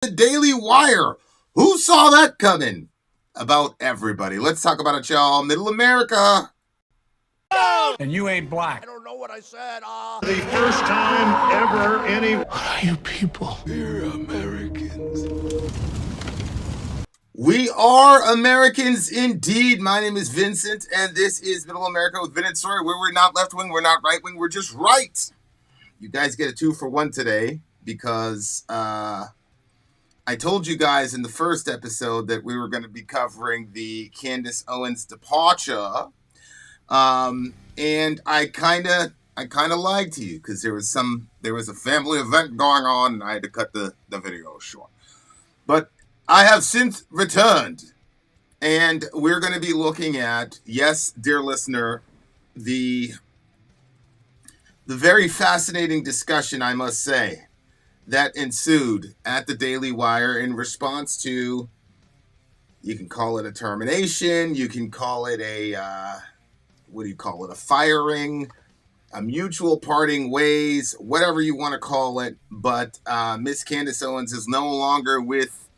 The Daily Wire. Who saw that coming? About everybody. Let's talk about it, y'all. Middle America. And you ain't black. I don't know what I said. The first time ever any... What are you people? We're Americans. We are Americans indeed. My name is Vincent, and this is Middle America with Vin and Story, where we're not left wing, we're not right wing, we're just right. You guys get a 2-for-1 today because I told you guys in the first episode that we were going to be covering the Candace Owens departure, and I kind of lied to you because there was a family event going on, and I had to cut the video short. But I have since returned, and we're going to be looking at, yes, dear listener, the very fascinating discussion, I must say, that ensued at the Daily Wire in response to, you can call it a termination, you can call it a firing, a mutual parting ways, whatever you want to call it. But Miss Candace Owens is no longer with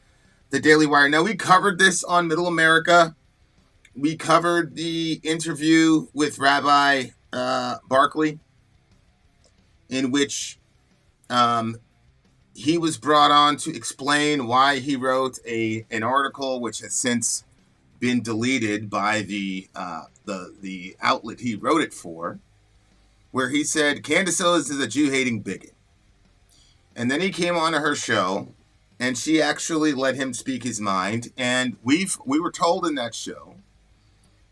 the Daily Wire. Now, we covered this on Middle America. We covered the interview with Rabbi Barkley, in which he was brought on to explain why he wrote an article which has since been deleted by the outlet he wrote it for, where he said Candace Owens is a Jew-hating bigot. And then he came on to her show, and she actually let him speak his mind. And we were told in that show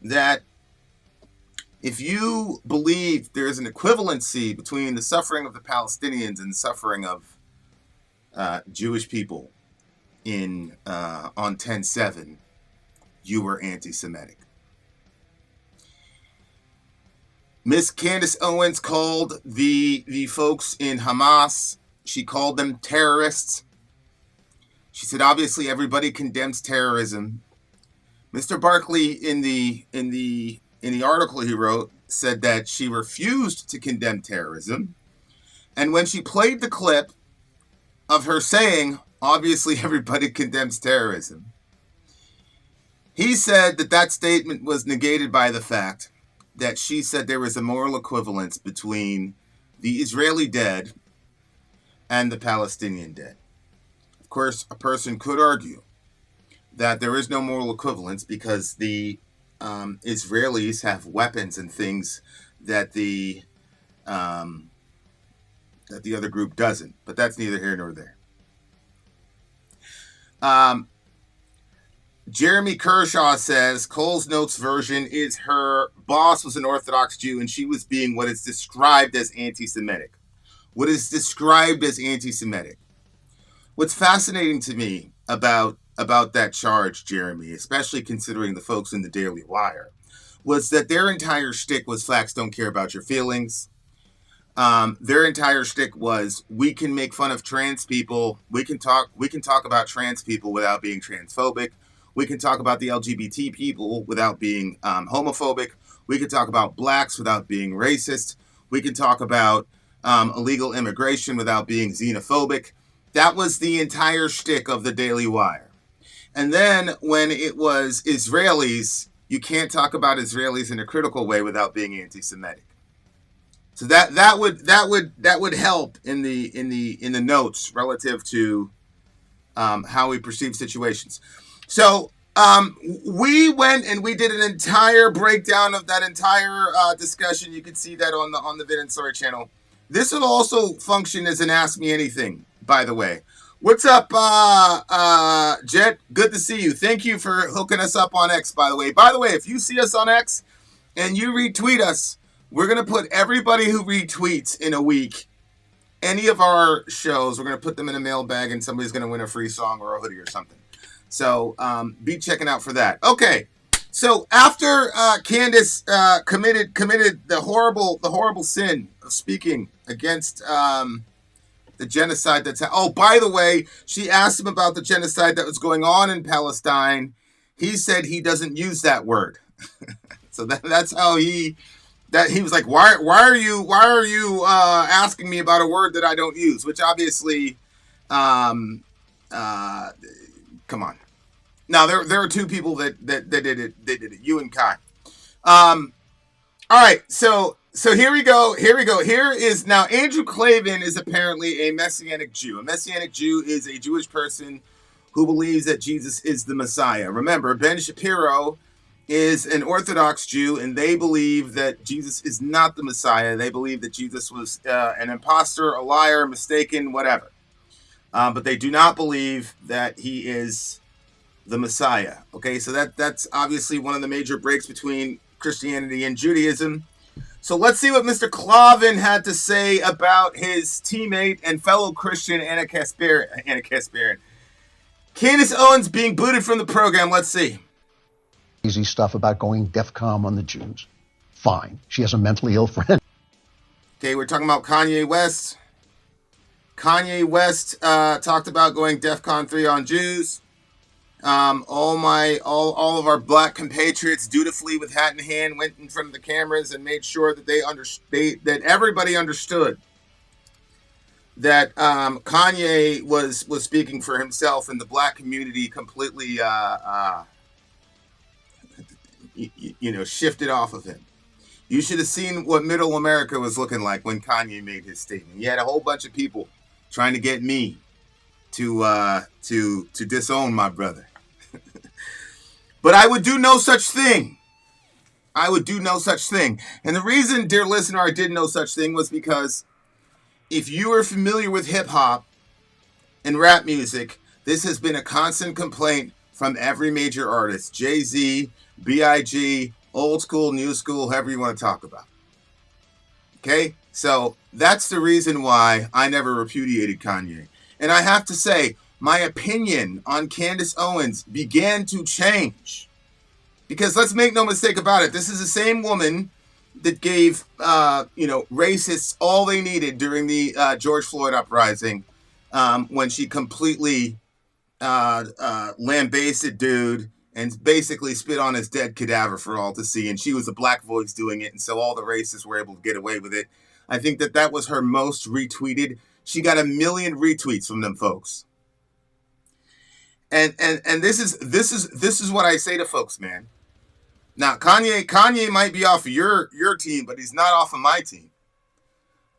that if you believe there is an equivalency between the suffering of the Palestinians and the suffering of Jewish people on 10/7, you were anti-Semitic. Miss Candace Owens called the folks in Hamas, she called them terrorists. She said, obviously, everybody condemns terrorism. Mr. Barkley, in the article he wrote, said that she refused to condemn terrorism. And when she played the clip of her saying, obviously, everybody condemns terrorism, he said that statement was negated by the fact that she said there was a moral equivalence between the Israeli dead and the Palestinian dead. Of course, a person could argue that there is no moral equivalence because the Israelis have weapons and things that the other group doesn't. But that's neither here nor there. Jeremy Kershaw says Cole's Notes version is her boss was an Orthodox Jew and she was being what is described as anti-Semitic. What is described as anti-Semitic. What's fascinating to me about that charge, Jeremy, especially considering the folks in the Daily Wire, was that their entire shtick was facts don't care about your feelings. Their entire shtick was we can make fun of trans people. We can talk about trans people without being transphobic. We can talk about the LGBT people without being homophobic. We can talk about blacks without being racist. We can talk about illegal immigration without being xenophobic. That was the entire shtick of the Daily Wire. And then when it was Israelis, you can't talk about Israelis in a critical way without being anti-Semitic. So that would help in the notes relative to how we perceive situations. So we went and we did an entire breakdown of that entire discussion. You can see that on the Vid and Story channel. This will also function as an Ask Me Anything, by the way. What's up, Jet? Good to see you. Thank you for hooking us up on X, by the way. By the way, if you see us on X and you retweet us, we're going to put everybody who retweets in a week, any of our shows, we're going to put them in a mailbag and somebody's going to win a free song or a hoodie or something. So be checking out for that. Okay, so after Candace committed the horrible sin of speaking against the genocide that's... Oh, by the way, she asked him about the genocide that was going on in Palestine. He said he doesn't use that word. So that's how he was like, why are you asking me about a word that I don't use? Which obviously Come on. Now there are two people that did it. They did it. You and Kai. All right. So here we go. Here is now Andrew Klavan is apparently a Messianic Jew. A Messianic Jew is a Jewish person who believes that Jesus is the Messiah. Remember, Ben Shapiro is an Orthodox Jew, and they believe that Jesus is not the Messiah. They believe that Jesus was an imposter, a liar, mistaken, whatever. But they do not believe that he is the Messiah. Okay, so that's obviously one of the major breaks between Christianity and Judaism. So let's see what Mr. Klavan had to say about his teammate and fellow Christian Anna Kasparian. Candace Owens being booted from the program. Let's see. Easy stuff about going DEFCON on the Jews. Fine. She has a mentally ill friend. Okay, we're talking about Kanye West. Kanye West talked about going DEFCON 3 on Jews. All of our black compatriots dutifully with hat in hand went in front of the cameras and made sure that that everybody understood that Kanye was speaking for himself, and the black community completely shifted off of him. You should have seen what middle America was looking like when Kanye made his statement. He had a whole bunch of people trying to get me to disown my brother. But I would do no such thing. And the reason, dear listener, I did no such thing was because if you are familiar with hip hop and rap music, this has been a constant complaint from every major artist. Jay-Z, B.I.G., old school, new school, however you want to talk about. Okay? So that's the reason why I never repudiated Kanye. And I have to say, my opinion on Candace Owens began to change. Because let's make no mistake about it, this is the same woman that gave racists all they needed during the George Floyd uprising, when she completely lambasted dude and basically spit on his dead cadaver for all to see. And she was a black voice doing it, and so all the racists were able to get away with it. I think that was her most retweeted. She got 1 million retweets from them folks. And this is what I say to folks, man. Now Kanye might be off of your team, but he's not off of my team.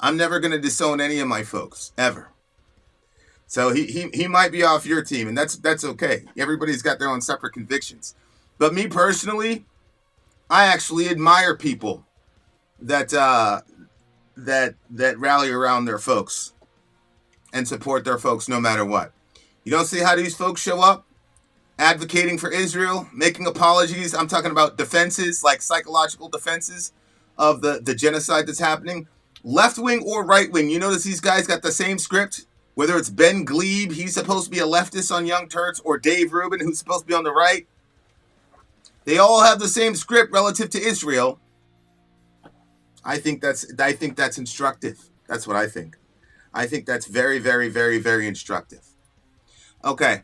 I'm never gonna disown any of my folks ever. So he might be off your team, and that's okay. Everybody's got their own separate convictions. But me personally, I actually admire people that rally around their folks and support their folks no matter what. You don't see how these folks show up advocating for Israel, making apologies. I'm talking about defenses, like psychological defenses of the genocide that's happening. Left wing or right wing, you notice these guys got the same script. Whether it's Ben Glebe, he's supposed to be a leftist on Young Turks, or Dave Rubin, who's supposed to be on the right. They all have the same script relative to Israel. I think that's instructive. That's what I think. I think that's very, very, very, very instructive. Okay.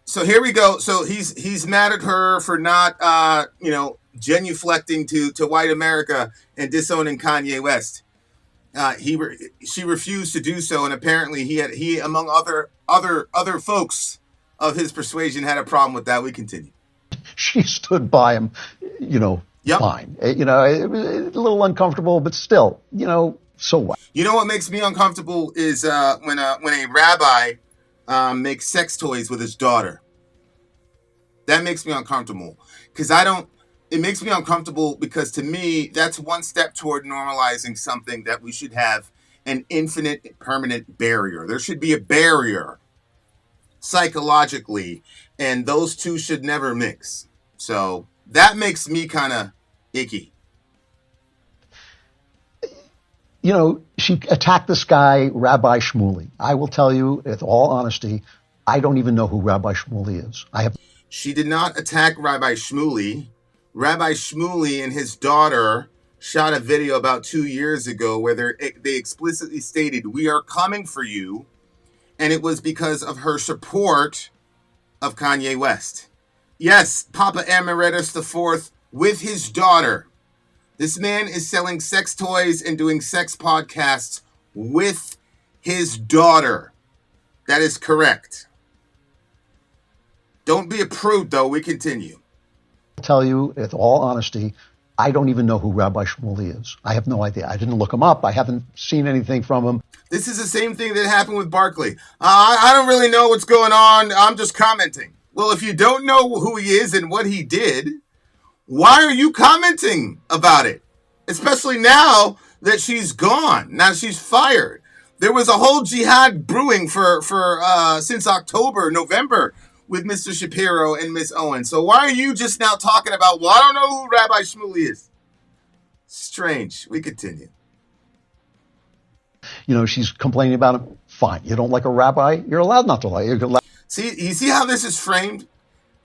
So here we go. So he's mad at her for not genuflecting to white America and disowning Kanye West. She refused to do so, and apparently he among other folks of his persuasion had a problem with that. We continue. She stood by him, Yep. fine. It was a little uncomfortable, but still, so what? You know what makes me uncomfortable is when a rabbi makes sex toys with his daughter. That makes me uncomfortable because it makes me uncomfortable because to me, that's one step toward normalizing something that we should have an infinite permanent barrier. There should be a barrier psychologically, and those two should never mix. So that makes me kind of icky. She attacked this guy, Rabbi Shmuley. I will tell you, with all honesty, I don't even know who Rabbi Shmuley is. She did not attack Rabbi Shmuley. Rabbi Shmuley and his daughter shot a video about 2 years ago where they explicitly stated, "We are coming for you." And it was because of her support of Kanye West. Yes, Papa Emeritus IV with his daughter. This man is selling sex toys and doing sex podcasts with his daughter. That is correct. Don't be a prude, though. We continue. I'll tell you, with all honesty, I don't even know who Rabbi Shmuley is. I have no idea. I didn't look him up. I haven't seen anything from him. This is the same thing that happened with Barkley. I don't really know what's going on. I'm just commenting. Well, if you don't know who he is and what he did, why are you commenting about it? Especially now that she's gone. Now she's fired. There was a whole jihad brewing for since October, November with Mr. Shapiro and Miss Owen. So why are you just now talking about, well, I don't know who Rabbi Shmuley is? Strange. We continue. You know, she's complaining about him. Fine. You don't like a rabbi? You're allowed not to like. See, you see how this is framed?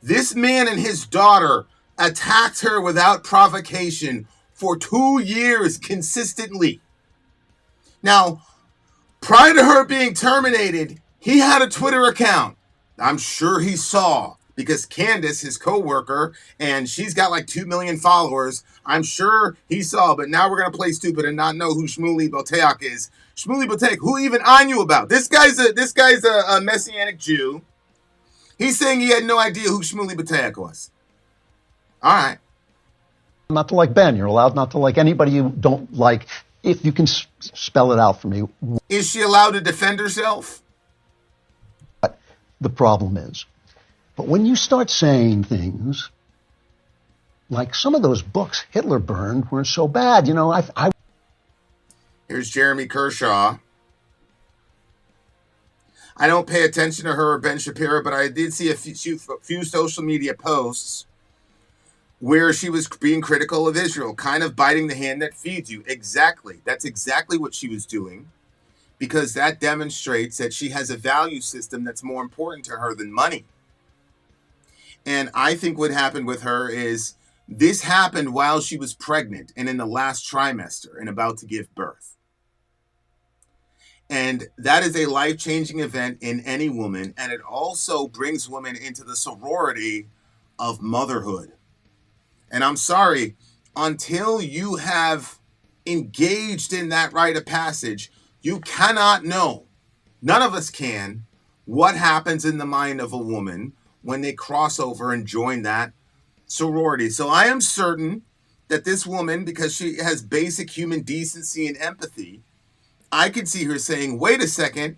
This man and his daughter attacked her without provocation for 2 years consistently. Now, prior to her being terminated, he had a Twitter account. I'm sure he saw, because Candace, his co-worker, and she's got like 2 million followers. I'm sure he saw, but now we're going to play stupid and not know who Shmuley Boteach is. Shmuley Boteach, who even I knew about. This guy's a Messianic Jew. He's saying he had no idea who Shmuley Boteach was. All right. Not to like Ben. You're allowed not to like anybody you don't like. If you can spell it out for me. Is she allowed to defend herself? What the problem is. But when you start saying things like some of those books Hitler burned were so bad, you know, Here's Jeremy Kershaw. I don't pay attention to her or Ben Shapiro, but I did see a few social media posts where she was being critical of Israel, kind of biting the hand that feeds you. Exactly. That's exactly what she was doing, because that demonstrates that she has a value system that's more important to her than money. And I think what happened with her is this happened while she was pregnant and in the last trimester and about to give birth. And that is a life-changing event in any woman. And it also brings women into the sorority of motherhood. And I'm sorry, until you have engaged in that rite of passage, you cannot know, none of us can, what happens in the mind of a woman when they cross over and join that sorority. So I am certain that this woman, because she has basic human decency and empathy, I could see her saying, wait a second,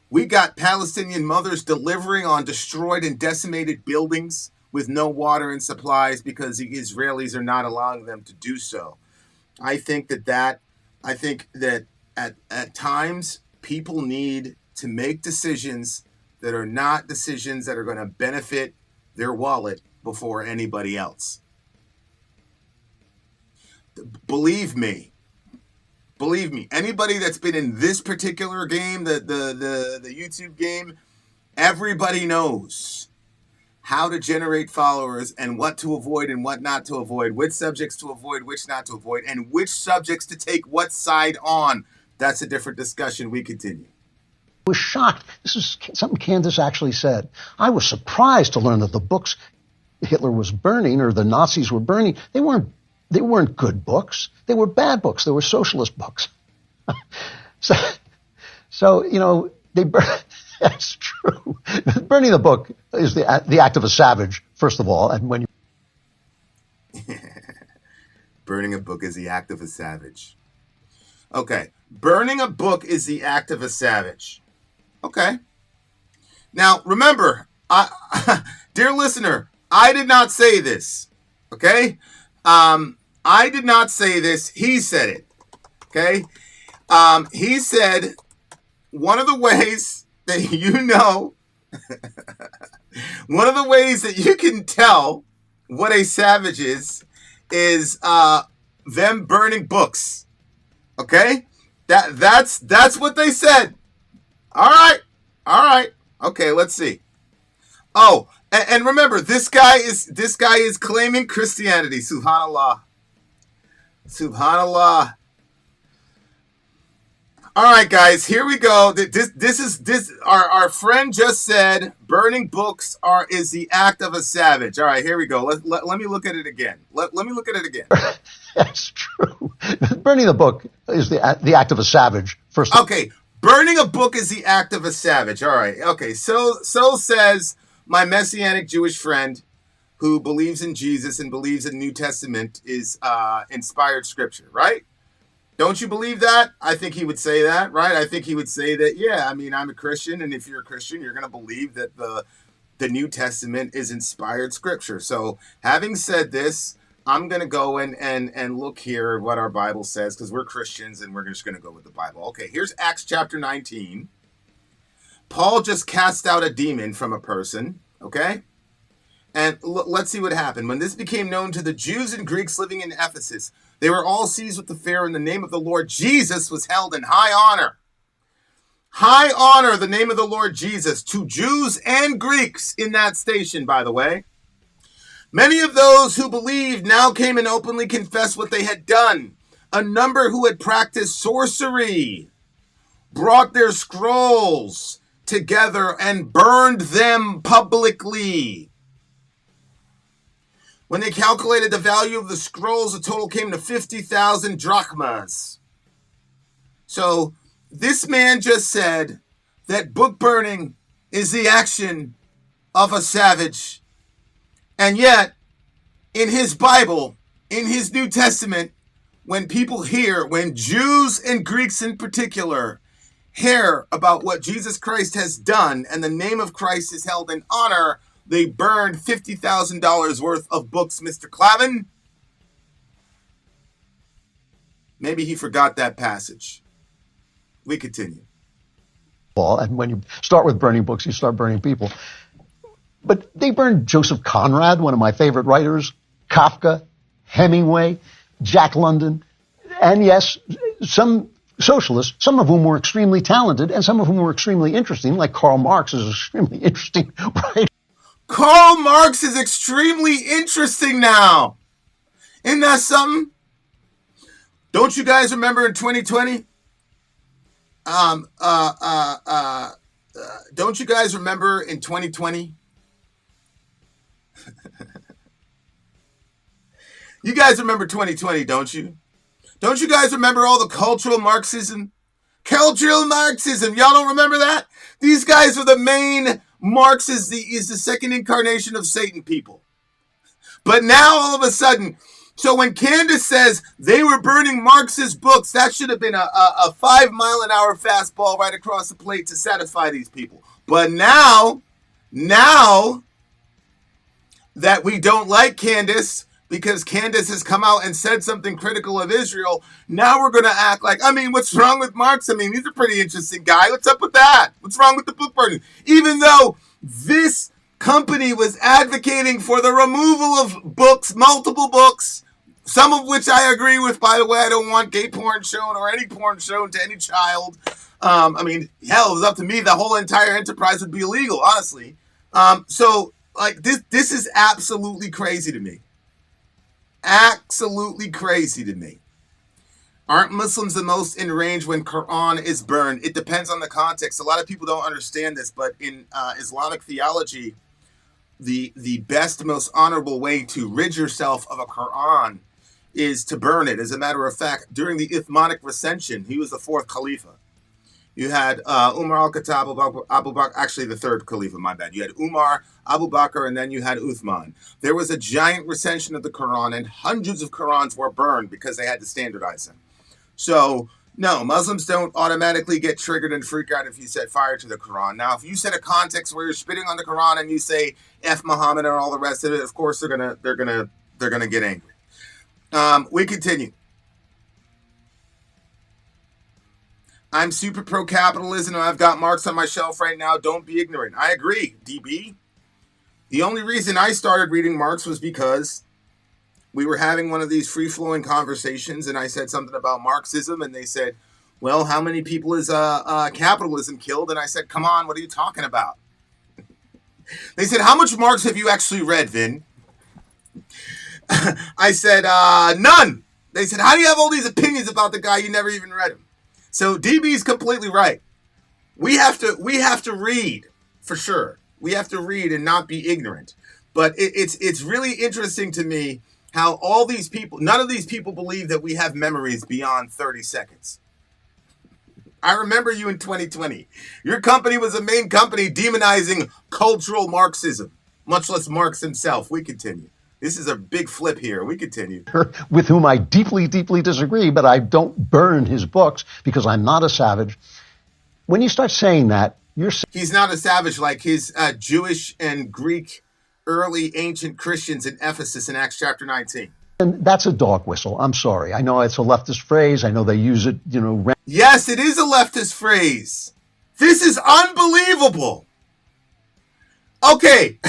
we got Palestinian mothers delivering on destroyed and decimated buildings with no water and supplies because the Israelis are not allowing them to do so. I think that at times people need to make decisions that are not decisions that are going to benefit their wallet before anybody else. Believe me, anybody that's been in this particular game, the YouTube game, everybody knows how to generate followers and what to avoid and what not to avoid, which subjects to avoid, which not to avoid, and which subjects to take what side on. That's a different discussion. We continue. I was shocked. This is something Candace actually said. I was surprised to learn that the books Hitler was burning or the Nazis were burning, they weren't good books. They were bad books. They were socialist books. so you know, that's true. Burning the book is the act of a savage, first of all. And when you burning a book is the act of a savage. Okay. Burning a book is the act of a savage. Okay. Now, remember, dear listener, I did not say this. Okay? I did not say this. He said it. Okay? He said one of the ways that you know, one of the ways that you can tell what a savage is them burning books. Okay? That's what they said. All right. Okay, let's see. Oh, and remember, this guy is claiming Christianity. Subhanallah. All right, guys, here we go. This our friend just said burning books is the act of a savage. All right, here we go. Let me look at it again. Let me look at it again. That's true. Burning the book is the act of a savage. First. Okay, burning a book is the act of a savage. All right. Okay, so says my Messianic Jewish friend who believes in Jesus and believes in New Testament is inspired scripture, right? Don't you believe that? I think he would say that, right? I think he would say that, yeah, I mean, I'm a Christian, and if you're a Christian, you're going to believe that the New Testament is inspired scripture. So having said this, I'm going to go and look here what our Bible says, because we're Christians, and we're just going to go with the Bible. Okay, here's Acts chapter 19. Paul just cast out a demon from a person, okay? And let's see what happened. When this became known to the Jews and Greeks living in Ephesus, they were all seized with the fear, and the name of the Lord Jesus was held in high honor. High honor, the name of the Lord Jesus, to Jews and Greeks in that station, by the way. Many of those who believed now came and openly confessed what they had done. A number who had practiced sorcery brought their scrolls together and burned them publicly. When they calculated the value of the scrolls, the total came to 50,000 drachmas. So this man just said that book burning is the action of a savage. And yet, in his Bible, in his New Testament, when Jews and Greeks in particular hear about what Jesus Christ has done and the name of Christ is held in honor, they burned $50,000 worth of books, Mr. Klavan. Maybe he forgot that passage. We continue. And when you start with burning books, you start burning people. But they burned Joseph Conrad, one of my favorite writers, Kafka, Hemingway, Jack London, and yes, some socialists, some of whom were extremely talented and some of whom were extremely interesting, like Karl Marx is extremely interesting writer. Karl Marx is extremely interesting now. Isn't that something? Don't you guys remember in 2020? Don't you guys remember in 2020? You guys remember 2020, don't you? Don't you guys remember all the cultural Marxism? Cultural Marxism. Y'all don't remember that? These guys are the main Marx is the second incarnation of Satan people. But now all of a sudden, so when Candace says they were burning Marx's books, that should have been a 5 mile an hour fastball right across the plate to satisfy these people. But now that we don't like Candace, because Candace has come out and said something critical of Israel, now we're going to act like, I mean, what's wrong with Marx? I mean, he's a pretty interesting guy. What's up with that? What's wrong with the book burning? Even though this company was advocating for the removal of books, multiple books, some of which I agree with, by the way. I don't want gay porn shown or any porn shown to any child. I mean, hell, if it was up to me, the whole entire enterprise would be illegal, honestly. So, like, this is absolutely crazy to me. Absolutely crazy to me. Aren't Muslims the most enraged when Quran is burned? It depends on the context. A lot of people don't understand this, but in Islamic theology, the best, most honorable way to rid yourself of a Quran is to burn it. As a matter of fact, during the Uthmanic Recension, he was the fourth Khalifa. You had Umar al-Khattab, Abu Bakr, actually the third Khalifa, my bad. You had Umar, Abu Bakr, and then you had Uthman. There was a giant recension of the Quran, and hundreds of Qurans were burned because they had to standardize them. So, no, Muslims don't automatically get triggered and freak out if you set fire to the Quran. Now, if you set a context where you're spitting on the Quran and you say F Muhammad and all the rest of it, of course they're gonna get angry. We continue. I'm super pro-capitalism and I've got Marx on my shelf right now. Don't be ignorant. I agree, DB. The only reason I started reading Marx was because we were having one of these free-flowing conversations and I said something about Marxism and they said, well, how many people is capitalism killed? And I said, come on, what are you talking about? They said, how much Marx have you actually read, Vin? I said, none. They said, how do you have all these opinions about the guy? You never even read him. So DB's completely right. We have to read, for sure. We have to read and not be ignorant. But it's really interesting to me how all these people, none of these people believe that we have memories beyond 30 seconds. I remember you in 2020. Your company was a main company demonizing cultural Marxism, much less Marx himself. We continue. This is a big flip here. We continue. With whom I deeply, deeply disagree, but I don't burn his books because I'm not a savage. When you start saying that, He's not a savage like his Jewish and Greek early ancient Christians in Ephesus in Acts chapter 19. and that's a dog whistle. I'm sorry. I know it's a leftist phrase. I know they use it, Yes, it is a leftist phrase. This is unbelievable. Okay.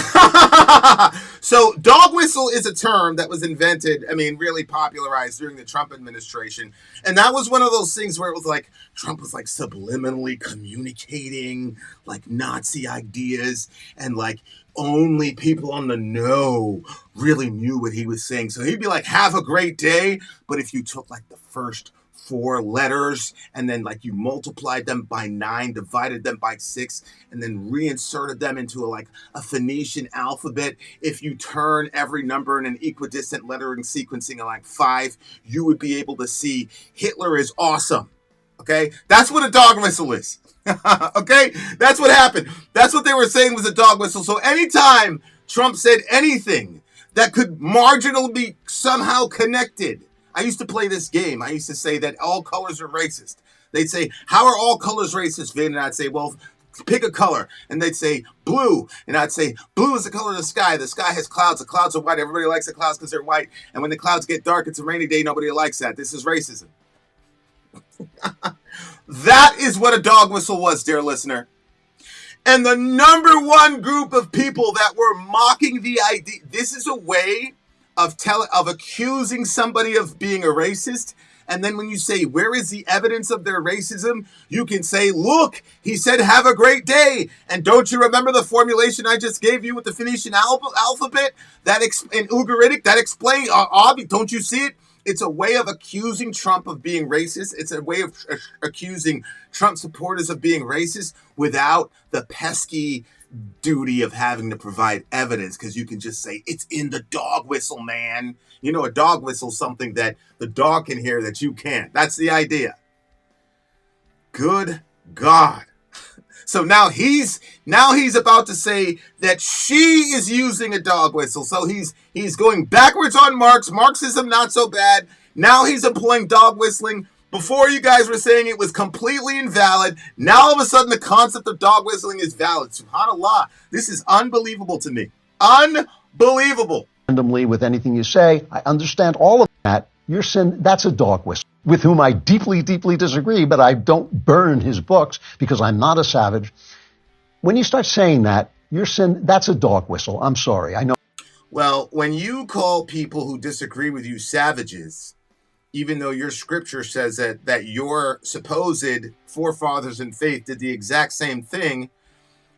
So dog whistle is a term that was invented, really popularized during the Trump administration. And that was one of those things where it was like Trump was like subliminally communicating like Nazi ideas, and like only people on the know really knew what he was saying. So he'd be like, have a great day. But if you took like the first 4 letters and then like you multiplied them by 9, divided them by 6, and then reinserted them into a Phoenician alphabet, if you turn every number in an equidistant lettering sequencing of like 5, you would be able to see Hitler is awesome. Okay, that's what a dog whistle is. Okay, that's what happened. That's what they were saying was a dog whistle. So anytime Trump said anything that could marginally be somehow connected, I used to play this game. I used to say that all colors are racist. They'd say, how are all colors racist, Vin? And I'd say, well, pick a color. And they'd say, blue. And I'd say, blue is the color of the sky. The sky has clouds. The clouds are white. Everybody likes the clouds because they're white. And when the clouds get dark, it's a rainy day. Nobody likes that. This is racism. That is what a dog whistle was, dear listener. And the number one group of people that were mocking the idea, this is a way of accusing somebody of being a racist. And then when you say, where is the evidence of their racism? You can say, look, he said, have a great day. And don't you remember the formulation I just gave you with the Phoenician alphabet? In Ugaritic, that explains, don't you see it? It's a way of accusing Trump of being racist. It's a way of accusing Trump supporters of being racist without the pesky duty of having to provide evidence, because you can just say, it's in the dog whistle, man. You know, a dog whistle is something that the dog can hear that you can't. That's the idea. Good God. So now he's about to say that she is using a dog whistle. So he's going backwards on Marx. Marxism not so bad. Now he's employing dog whistling. Before you guys were saying it was completely invalid. Now all of a sudden the concept of dog whistling is valid. SubhanAllah. This is unbelievable to me. Unbelievable. Randomly with anything you say, I understand all of that. That's a dog whistle. With whom I deeply, deeply disagree, but I don't burn his books because I'm not a savage. When you start saying that, that's a dog whistle. I'm sorry. I know. Well, when you call people who disagree with you savages, even though your scripture says that your supposed forefathers in faith did the exact same thing,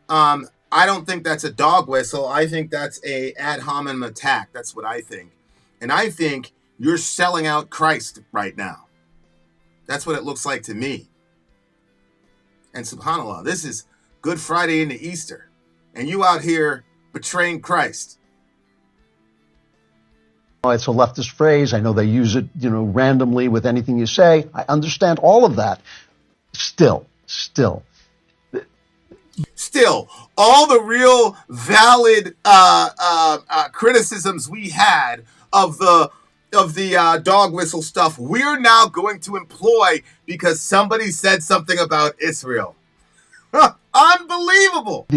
I don't think that's a dog whistle. I think that's a ad hominem attack. That's what I think. And I think you're selling out Christ right now. That's what it looks like to me. And subhanAllah, this is Good Friday into Easter. And you out here betraying Christ. It's a leftist phrase. I know they use it, randomly with anything you say. I understand all of that. Still, all the real valid criticisms we had of the dog whistle stuff, we're now going to employ because somebody said something about Israel. Unbelievable.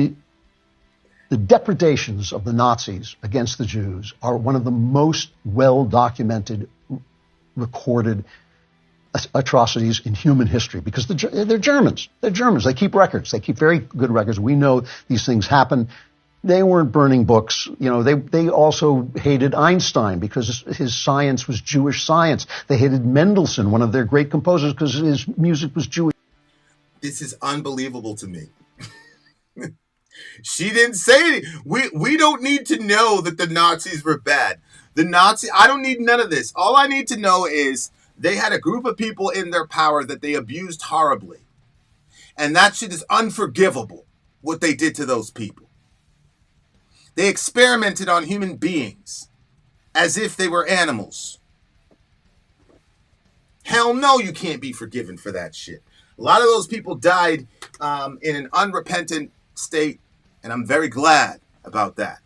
The depredations of the Nazis against the Jews are one of the most well-documented, recorded atrocities in human history because they're Germans. They're Germans. They keep records. They keep very good records. We know these things happen. They weren't burning books. They also hated Einstein because his science was Jewish science. They hated Mendelssohn, one of their great composers, because his music was Jewish. This is unbelievable to me. She didn't say it. We don't need to know that the Nazis were bad. I don't need none of this. All I need to know is they had a group of people in their power that they abused horribly. And that shit is unforgivable, what they did to those people. They experimented on human beings as if they were animals. Hell no, you can't be forgiven for that shit. A lot of those people died in an unrepentant state, and I'm very glad about that.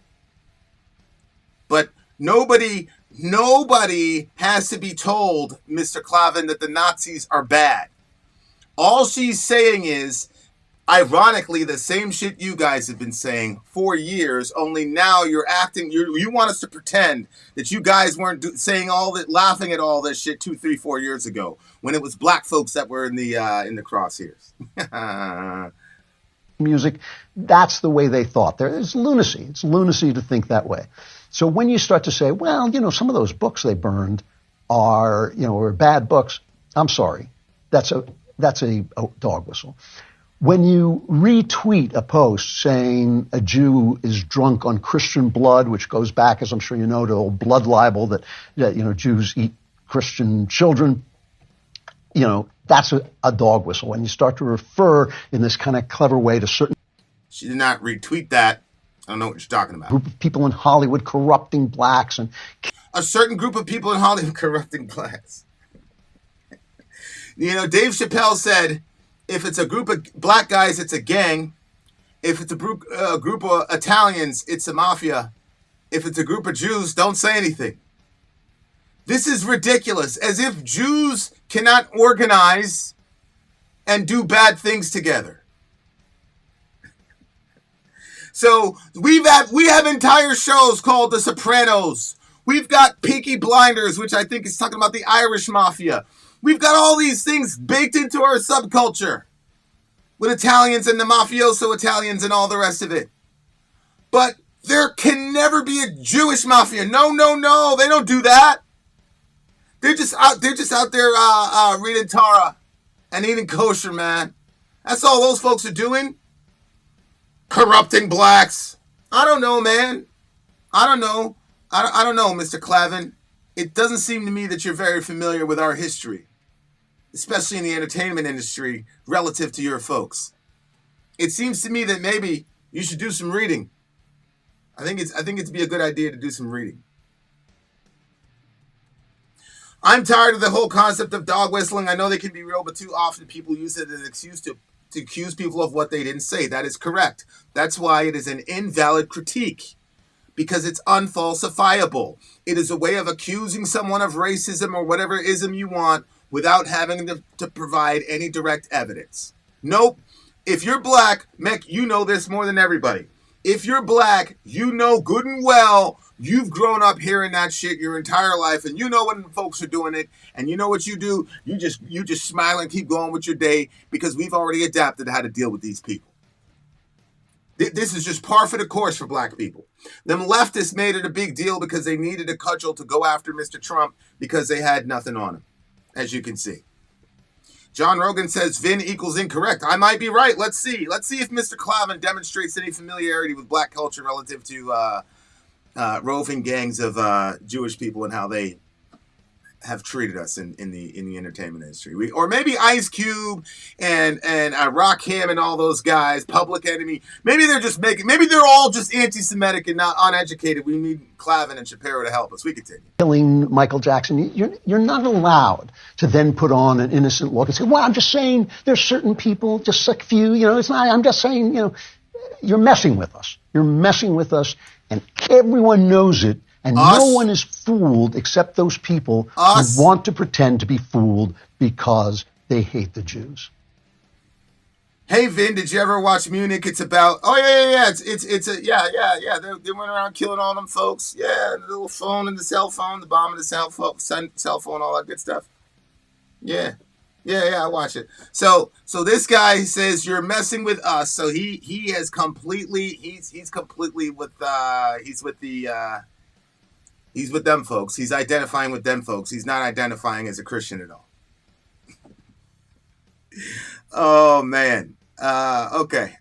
But nobody has to be told, Mr. Klavan, that the Nazis are bad. All she's saying is, ironically, the same shit you guys have been saying for years, only now you're acting, you want us to pretend that you guys weren't saying all that, laughing at all this shit 2, 3, 4 years ago, when it was black folks that were in the crosshairs. Music, that's the way they thought. It's lunacy. It's lunacy to think that way. So when you start to say, well, some of those books they burned are bad books, I'm sorry. That's a dog whistle. When you retweet a post saying a Jew is drunk on Christian blood, which goes back, as I'm sure you know, to old blood libel that Jews eat Christian children, that's a dog whistle. When you start to refer in this kind of clever way to certain... She did not retweet that. I don't know what you're talking about. Group of people in Hollywood corrupting blacks and... A certain group of people in Hollywood corrupting blacks. Dave Chappelle said, if it's a group of black guys, it's a gang. If it's a group of Italians, it's a mafia. If it's a group of Jews, don't say anything. This is ridiculous. As if Jews cannot organize and do bad things together. So we have entire shows called The Sopranos. We've got Peaky Blinders, which I think is talking about the Irish Mafia. We've got all these things baked into our subculture with Italians and the mafioso Italians and all the rest of it. But there can never be a Jewish mafia. No, they don't do that. They're just out there reading Torah and eating kosher, man. That's all those folks are doing. Corrupting blacks. I don't know, man. I don't know, Mr. Klavan. It doesn't seem to me that you're very familiar with our history, especially in the entertainment industry, relative to your folks. It seems to me that maybe you should do some reading. I think it'd be a good idea to do some reading. I'm tired of the whole concept of dog whistling. I know they can be real, but too often people use it as an excuse to accuse people of what they didn't say. That is correct. That's why it is an invalid critique, because it's unfalsifiable. It is a way of accusing someone of racism or whatever ism you want without having to provide any direct evidence. Nope. If you're black, Mick, you know this more than everybody. If you're black, you know good and well you've grown up hearing that shit your entire life, and you know when folks are doing it, and you know what you do. You just smile and keep going with your day, because we've already adapted how to deal with these people. This is just par for the course for black people. Them leftists made it a big deal because they needed a cudgel to go after Mr. Trump because they had nothing on him, as you can see. John Rogan says Vin equals incorrect. I might be right. Let's see. Let's see if Mr. Klavan demonstrates any familiarity with black culture relative to roving gangs of Jewish people and how they have treated us in the entertainment industry. Or maybe Ice Cube and Rakim and all those guys, Public Enemy. Maybe they're all just anti-Semitic and not uneducated. We need Klavan and Shapiro to help us. We continue. Killing Michael Jackson, you're not allowed to then put on an innocent look and say, well, I'm just saying there's certain people, just a few, it's not, I'm just saying, you're messing with us. You're messing with us, and everyone knows it. And no one is fooled except those people who want to pretend to be fooled because they hate the Jews. Hey, Vin, did you ever watch Munich? It's about, yeah. They went around killing all them folks. Yeah, the little phone and the cell phone, the bomb and the cell phone, all that good stuff. Yeah, I watch it. So this guy says you're messing with us. So he has completely, he's completely with, he's with them folks. He's identifying with them folks. He's not identifying as a Christian at all. Oh, man. Okay.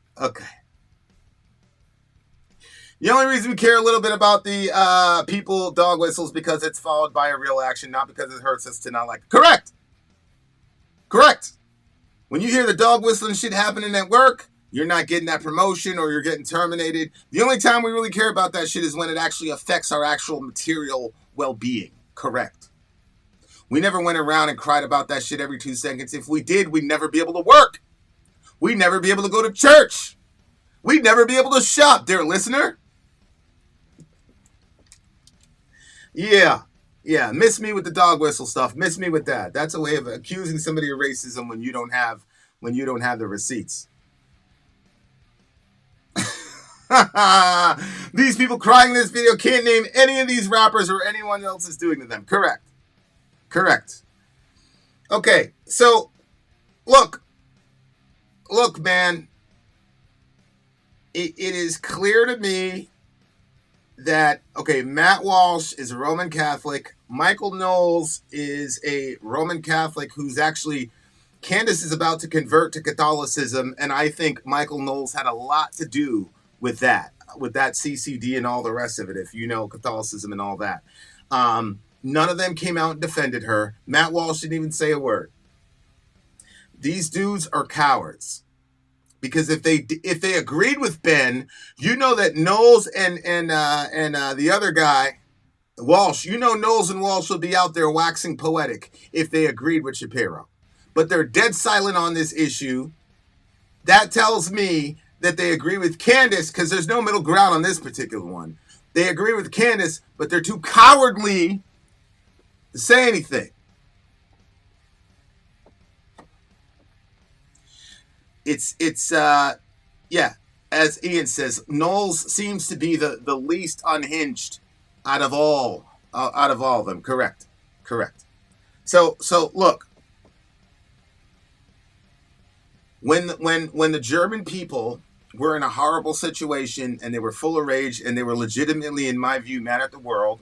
The only reason we care a little bit about the people dog whistles because it's followed by a real action, not because it hurts us to not like it. Correct. When you hear the dog whistling shit happening at work, you're not getting that promotion or you're getting terminated. The only time we really care about that shit is when it actually affects our actual material well-being. Correct. We never went around and cried about that shit every 2 seconds. If we did, we'd never be able to work. We'd never be able to go to church. We'd never be able to shop, dear listener. Yeah. Miss me with the dog whistle stuff. Miss me with that. That's a way of accusing somebody of racism when you don't have the receipts. These people crying in this video can't name any of these rappers or anyone else is doing to them. Correct. Okay, so look, man. It is clear to me that, okay, Matt Walsh is a Roman Catholic. Michael Knowles is a Roman Catholic who's actually, Candace is about to convert to Catholicism, and I think Michael Knowles had a lot to do with that CCD and all the rest of it, if you know Catholicism and all that. None of them came out and defended her. Matt Walsh didn't even say a word. These dudes are cowards. Because if they agreed with Ben, you know that Knowles and the other guy, Walsh, you know Knowles and Walsh will be out there waxing poetic if they agreed with Shapiro. But they're dead silent on this issue. That tells me that they agree with Candace, because there's no middle ground on this particular one. They agree with Candace, but they're too cowardly to say anything. It's as Ian says, Knowles seems to be the least unhinged out of all of them. Correct. So look, when the German people were in a horrible situation and they were full of rage and they were legitimately, in my view, mad at the world,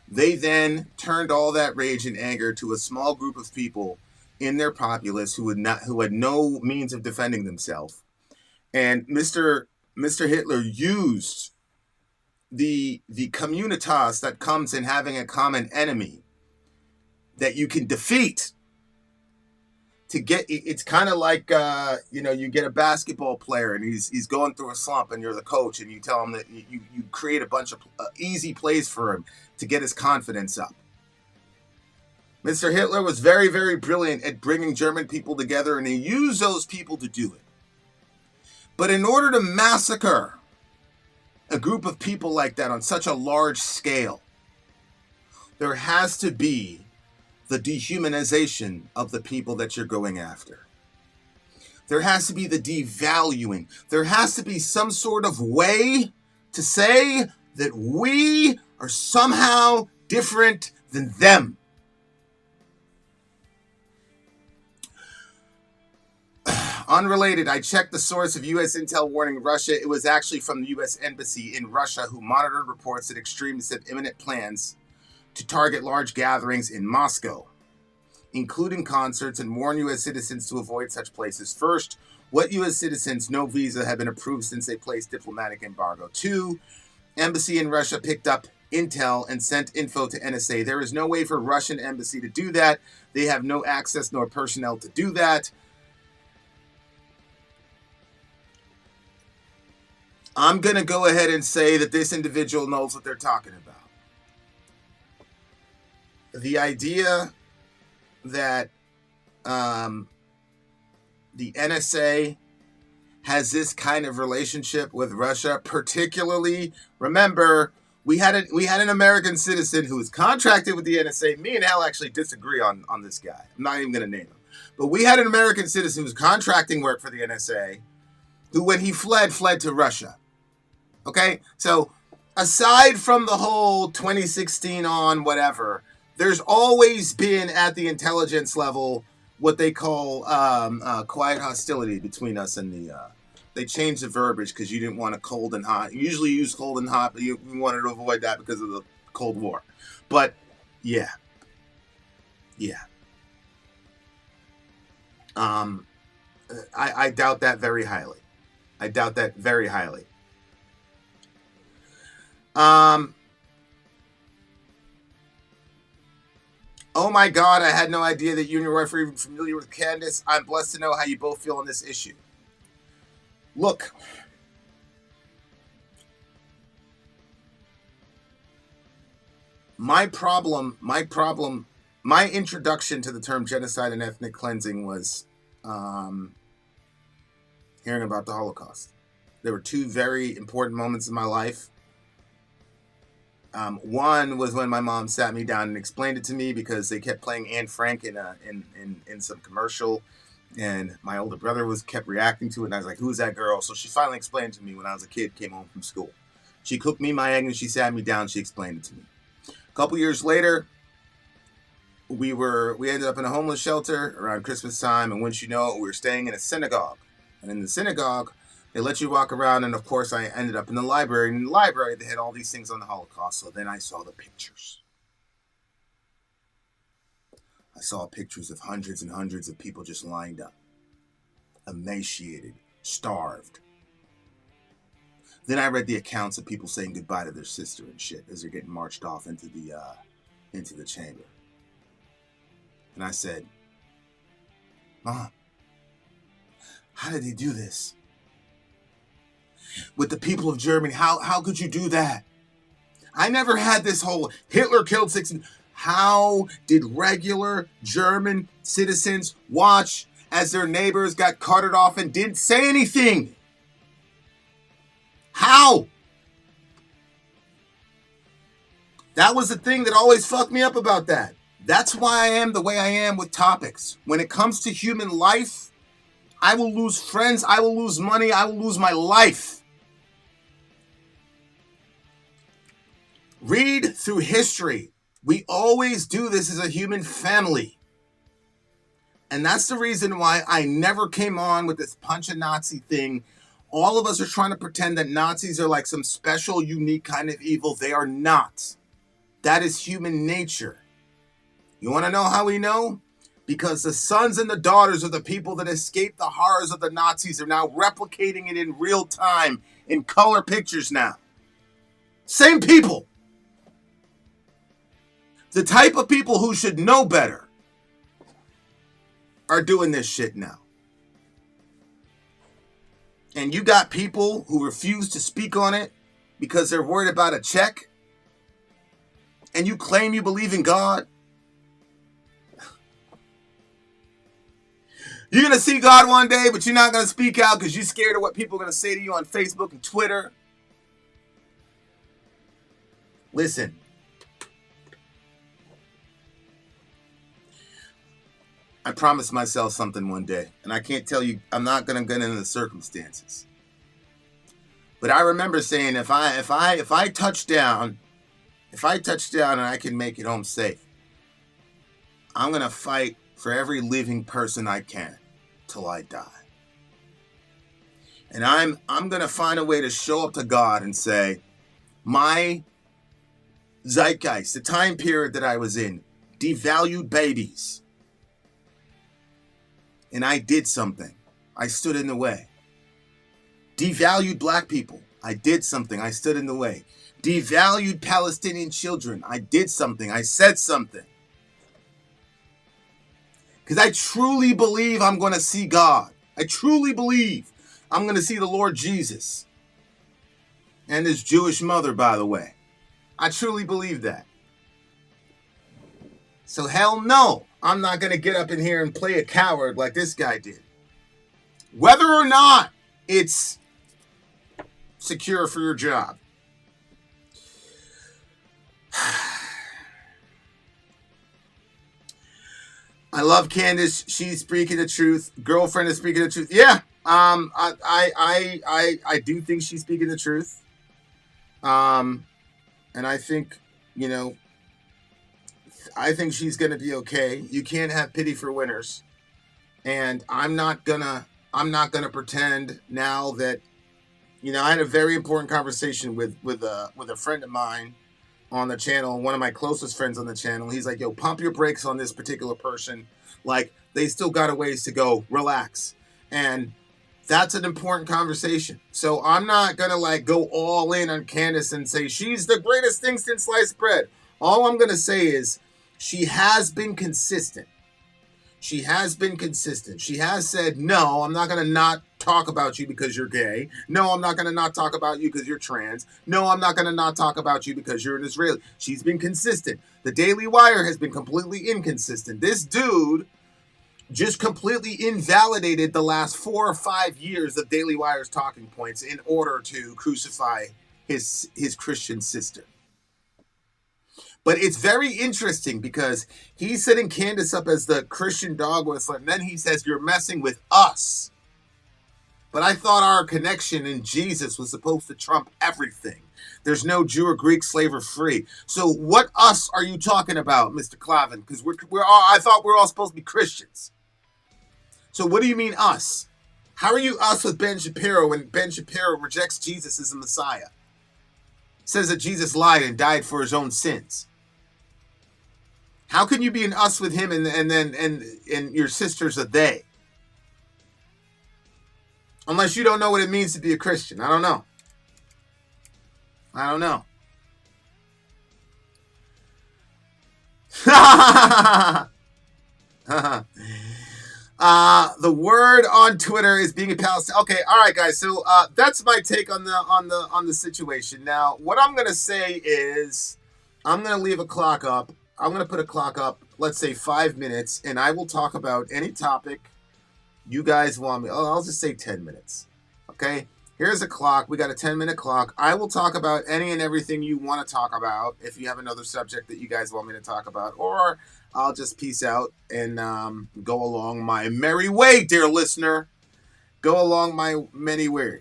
they then turned all that rage and anger to a small group of people in their populace who had no means of defending themselves. And Mr. Hitler used the communitas that comes in having a common enemy that you can defeat to get. It's kind of like you get a basketball player and he's going through a slump and you're the coach and you tell him that you create a bunch of easy plays for him to get his confidence up. Mr. Hitler was very, very brilliant at bringing German people together, and he used those people to do it. But in order to massacre a group of people like that on such a large scale, there has to be the dehumanization of the people that you're going after. There has to be the devaluing. There has to be some sort of way to say that we are somehow different than them. Unrelated, I checked the source of U.S. intel warning Russia. It was actually from the U.S. Embassy in Russia, who monitored reports that extremists have imminent plans to target large gatherings in Moscow, including concerts, and warn U.S. citizens to avoid such places. First, what U.S. citizens, no visa, have been approved since they placed diplomatic embargo. 2, embassy in Russia picked up intel and sent info to NSA. There is no way for Russian embassy to do that. They have no access nor personnel to do that. I'm going to go ahead and say that this individual knows what they're talking about. The idea that the NSA has this kind of relationship with Russia, particularly, remember, we had an American citizen who was contracted with the NSA. Me and Al actually disagree on this guy. I'm not even going to name him. But we had an American citizen who was contracting work for the NSA, who, when he fled to Russia. Okay, so aside from the whole 2016 on whatever, there's always been at the intelligence level what they call quiet hostility between us and the. They changed the verbiage because you didn't want a cold and hot. You usually use cold and hot, but we wanted to avoid that because of the Cold War. But yeah. I doubt that very highly. Oh my God, I had no idea that you and your wife were even familiar with Candace. I'm blessed to know how you both feel on this issue. Look, my problem my introduction to the term genocide and ethnic cleansing was hearing about the Holocaust. There were two very important moments in my life. One was when my mom sat me down and explained it to me, because they kept playing Anne Frank in some commercial, and my older brother kept reacting to it, and I was like, "Who's that girl?" So she finally explained it to me when I was a kid, came home from school. She cooked me my egg and she sat me down. She explained it to me. A couple years later, we ended up in a homeless shelter around Christmas time, and once you know it, we were staying in a synagogue, and in the synagogue, they let you walk around, and of course, I ended up in the library. And in the library, they had all these things on the Holocaust. So then I saw the pictures. I saw pictures of hundreds and hundreds of people just lined up, emaciated, starved. Then I read the accounts of people saying goodbye to their sister and shit as they're getting marched off into the chamber. And I said, "Mom, how did they do this? With the people of Germany, how could you do that? I never had this whole Hitler killed 6. How did regular German citizens watch as their neighbors got carted off and didn't say anything? How?" That was the thing that always fucked me up about that. That's why I am the way I am with topics. When it comes to human life, I will lose friends, I will lose money, I will lose my life. Read through history. We always do this as a human family. And that's the reason why I never came on with this punch a Nazi thing. All of us are trying to pretend that Nazis are like some special, unique kind of evil. They are not. That is human nature. You want to know how we know? Because the sons and the daughters of the people that escaped the horrors of the Nazis are now replicating it in real time in color pictures now. Same people. The type of people who should know better are doing this shit now. And you got people who refuse to speak on it because they're worried about a check. And you claim you believe in God. You're going to see God one day, but you're not going to speak out because you're scared of what people are going to say to you on Facebook and Twitter. Listen. I promised myself something one day, and I can't tell you, I'm not going to get into the circumstances. But I remember saying, if I touch down and I can make it home safe, I'm going to fight for every living person I can till I die. And I'm going to find a way to show up to God and say, my zeitgeist, the time period that I was in, devalued babies. And I did something. I stood in the way. Devalued black people. I did something. I stood in the way. Devalued Palestinian children. I did something. I said something. Because I truly believe I'm going to see God. I truly believe I'm going to see the Lord Jesus. And his Jewish mother, by the way. I truly believe that. So hell no, I'm not going to get up in here and play a coward like this guy did. Whether or not it's secure for your job. I love Candace. She's speaking the truth. Girlfriend is speaking the truth. Yeah, I do think she's speaking the truth. And I think, I think she's gonna be okay. You can't have pity for winners, and I'm not gonna pretend now that, I had a very important conversation with a friend of mine on the channel, one of my closest friends on the channel. He's like, "Yo, pump your brakes on this particular person. Like, they still got a ways to go. Relax." And that's an important conversation. So I'm not gonna go all in on Candace and say she's the greatest thing since sliced bread. All I'm gonna say is she has been consistent. She has been consistent. She has said, no, I'm not going to not talk about you because you're gay. No, I'm not going to not talk about you because you're trans. No, I'm not going to not talk about you because you're an Israeli. She's been consistent. The Daily Wire has been completely inconsistent. This dude just completely invalidated the last 4 or 5 years of Daily Wire's talking points in order to crucify his Christian sister. But it's very interesting because he's setting Candace up as the Christian dog whistle, and then he says, you're messing with us. But I thought our connection in Jesus was supposed to trump everything. There's no Jew or Greek, slave or free. So what us are you talking about, Mr. Klavan? Because I thought we were all supposed to be Christians. So what do you mean us? How are you us with Ben Shapiro when Ben Shapiro rejects Jesus as the Messiah? Says that Jesus lied and died for his own sins. How can you be an us with him and your sister's a they? Unless you don't know what it means to be a Christian. I don't know. The word on Twitter is being a Palestinian. Okay, all right, guys. So that's my take on the situation. Now, what I'm gonna say is, I'm gonna leave a clock up. I'm gonna put a clock up. Let's say 5 minutes, and I will talk about any topic you guys want me. Oh, I'll just say 10 minutes. Okay. Here's a clock. We got a 10-minute clock. I will talk about any and everything you want to talk about. If you have another subject that you guys want me to talk about, or I'll just peace out and go along my merry way, dear listener. Go along my merry way.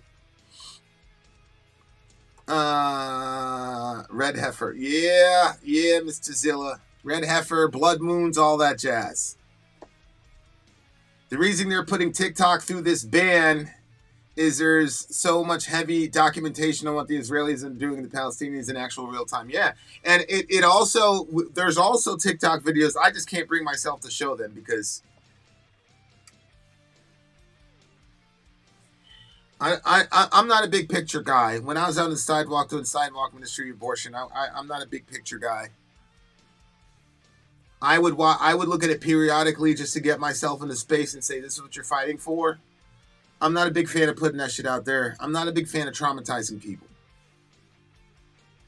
Red heifer. Yeah, Mr. Zilla. Red heifer, blood moons, all that jazz. The reason they're putting TikTok through this ban is there's so much heavy documentation on what the Israelis are doing to the Palestinians in actual real time. Yeah. And it also, there's also TikTok videos. I just can't bring myself to show them because I'm not a big picture guy. When I was on the sidewalk doing sidewalk ministry abortion, I'm not a big picture guy. I would look at it periodically just to get myself into space and say, this is what you're fighting for. I'm not a big fan of putting that shit out there. I'm not a big fan of traumatizing people.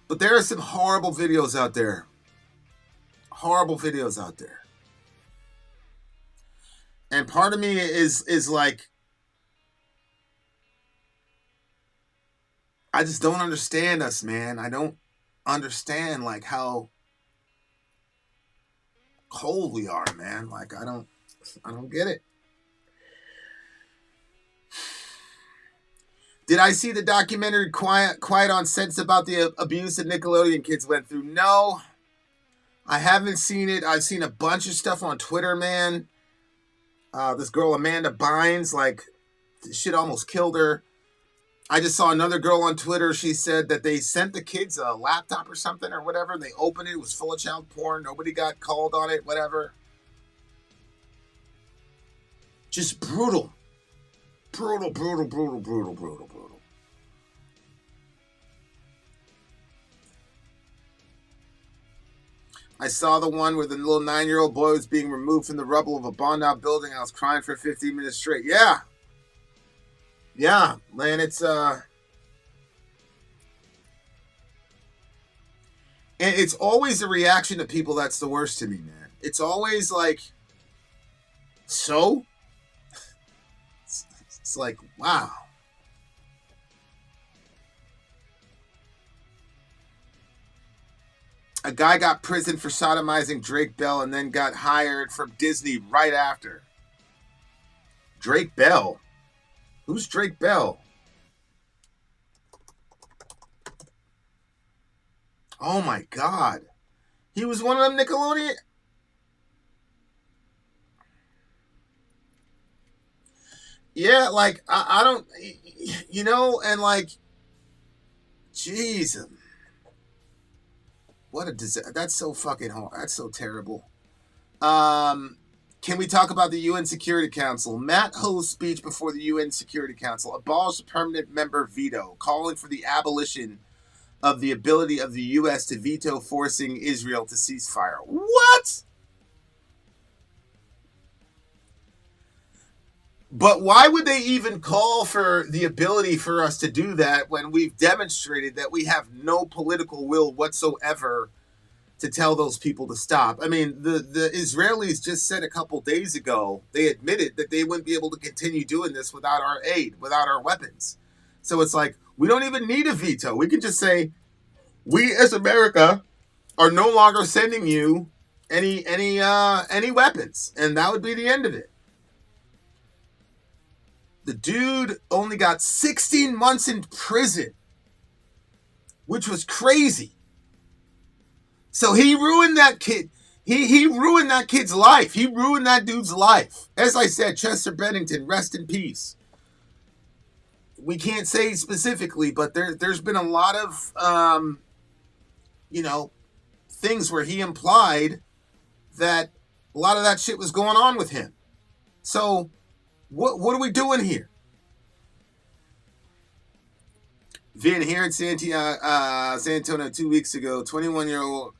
But there are some horrible videos out there. And part of me is like, I just don't understand us, man. I don't understand like how cold we are, man. Like I don't get it. Did I see the documentary Quiet on Sets about the abuse that Nickelodeon kids went through? No, I haven't seen it. I've seen a bunch of stuff on Twitter, man. This girl Amanda Bynes, like, shit almost killed her. I just saw another girl on Twitter. She said that they sent the kids a laptop or something or whatever. They opened it. It was full of child porn. Nobody got called on it, whatever. Just brutal. Brutal. I saw the one where the little 9-year-old boy was being removed from the rubble of a bombed-out building. I was crying for 15 minutes straight. Yeah, man, it's and it's always the reaction to people that's the worst to me, man. It's always like, so? It's like, wow. A guy got prison for sodomizing Drake Bell and then got hired from Disney right after. Drake Bell? Who's Drake Bell? Oh my God. He was one of them Nickelodeon. Yeah, like, I don't, you know, and like, jeez. What a disaster. That's so fucking hard. That's so terrible. Can we talk about the UN Security Council? Matt Ho's speech before the UN Security Council. Abolish the permanent member veto, calling for the abolition of the ability of the U.S. to veto forcing Israel to cease fire. What? But why would they even call for the ability for us to do that when we've demonstrated that we have no political will whatsoever to tell those people to stop? I mean, the Israelis just said a couple days ago, they admitted that they wouldn't be able to continue doing this without our aid, without our weapons. So it's like, we don't even need a veto. We can just say, we as America are no longer sending you any weapons, and that would be the end of it. The dude only got 16 months in prison, which was crazy. So he ruined that kid. He ruined that kid's life. He ruined that dude's life. As I said, Chester Bennington, rest in peace. We can't say specifically, but there's been a lot of, things where he implied that a lot of that shit was going on with him. So what are we doing here? Vin here in San Antonio 2 weeks ago, 21-year-old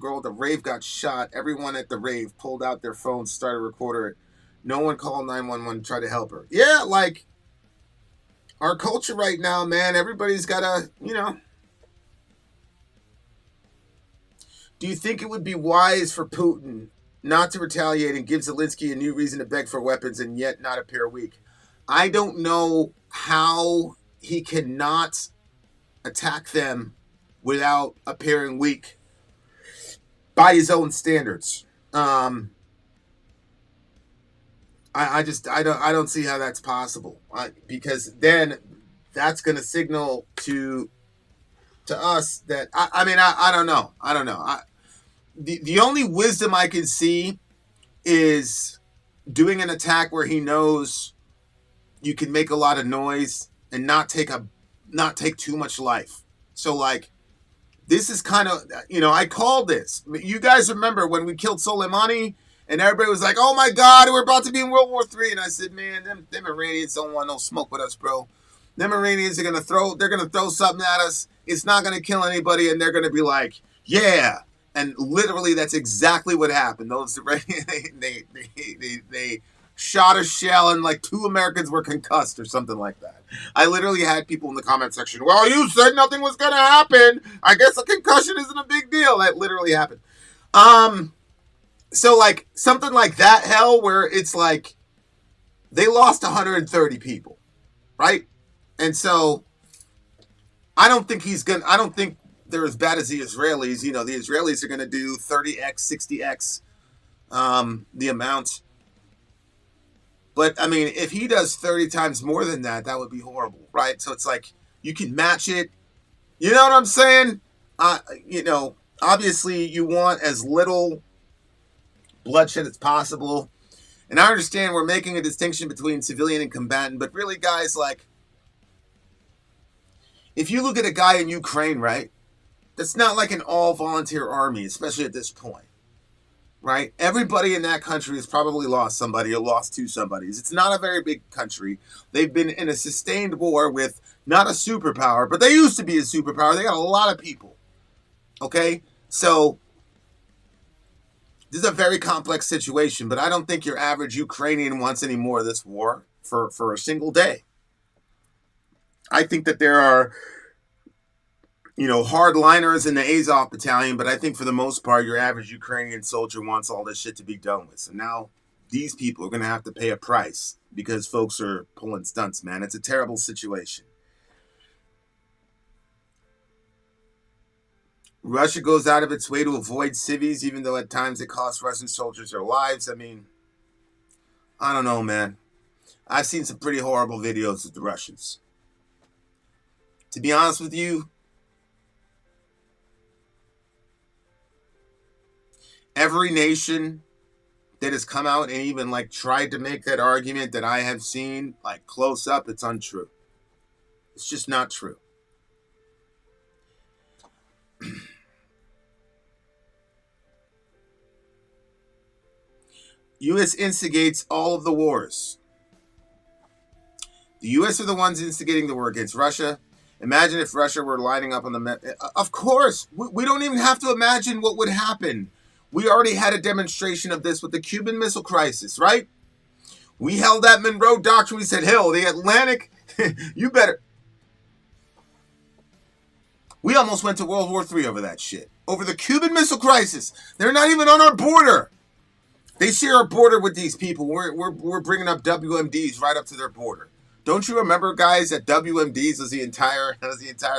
girl at the rave got shot. Everyone at the rave pulled out their phones, started recording it. No one called 911 to try to help her. Yeah, like our culture right now, man, everybody's got to, Do you think it would be wise for Putin not to retaliate and give Zelensky a new reason to beg for weapons and yet not appear weak? I don't know how he cannot attack them without appearing weak by his own standards. I don't see how that's possible, because then that's going to signal to us that I don't know. The only wisdom I can see is doing an attack where he knows you can make a lot of noise and not take too much life. So like, this is kind of, I called this. You guys remember when we killed Soleimani and everybody was like, oh my God, we're about to be in World War III. And I said, man, them Iranians don't want no smoke with us, bro. Them Iranians are going to throw something at us. It's not going to kill anybody. And they're going to be like, yeah. And literally that's exactly what happened. Those Iranians, they shot a shell and like 2 Americans were concussed or something like that. I literally had people in the comment section, well, you said nothing was going to happen. I guess a concussion isn't a big deal. That literally happened. So like something like that, hell, where it's like they lost 130 people, right? And so I don't think they're as bad as the Israelis. The Israelis are going to do 30x, 60x the amount. But, I mean, if he does 30 times more than that, that would be horrible, right? So it's like, you can match it. You know what I'm saying? Obviously you want as little bloodshed as possible. And I understand we're making a distinction between civilian and combatant, but really, guys, like, if you look at a guy in Ukraine, right, that's not like an all-volunteer army, especially at this point. Right? Everybody in that country has probably lost somebody or lost 2 somebodies. It's not a very big country. They've been in a sustained war with not a superpower, but they used to be a superpower. They got a lot of people. Okay? So this is a very complex situation, but I don't think your average Ukrainian wants any more of this war for a single day. I think that there are hardliners in the Azov battalion, but I think for the most part, your average Ukrainian soldier wants all this shit to be done with. So now these people are going to have to pay a price because folks are pulling stunts, man. It's a terrible situation. Russia goes out of its way to avoid civvies, even though at times it costs Russian soldiers their lives. I mean, I don't know, man. I've seen some pretty horrible videos of the Russians. To be honest with you, every nation that has come out and even like tried to make that argument that I have seen like close up, it's untrue. It's just not true. U.S. instigates all of the wars. The U.S. are the ones instigating the war against Russia. Imagine if Russia were lining up on the map. Of course, we don't even have to imagine what would happen. We already had a demonstration of this with the Cuban Missile Crisis, right? We held that Monroe Doctrine. We said, hell, the Atlantic, you better. We almost went to World War III over that shit. Over the Cuban Missile Crisis. They're not even on our border. They share a border with these people. We're bringing up WMDs right up to their border. Don't you remember, guys, that WMDs was the entire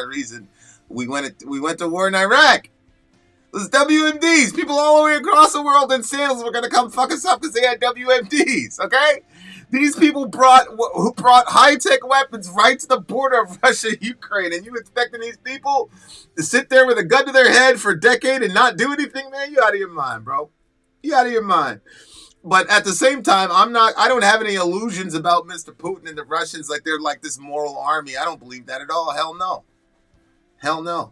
reason we went to war in Iraq? It was WMDs. People all the way across the world in sandals were going to come fuck us up because they had WMDs, okay? These people who brought high-tech weapons right to the border of Russia and Ukraine, and you expecting these people to sit there with a gun to their head for a decade and not do anything, man? You out of your mind, bro. You out of your mind. But at the same time, I don't have any illusions about Mr. Putin and the Russians like they're like this moral army. I don't believe that at all. Hell no. Hell no.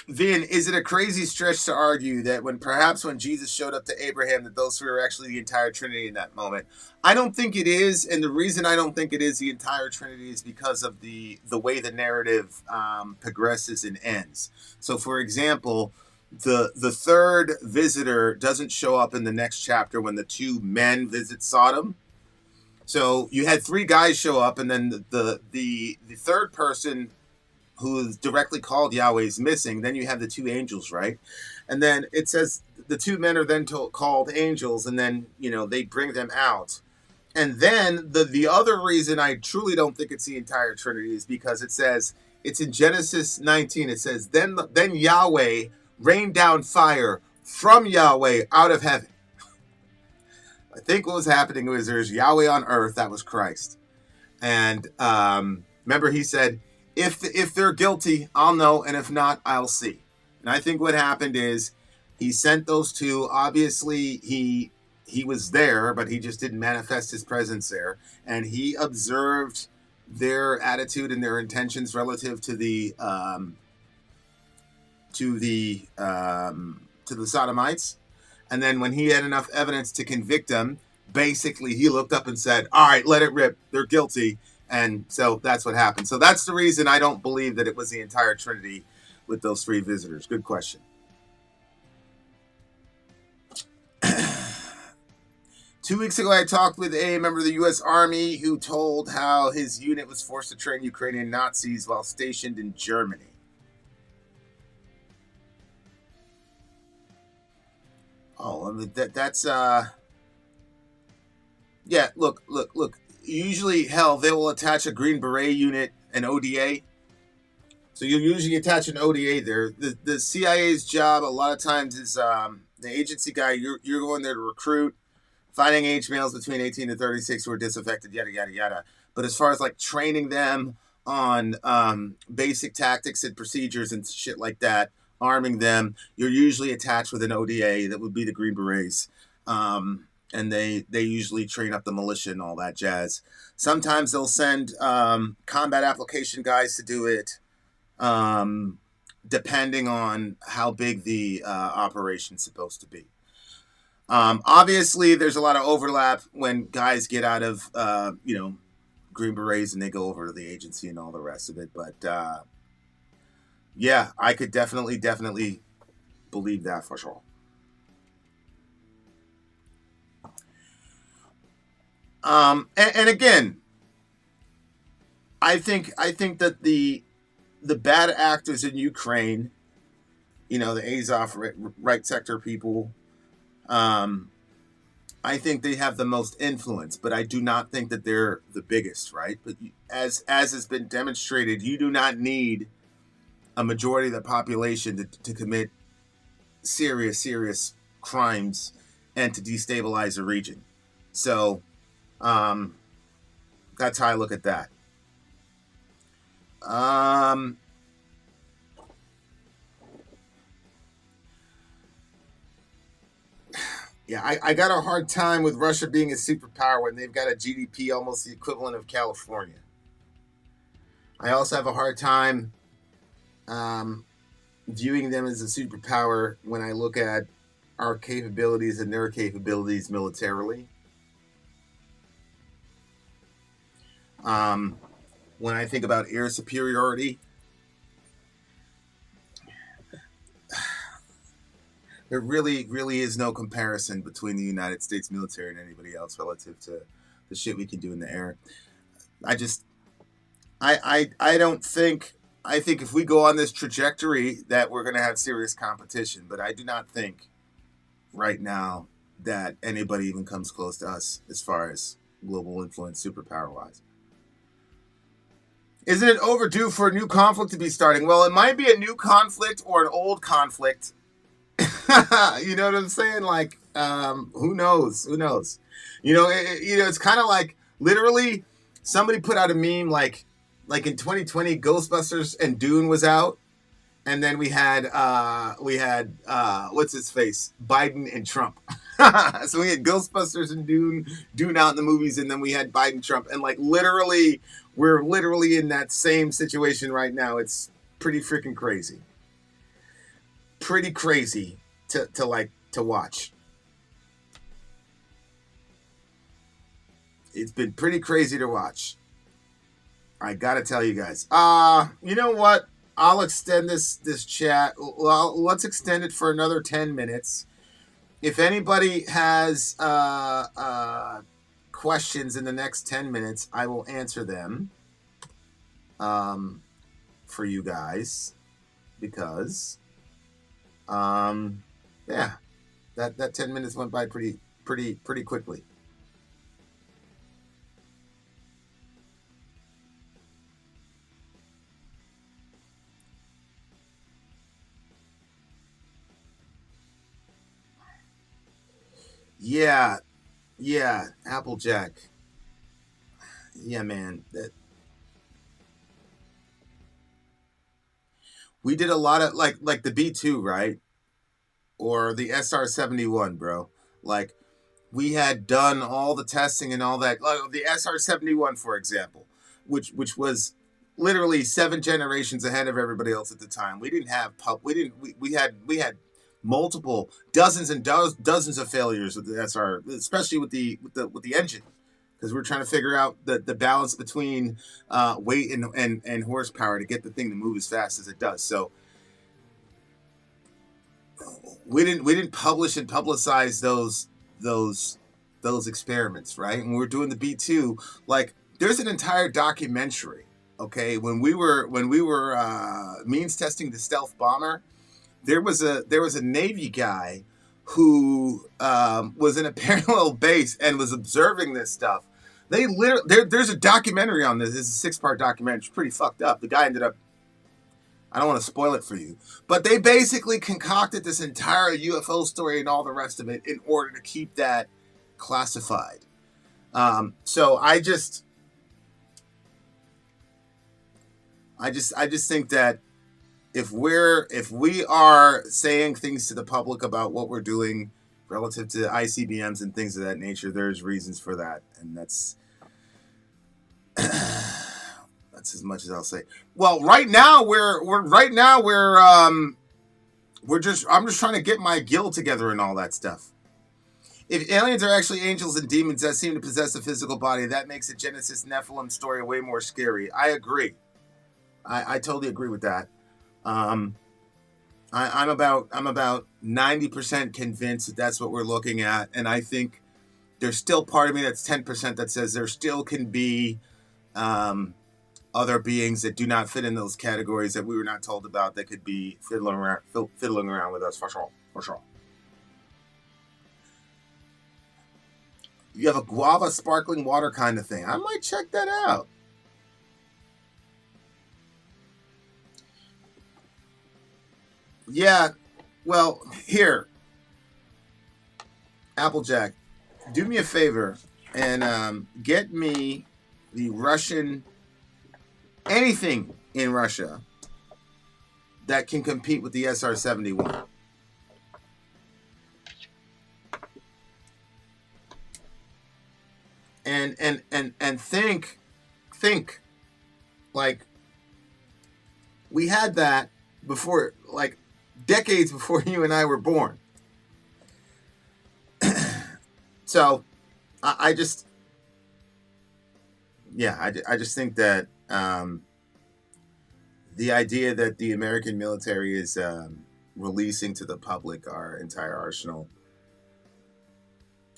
Vin, is it a crazy stretch to argue that when Jesus showed up to Abraham, that those three were actually the entire Trinity in that moment? I don't think it is, and the reason I don't think it is the entire Trinity is because of the way the narrative progresses and ends. So, for example, the third visitor doesn't show up in the next chapter when the two men visit Sodom. So you had three guys show up, and then the third person who is directly called Yahweh is missing. Then you have the two angels, right? And then it says the two men are then called angels, and then, they bring them out. And then the other reason I truly don't think it's the entire Trinity is because it says, it's in Genesis 19, it says, then Yahweh rained down fire from Yahweh out of heaven. I think what was happening was there's Yahweh on earth, that was Christ. And remember he said, if they're guilty, I'll know, and if not, I'll see. And I think what happened is he sent those two. Obviously, he was there, but he just didn't manifest his presence there. And he observed their attitude and their intentions relative to the Sodomites. And then when he had enough evidence to convict them, basically he looked up and said, all right, let it rip. They're guilty. And so that's what happened. So that's the reason I don't believe that it was the entire Trinity with those three visitors. Good question. Two weeks ago, I talked with a member of the U.S. Army who told how his unit was forced to train Ukrainian Nazis while stationed in Germany. Oh, I mean, that's yeah, look. Usually, hell, they will attach a Green Beret unit, an ODA. So you'll usually attach an ODA there. The CIA's job a lot of times is the agency guy. You're going there to recruit, finding age males between 18 and 36 who are disaffected, yada, yada, yada. But as far as like training them on basic tactics and procedures and shit like that, arming them, you're usually attached with an ODA. That would be the Green Berets. And they usually train up the militia and all that jazz. Sometimes they'll send combat application guys to do it, depending on how big the operation's supposed to be. Obviously, there's a lot of overlap when guys get out of, Green Berets and they go over to the agency and all the rest of it. But, yeah, I could definitely believe that for sure. And again, I think that the bad actors in Ukraine, the Azov right sector people, I think they have the most influence, but I do not think that they're the biggest, right? But as has been demonstrated, you do not need a majority of the population to commit serious crimes and to destabilize a region. So, that's how I look at that. Yeah, I got a hard time with Russia being a superpower when they've got a GDP almost the equivalent of California. I also have a hard time viewing them as a superpower when I look at our capabilities and their capabilities militarily. When I think about air superiority, There really, really is no comparison between the United States military and anybody else relative to the shit we can do in the air. I don't think. I think if we go on this trajectory that we're going to have serious competition, but I do not think right now that anybody even comes close to us as far as global influence superpower wise. Isn't it overdue for a new conflict to be starting? Well, it might be a new conflict or an old conflict. You know what I'm saying? Like, who knows? Who knows? It's kind of like literally somebody put out a meme like in 2020, Ghostbusters and Dune was out, and then we had what's his face, Biden and Trump. So we had Ghostbusters and Dune out in the movies, and then we had Biden, Trump, and like literally, we're literally in that same situation right now. It's pretty freaking crazy. Pretty crazy to watch. It's been pretty crazy to watch. I gotta tell you guys. You know what? I'll extend this chat. Well, let's extend it for another 10 minutes. If anybody has questions in the next 10 minutes, I will answer them for you guys, because yeah, that 10 minutes went by pretty quickly. Yeah, Applejack. Yeah, man. We did a lot of like the B2, right? Or the SR-71, bro. Like, we had done all the testing and all that. Like the SR-71, for example, which was literally 7 generations ahead of everybody else at the time. We didn't have we had multiple dozens and dozens of failures with the SR, especially with the engine, because we're trying to figure out the balance between weight and horsepower to get the thing to move as fast as it does. So we didn't publish and publicize those experiments, right? And we were doing the B2, like there's an entire documentary. Okay, when we were means testing the stealth bomber, there was a Navy guy who was in a parallel base and was observing this stuff. There's a documentary on this. It's a 6-part documentary. It's pretty fucked up. The guy ended up, I don't want to spoil it for you, but they basically concocted this entire UFO story and all the rest of it in order to keep that classified. So I just think that if we are saying things to the public about what we're doing relative to ICBMs and things of that nature, there's reasons for that, and that's as much as I'll say. Well, right now I'm just trying to get my guild together and all that stuff. If aliens are actually angels and demons that seem to possess a physical body, that makes the Genesis Nephilim story way more scary. I agree. I totally agree with that. I'm about 90% convinced that that's what we're looking at, and I think there's still part of me that's 10% that says there still can be other beings that do not fit in those categories that we were not told about that could be fiddling around with us for sure. You have a guava sparkling water kind of thing. I might check that out. Yeah, well, here, Applejack, do me a favor and get me the Russian, anything in Russia that can compete with the SR-71. And think like we had that before, like decades before you and I were born. So I just think that the idea that the American military is releasing to the public our entire arsenal.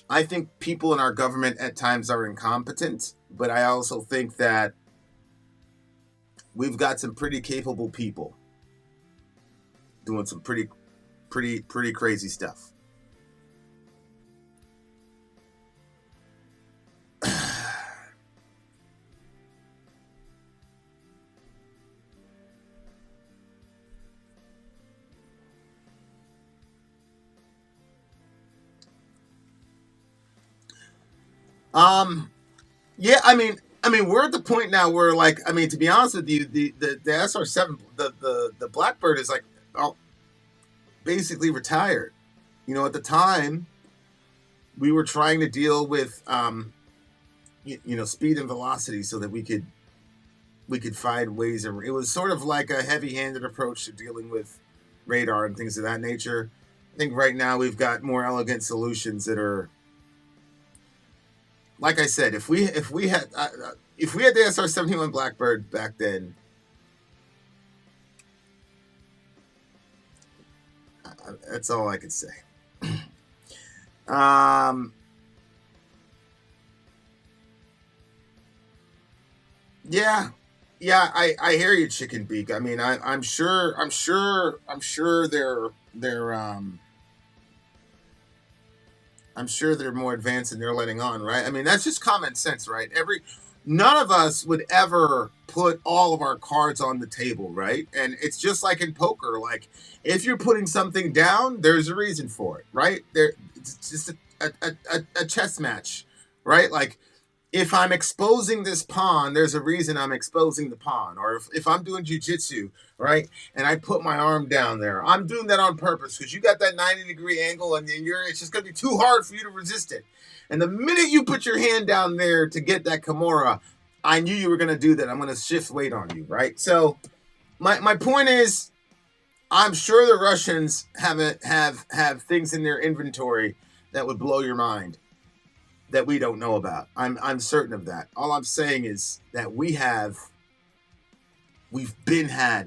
I think people in our government at times are incompetent, but I also think that we've got some pretty capable people doing some pretty crazy stuff. Yeah, I mean, we're at the point now where, like, I mean, to be honest with you, the SR7, the Blackbird is like, oh, basically retired. You know, at the time, we were trying to deal with, speed and velocity so that we could find ways. It was sort of like a heavy-handed approach to dealing with radar and things of that nature. I think right now we've got more elegant solutions that are, like I said, if we had the SR-71 Blackbird back then, that's all I could say. Yeah, I hear you, Chicken Beak. I mean, I'm sure they're more advanced than they're letting on, right? I mean, that's just common sense, right? None of us would ever put all of our cards on the table, right? And it's just like in poker. Like, if you're putting something down, there's a reason for it, right? It's just a chess match, right? Like, if I'm exposing this pawn, there's a reason I'm exposing the pawn. Or if I'm doing jiu-jitsu, right, and I put my arm down there, I'm doing that on purpose because you got that 90-degree angle and it's just going to be too hard for you to resist it. And the minute you put your hand down there to get that Kimura, I knew you were going to do that. I'm going to shift weight on you, right? So my point is, I'm sure the Russians have things in their inventory that would blow your mind that we don't know about. I'm certain of that. All I'm saying is that we've had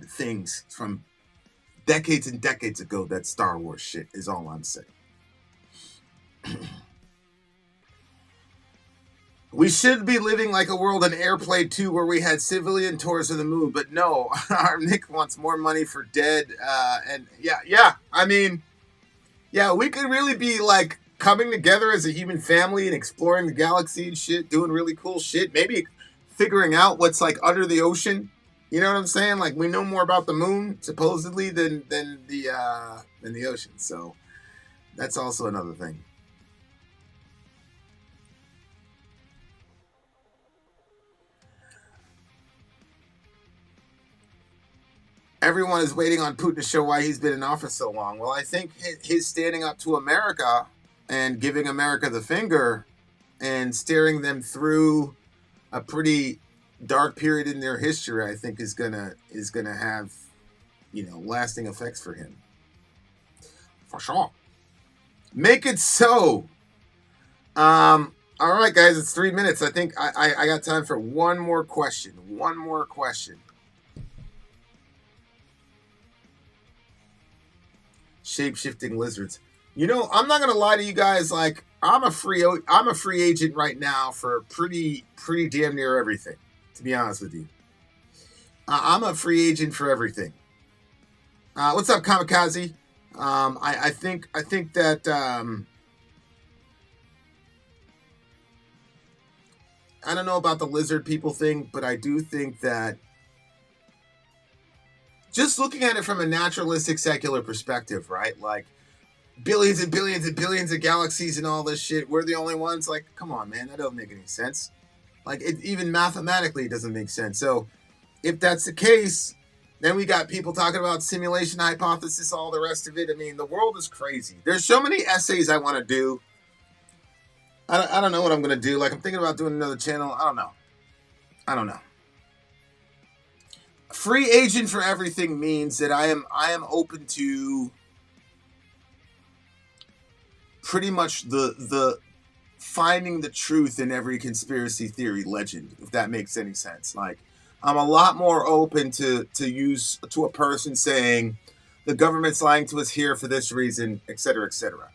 things from decades and decades ago. That Star Wars shit is all I'm saying. We should be living like a world in Airplane 2 where we had civilian tours of the moon, but no, our Nick wants more money for dead. And yeah. I mean, yeah, we could really be like coming together as a human family and exploring the galaxy and shit, doing really cool shit, maybe figuring out what's like under the ocean. You know what I'm saying? Like, we know more about the moon supposedly than the ocean. So that's also another thing. Everyone is waiting on Putin to show why he's been in office so long. Well, I think his standing up to America and giving America the finger and steering them through a pretty dark period in their history, I think is gonna have, lasting effects for him. For sure. Make it so. All right, guys, it's 3 minutes. I think I got time for one more question. Shape-shifting lizards. I'm not gonna lie to you guys. Like, I'm a free agent right now for pretty damn near everything. To be honest with you, I'm a free agent for everything. What's up, Kamikaze? I think that I don't know about the lizard people thing, but I do think that just looking at it from a naturalistic, secular perspective, right? Like, billions and billions and billions of galaxies and all this shit. We're the only ones. Like, come on, man. That doesn't make any sense. Like, even mathematically, it doesn't make sense. So, if that's the case, then we got people talking about simulation hypothesis, all the rest of it. I mean, the world is crazy. There's so many essays I want to do. I don't know what I'm going to do. Like, I'm thinking about doing another channel. I don't know. Free agent for everything means that I am open to pretty much the finding the truth in every conspiracy theory legend, if that makes any sense. Like, I'm a lot more open to a person saying the government's lying to us here for this reason, etc., etc.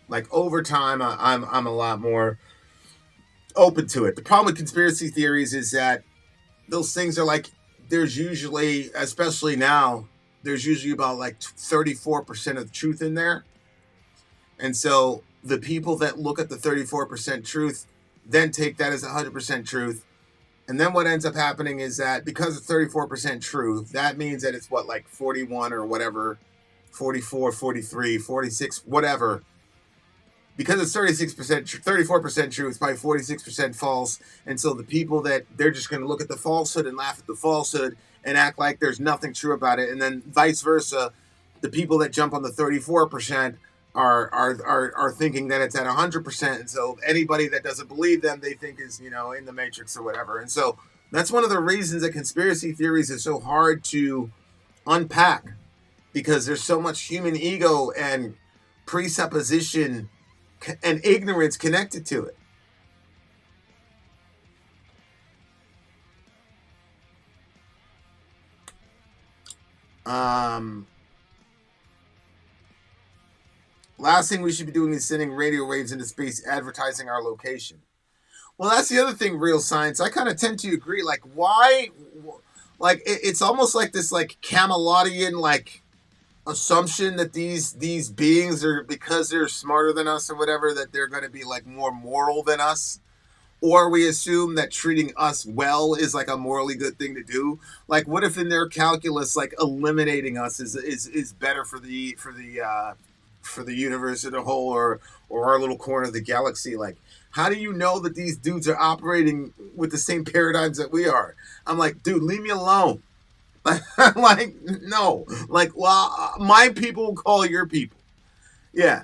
Like over time, I'm a lot more open to it. The problem with conspiracy theories is that those things are like, there's usually, especially now, there's usually about like 34% of truth in there. And so the people that look at the 34% truth then take that as 100% truth. And then what ends up happening is that because it's 34% truth, that means that it's what, like 41 or whatever, 44, 43, 46, whatever. Because it's 36%, 34% true, it's probably 46% false. And so the people that they're just going to look at the falsehood and laugh at the falsehood and act like there's nothing true about it. And then vice versa, the people that jump on the 34% are thinking that it's at 100%. And so anybody that doesn't believe them, they think is, you know, in the Matrix or whatever. And so that's one of the reasons that conspiracy theories is so hard to unpack, because there's so much human ego and presupposition and ignorance connected to it. Last thing we should be doing is sending radio waves into space advertising our location. Well, that's the other thing, real science. I kind of tend to agree. Like, why? Like, it's almost like this, like, Camelotian, like, assumption that these beings are, because they're smarter than us or whatever, that they're going to be, like, more moral than us. Or we assume that treating us well is, like, a morally good thing to do. Like, what if in their calculus, like, eliminating us is better for the universe as a whole, or our little corner of the galaxy? Like, how do you know that these dudes are operating with the same paradigms that we are? I'm like, dude, leave me alone. Like, no. Like, well, my people will call your people. Yeah.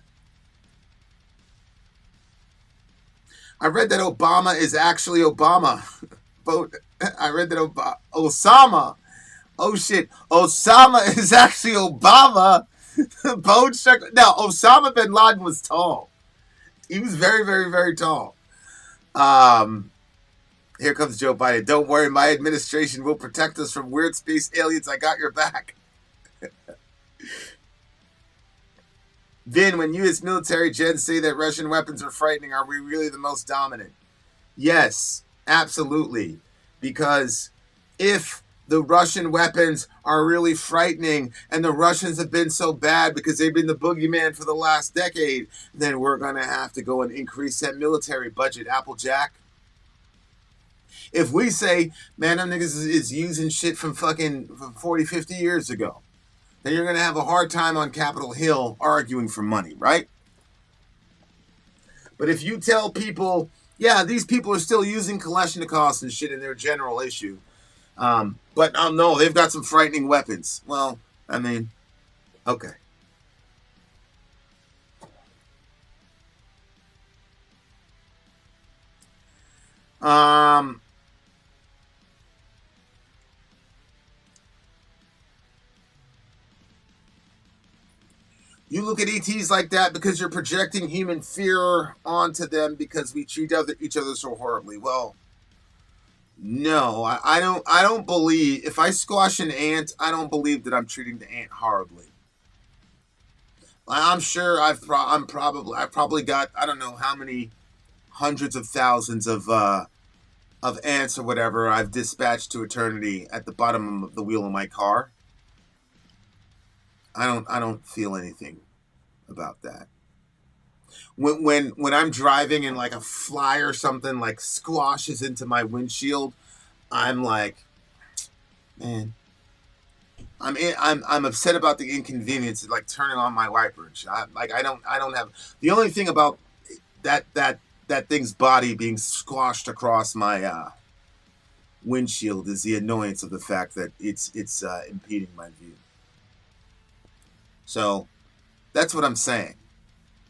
I read that Obama is actually Obama. I read that Osama. Oh, shit. Osama is actually Obama. Now, Osama bin Laden was tall. He was very, very, very tall. Here comes Joe Biden. Don't worry, my administration will protect us from weird space aliens. I got your back. Then, when U.S. military jets say that Russian weapons are frightening, are we really the most dominant? Yes, absolutely. Because if the Russian weapons are really frightening and the Russians have been so bad because they've been the boogeyman for the last decade, then we're going to have to go and increase that military budget, Applejack. If we say, man, them niggas is using shit from fucking 40, 50 years ago, then you're going to have a hard time on Capitol Hill arguing for money, right? But if you tell people, yeah, these people are still using Kalashnikovs and shit in their general issue, but no, they've got some frightening weapons. Well, I mean, okay. You look at ETs like that because you're projecting human fear onto them because we treat each other so horribly. Well, no, I don't believe, if I squash an ant, I don't believe that I'm treating the ant horribly. I'm sure I've probably got, I don't know how many hundreds of thousands of ants or whatever I've dispatched to eternity at the bottom of the wheel of my car. I don't feel anything about that. When I'm driving and like a fly or something like squashes into my windshield, I'm like, man, I'm upset about the inconvenience of like turning on my wipers. I don't have, the only thing about that thing's body being squashed across my windshield is the annoyance of the fact that it's impeding my view. So that's what I'm saying.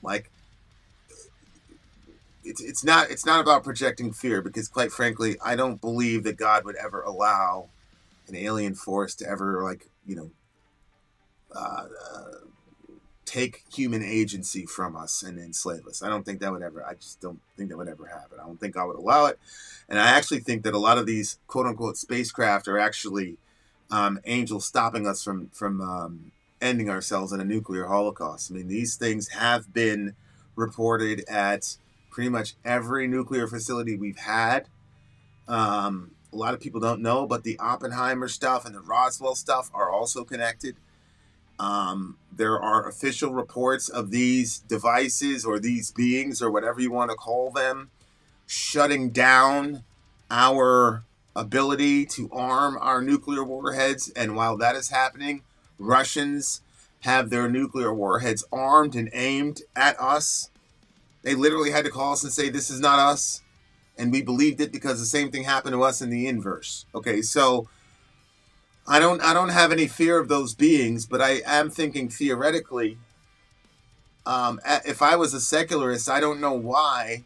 Like, it's not about projecting fear, because quite frankly, I don't believe that God would ever allow an alien force to ever, like, you know, take human agency from us and enslave us. I don't think that would ever, I just don't think that would ever happen. I don't think God would allow it. And I actually think that a lot of these quote unquote spacecraft are actually angels stopping us from ending ourselves in a nuclear holocaust. I mean, these things have been reported at pretty much every nuclear facility we've had. A lot of people don't know, but the Oppenheimer stuff and the Roswell stuff are also connected. There are official reports of these devices or these beings or whatever you want to call them shutting down our ability to arm our nuclear warheads. And while that is happening, Russians have their nuclear warheads armed and aimed at us. They literally had to call us and say, this is not us. And we believed it because the same thing happened to us in the inverse. Okay, so I don't have any fear of those beings, but I am thinking theoretically, if I was a secularist, I don't know why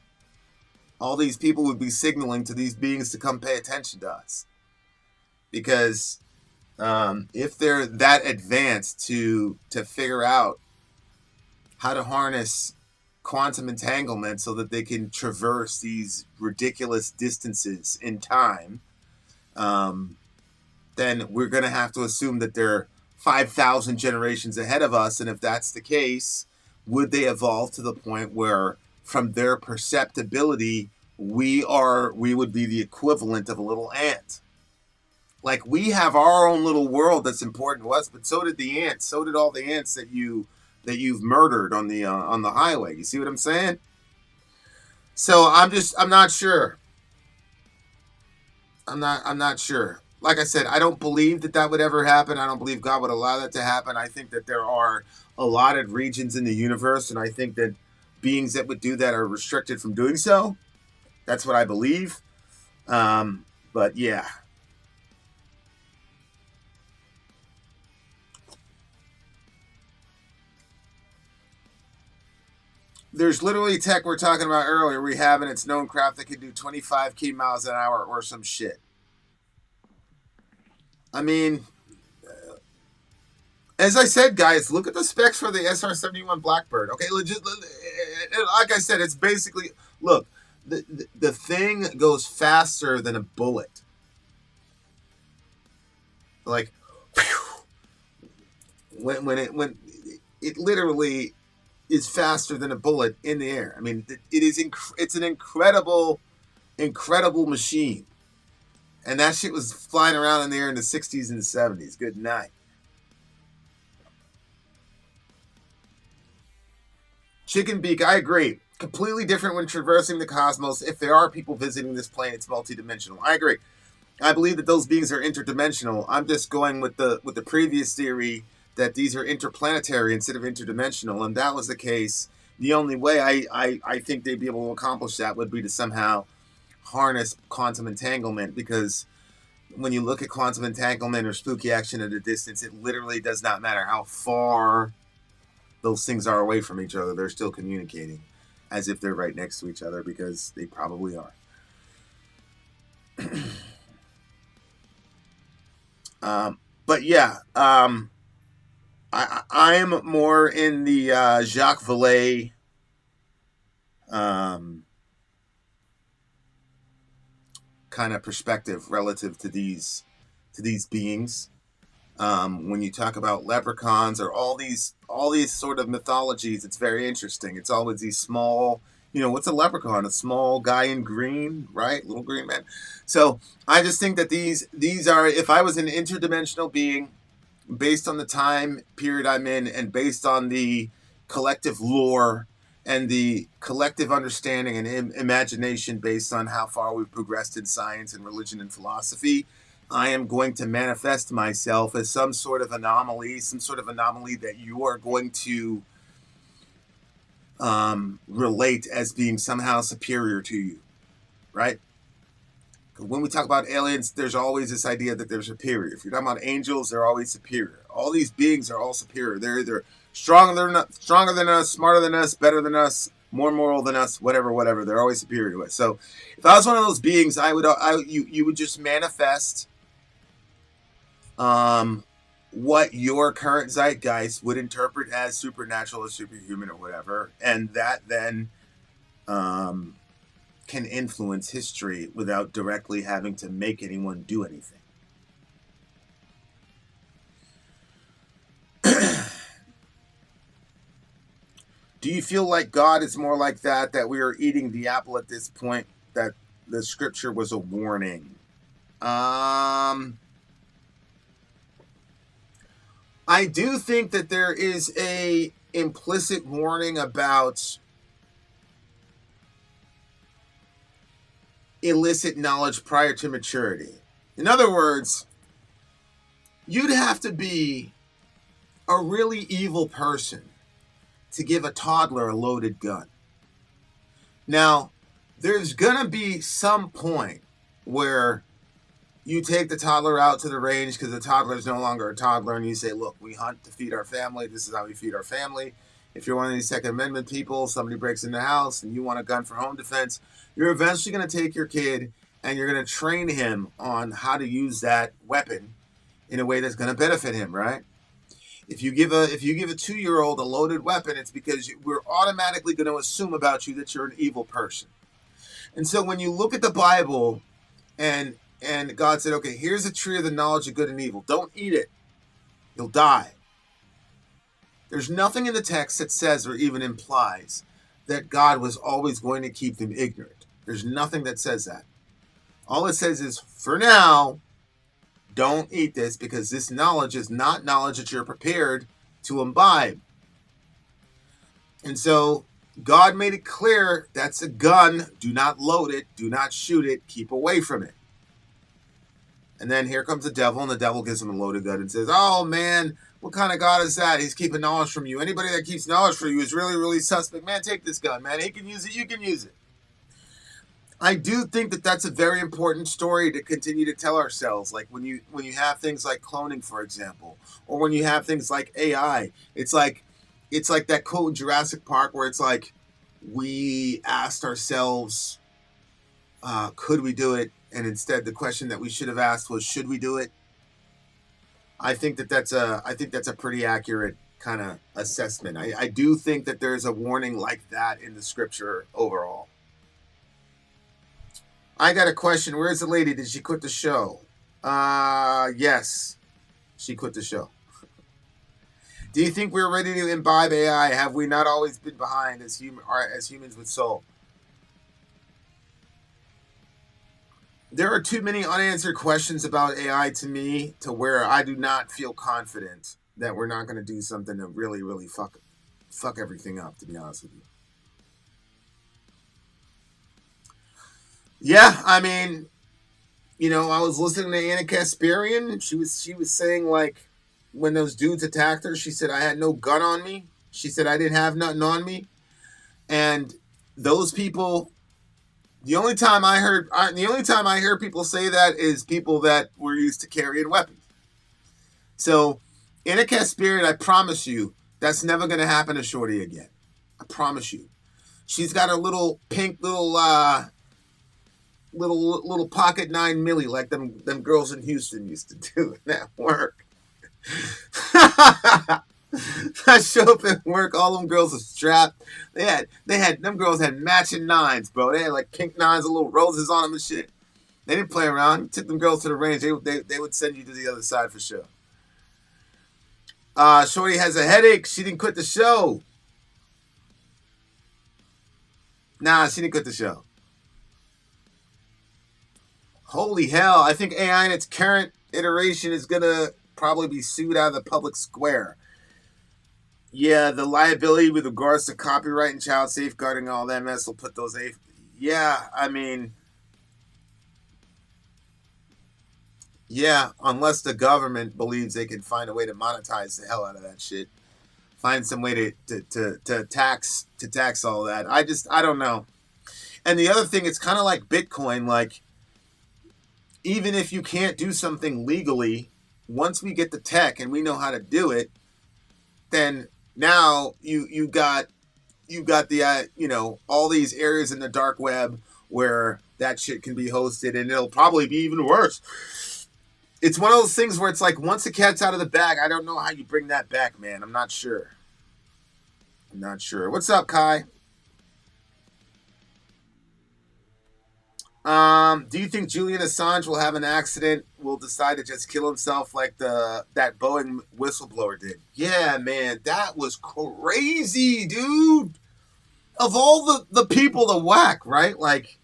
all these people would be signaling to these beings to come pay attention to us. Because if they're that advanced to figure out how to harness quantum entanglement so that they can traverse these ridiculous distances in time, then we're going to have to assume that they're 5,000 generations ahead of us. And if that's the case, would they evolve to the point where, from their perceptibility, we would be the equivalent of a little ant? Like, we have our own little world that's important to us, but so did the ants. So did all the ants that you've murdered on the highway. You see what I'm saying? So I'm not sure. I'm not sure. Like I said, I don't believe that would ever happen. I don't believe God would allow that to happen. I think that there are allotted regions in the universe, and I think that beings that would do that are restricted from doing so. That's what I believe. But yeah. There's literally tech we're talking about earlier we have in its known craft that can do 25 miles an hour or some shit. I mean, as I said, guys, look at the specs for the SR-71 Blackbird. Okay, legit. Like I said, it's basically, look, the thing goes faster than a bullet. Like, when it literally is faster than a bullet in the air. I mean, it's an incredible machine. And that shit was flying around in the air in the 60s and 70s. Good night. Chicken Beak, I agree. Completely different when traversing the cosmos. If there are people visiting this plane, it's multidimensional. I agree. I believe that those beings are interdimensional. I'm just going with the previous theory that these are interplanetary instead of interdimensional. And that was the case. The only way I think they'd be able to accomplish that would be to somehow harness quantum entanglement, because when you look at quantum entanglement or spooky action at a distance, it literally does not matter how far those things are away from each other. They're still communicating as if they're right next to each other, because they probably are. But yeah, I'm more in the Jacques Vallée kind of perspective relative to these beings. When you talk about leprechauns or all these sort of mythologies, it's very interesting. It's always these small, what's a leprechaun? A small guy in green, right? Little green man. So I just think that these are, if I was an interdimensional being, based on the time period I'm in and based on the collective lore and the collective understanding and imagination based on how far we've progressed in science and religion and philosophy, I am going to manifest myself as some sort of anomaly that you are going to relate as being somehow superior to you, right? When we talk about aliens, there's always this idea that they're superior. If you're talking about angels, they're always superior. All these beings are all superior. They're either stronger than us, smarter than us, better than us, more moral than us, whatever. They're always superior to us. So if I was one of those beings, you would just manifest what your current zeitgeist would interpret as supernatural or superhuman or whatever, and that then can influence history without directly having to make anyone do anything. Do you feel like God is more like that, that we are eating the apple at this point, that the scripture was a warning? I do think that there is a implicit warning about illicit knowledge prior to maturity. In other words, you'd have to be a really evil person to give a toddler a loaded gun. Now, there's going to be some point where you take the toddler out to the range because the toddler is no longer a toddler, and you say, look, we hunt to feed our family. This is how we feed our family. If you're one of these Second Amendment people, somebody breaks in the house and you want a gun for home defense, you're eventually going to take your kid and you're going to train him on how to use that weapon in a way that's going to benefit him, right? If you give a 2-year-old a loaded weapon, it's because we're automatically going to assume about you that you're an evil person. And so when you look at the Bible and God said, okay, here's a tree of the knowledge of good and evil. Don't eat it. You'll die. There's nothing in the text that says or even implies that God was always going to keep them ignorant. There's nothing that says that. All it says is, for now, don't eat this because this knowledge is not knowledge that you're prepared to imbibe. And so God made it clear that's a gun. Do not load it. Do not shoot it. Keep away from it. And then here comes the devil, and the devil gives him a loaded gun and says, oh, man, what kind of God is that? He's keeping knowledge from you. Anybody that keeps knowledge from you is really, really suspect. Man, take this gun, man. He can use it. You can use it. I do think that that's a very important story to continue to tell ourselves. Like when you have things like cloning, for example, or when you have things like AI, it's like that quote in Jurassic Park where it's like, we asked ourselves, could we do it? And instead, the question that we should have asked was, should we do it? I think that's a pretty accurate kind of assessment. I do think that there's a warning like that in the scripture overall. I got a question. Where's the lady? Did she quit the show? Yes, she quit the show. Do you think we're ready to imbibe AI? Have we not always been behind as humans with soul? There are too many unanswered questions about AI to me to where I do not feel confident that we're not going to do something to really, really fuck everything up, to be honest with you. Yeah, I mean, I was listening to Anna Kasparian. She was saying, like, when those dudes attacked her, she said, I had no gun on me. She said, I didn't have nothing on me. And those people, the only time I heard people say that is people that were used to carrying weapons. So, Anna Kasparian, I promise you, that's never going to happen to Shorty again. I promise you. She's got a little pink little pocket 9 milli like them girls in Houston used to do at work. I show up at work, all them girls are strapped. Them girls had matching 9s, bro. They had like pink 9s with little roses on them and shit. They didn't play around. You took them girls to the range, they would send you to the other side for sure. Shorty has a headache. She didn't quit the show. Nah, she didn't quit the show. Holy hell. I think AI in its current iteration is going to probably be sued out of the public square. Yeah, the liability with regards to copyright and child safeguarding, all that mess will put those... Yeah, I mean... Yeah, unless the government believes they can find a way to monetize the hell out of that shit. Find some way to tax all that. I don't know. And the other thing, it's kind of like Bitcoin. Like, even if you can't do something legally, once we get the tech and we know how to do it, then now you got the all these areas in the dark web where that shit can be hosted, and it'll probably be even worse. It's one of those things where it's like, once the cat's out of the bag, I don't know how you bring that back, man. I'm not sure. What's up, Kai? Do you think Julian Assange will have an accident? Will decide to just kill himself like that Boeing whistleblower did? Yeah, man, that was crazy, dude. Of all the people to whack, right? Like,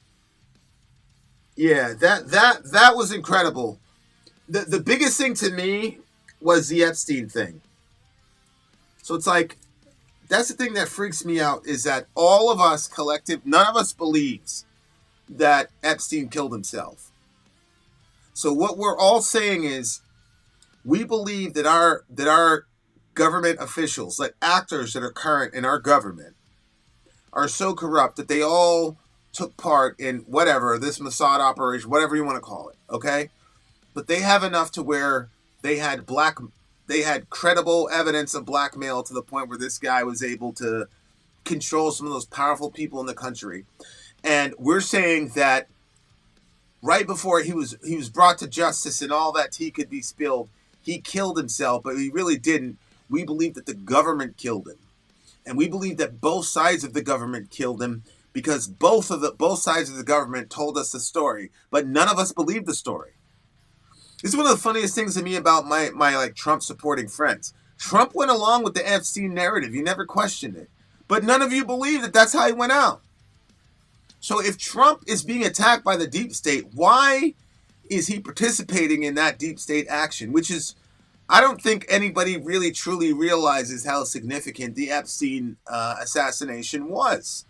yeah, that was incredible. The biggest thing to me was the Epstein thing. So it's like, that's the thing that freaks me out, is that all of us collective, none of us believes that Epstein killed himself. So what we're all saying is, we believe that our government officials, like actors that are current in our government, are so corrupt that they all took part in whatever, this Mossad operation, whatever you want to call it, okay? But they have enough to where they had credible evidence of blackmail to the point where this guy was able to control some of those powerful people in the country. And we're saying that right before he was brought to justice and all that tea could be spilled, he killed himself, but he really didn't. We believe that the government killed him. And we believe that both sides of the government killed him, because both sides of the government told us the story, but none of us believed the story. This is one of the funniest things to me about my like Trump supporting friends. Trump went along with the Epstein narrative. He never questioned it. But none of you believe that that's how he went out. So if Trump is being attacked by the deep state, why is he participating in that deep state action? Which is, I don't think anybody really truly realizes how significant the Epstein assassination was.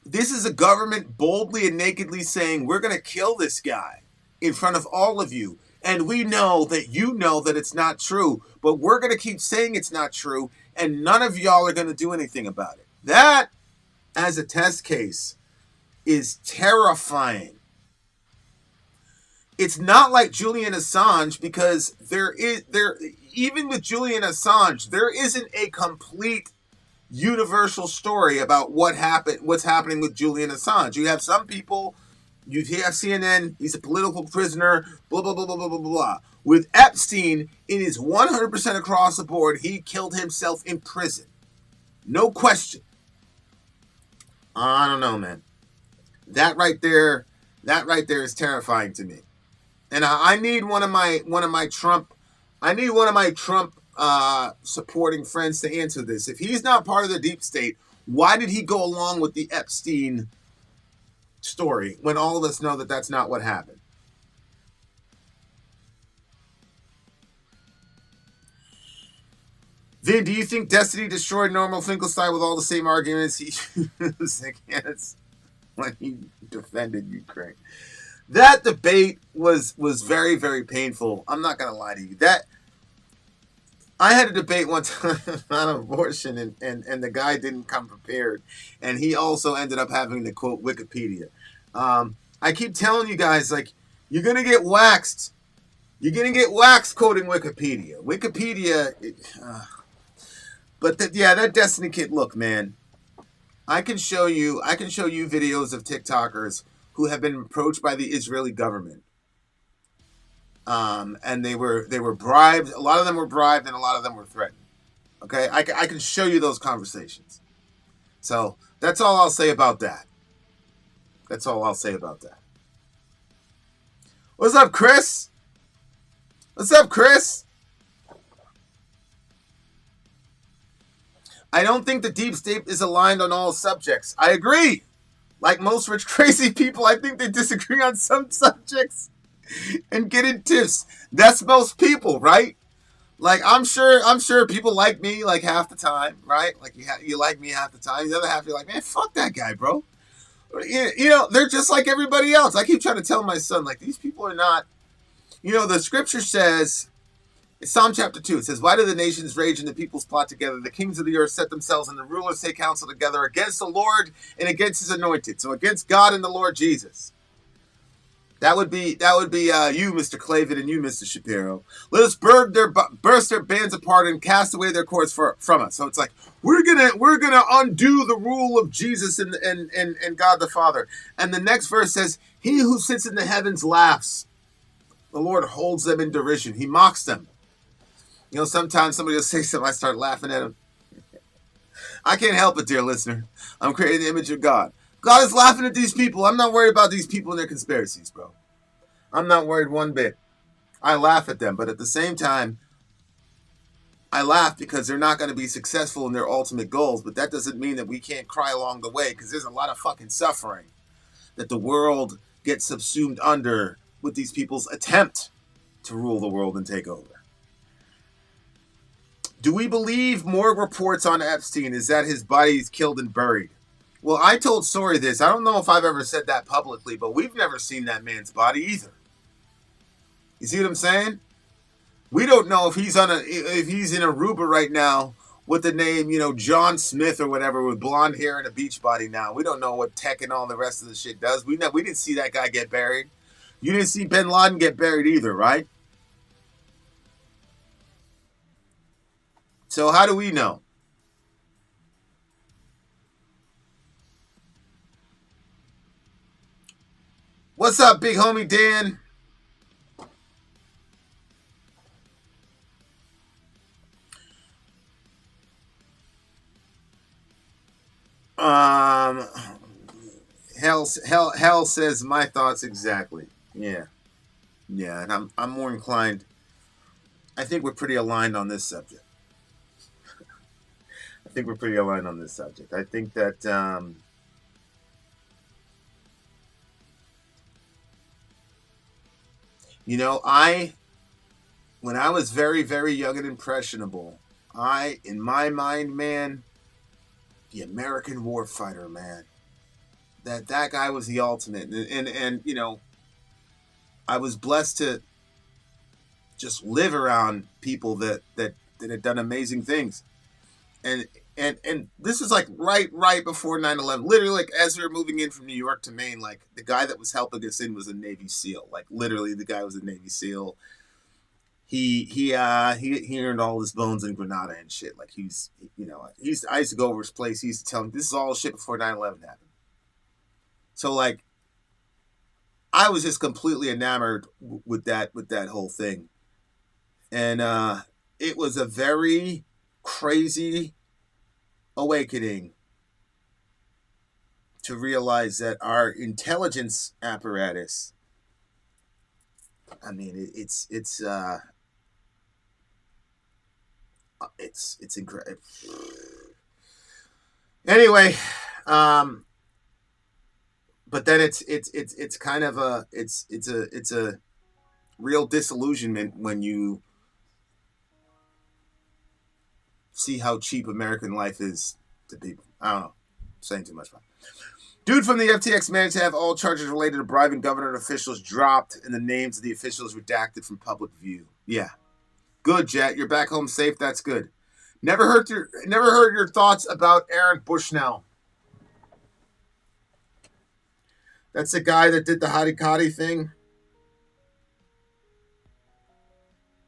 This is a government boldly and nakedly saying, we're going to kill this guy in front of all of you. And we know that you know that it's not true, but we're going to keep saying it's not true, and none of y'all are going to do anything about it. That, as a test case, is terrifying. It's not like Julian Assange, because even with Julian Assange, there isn't a complete universal story about what's happening with Julian Assange. You have some people, you have CNN, he's a political prisoner, blah, blah, blah, blah, blah, blah, blah. With Epstein, it is 100% across the board. He killed himself in prison. No question. I don't know, man. That right there is terrifying to me. And I need one of my Trump supporting friends to answer this. If he's not part of the deep state, why did he go along with the Epstein story when all of us know that that's not what happened? Vin, do you think Destiny destroyed Norman Finkelstein with all the same arguments he used against when he defended Ukraine? That debate was very, very painful. I'm not going to lie to you. I had a debate one time on abortion, and the guy didn't come prepared. And he also ended up having to quote Wikipedia. I keep telling you guys, like, you're going to get waxed. You're going to get waxed quoting Wikipedia. That Destiny kid, look, man. I can show you videos of TikTokers who have been approached by the Israeli government. And they were bribed. A lot of them were bribed, and a lot of them were threatened. Okay, I can show you those conversations. So that's all I'll say about that. What's up, Chris? I don't think the deep state is aligned on all subjects. I agree. Like most rich, crazy people, I think they disagree on some subjects and get in tiffs. That's most people, right? Like, I'm sure people like me like half the time, right? Like you like me half the time. The other half, you're like, man, fuck that guy, bro. You know, they're just like everybody else. I keep trying to tell my son, like, these people are not, the scripture says, it's Psalm chapter 2. It says, why do the nations rage and the peoples plot together? The kings of the earth set themselves and the rulers take counsel together against the Lord and against his anointed. So against God and the Lord Jesus. That would be you, Mr. Klavan, and you, Mr. Shapiro. Let us burst their bands apart and cast away their cords from us. So it's like, we're gonna undo the rule of Jesus and God the Father. And the next verse says, he who sits in the heavens laughs. The Lord holds them in derision. He mocks them. Sometimes somebody will say something, I start laughing at him. I can't help it, dear listener. I'm created in the image of God. God is laughing at these people. I'm not worried about these people and their conspiracies, bro. I'm not worried one bit. I laugh at them, but at the same time, I laugh because they're not going to be successful in their ultimate goals, but that doesn't mean that we can't cry along the way, because there's a lot of fucking suffering that the world gets subsumed under with these people's attempt to rule the world and take over. Do we believe more reports on Epstein is that his body is killed and buried? Well, I told Sori this. I don't know if I've ever said that publicly, but we've never seen that man's body either. You see what I'm saying? We don't know if he's in Aruba right now with the name, John Smith or whatever, with blonde hair and a beach body now. We don't know what tech and all the rest of the shit does. We didn't see that guy get buried. You didn't see bin Laden get buried either, right? So how do we know? What's up, big homie Dan? Hell says my thoughts exactly. Yeah, and I'm more inclined. I think we're pretty aligned on this subject. I think that when I was very, very young and impressionable, in my mind, man, the American warfighter, man, that guy was the ultimate. And I was blessed to just live around people that had done amazing things. And this is like right before 9/11. Literally, like as we were moving in from New York to Maine, like the guy that was helping us in was a Navy SEAL. Like literally, the guy was a Navy SEAL. He earned all his bones in Grenada and shit. Like I used to go over his place. He used to tell me this is all shit before 9/11 happened. So like, I was just completely enamored with that whole thing, and it was a very crazy awakening to realize that our intelligence apparatus, I mean, it's incredible. Anyway, but then it's kind of it's a real disillusionment when you see how cheap American life is to people. I don't know. I'm saying too much. Dude from the FTX managed to have all charges related to bribing government officials dropped and the names of the officials redacted from public view. Yeah. Good, Jet. You're back home safe. That's good. Never heard your thoughts about Aaron Bushnell. That's the guy that did the Hadikati thing.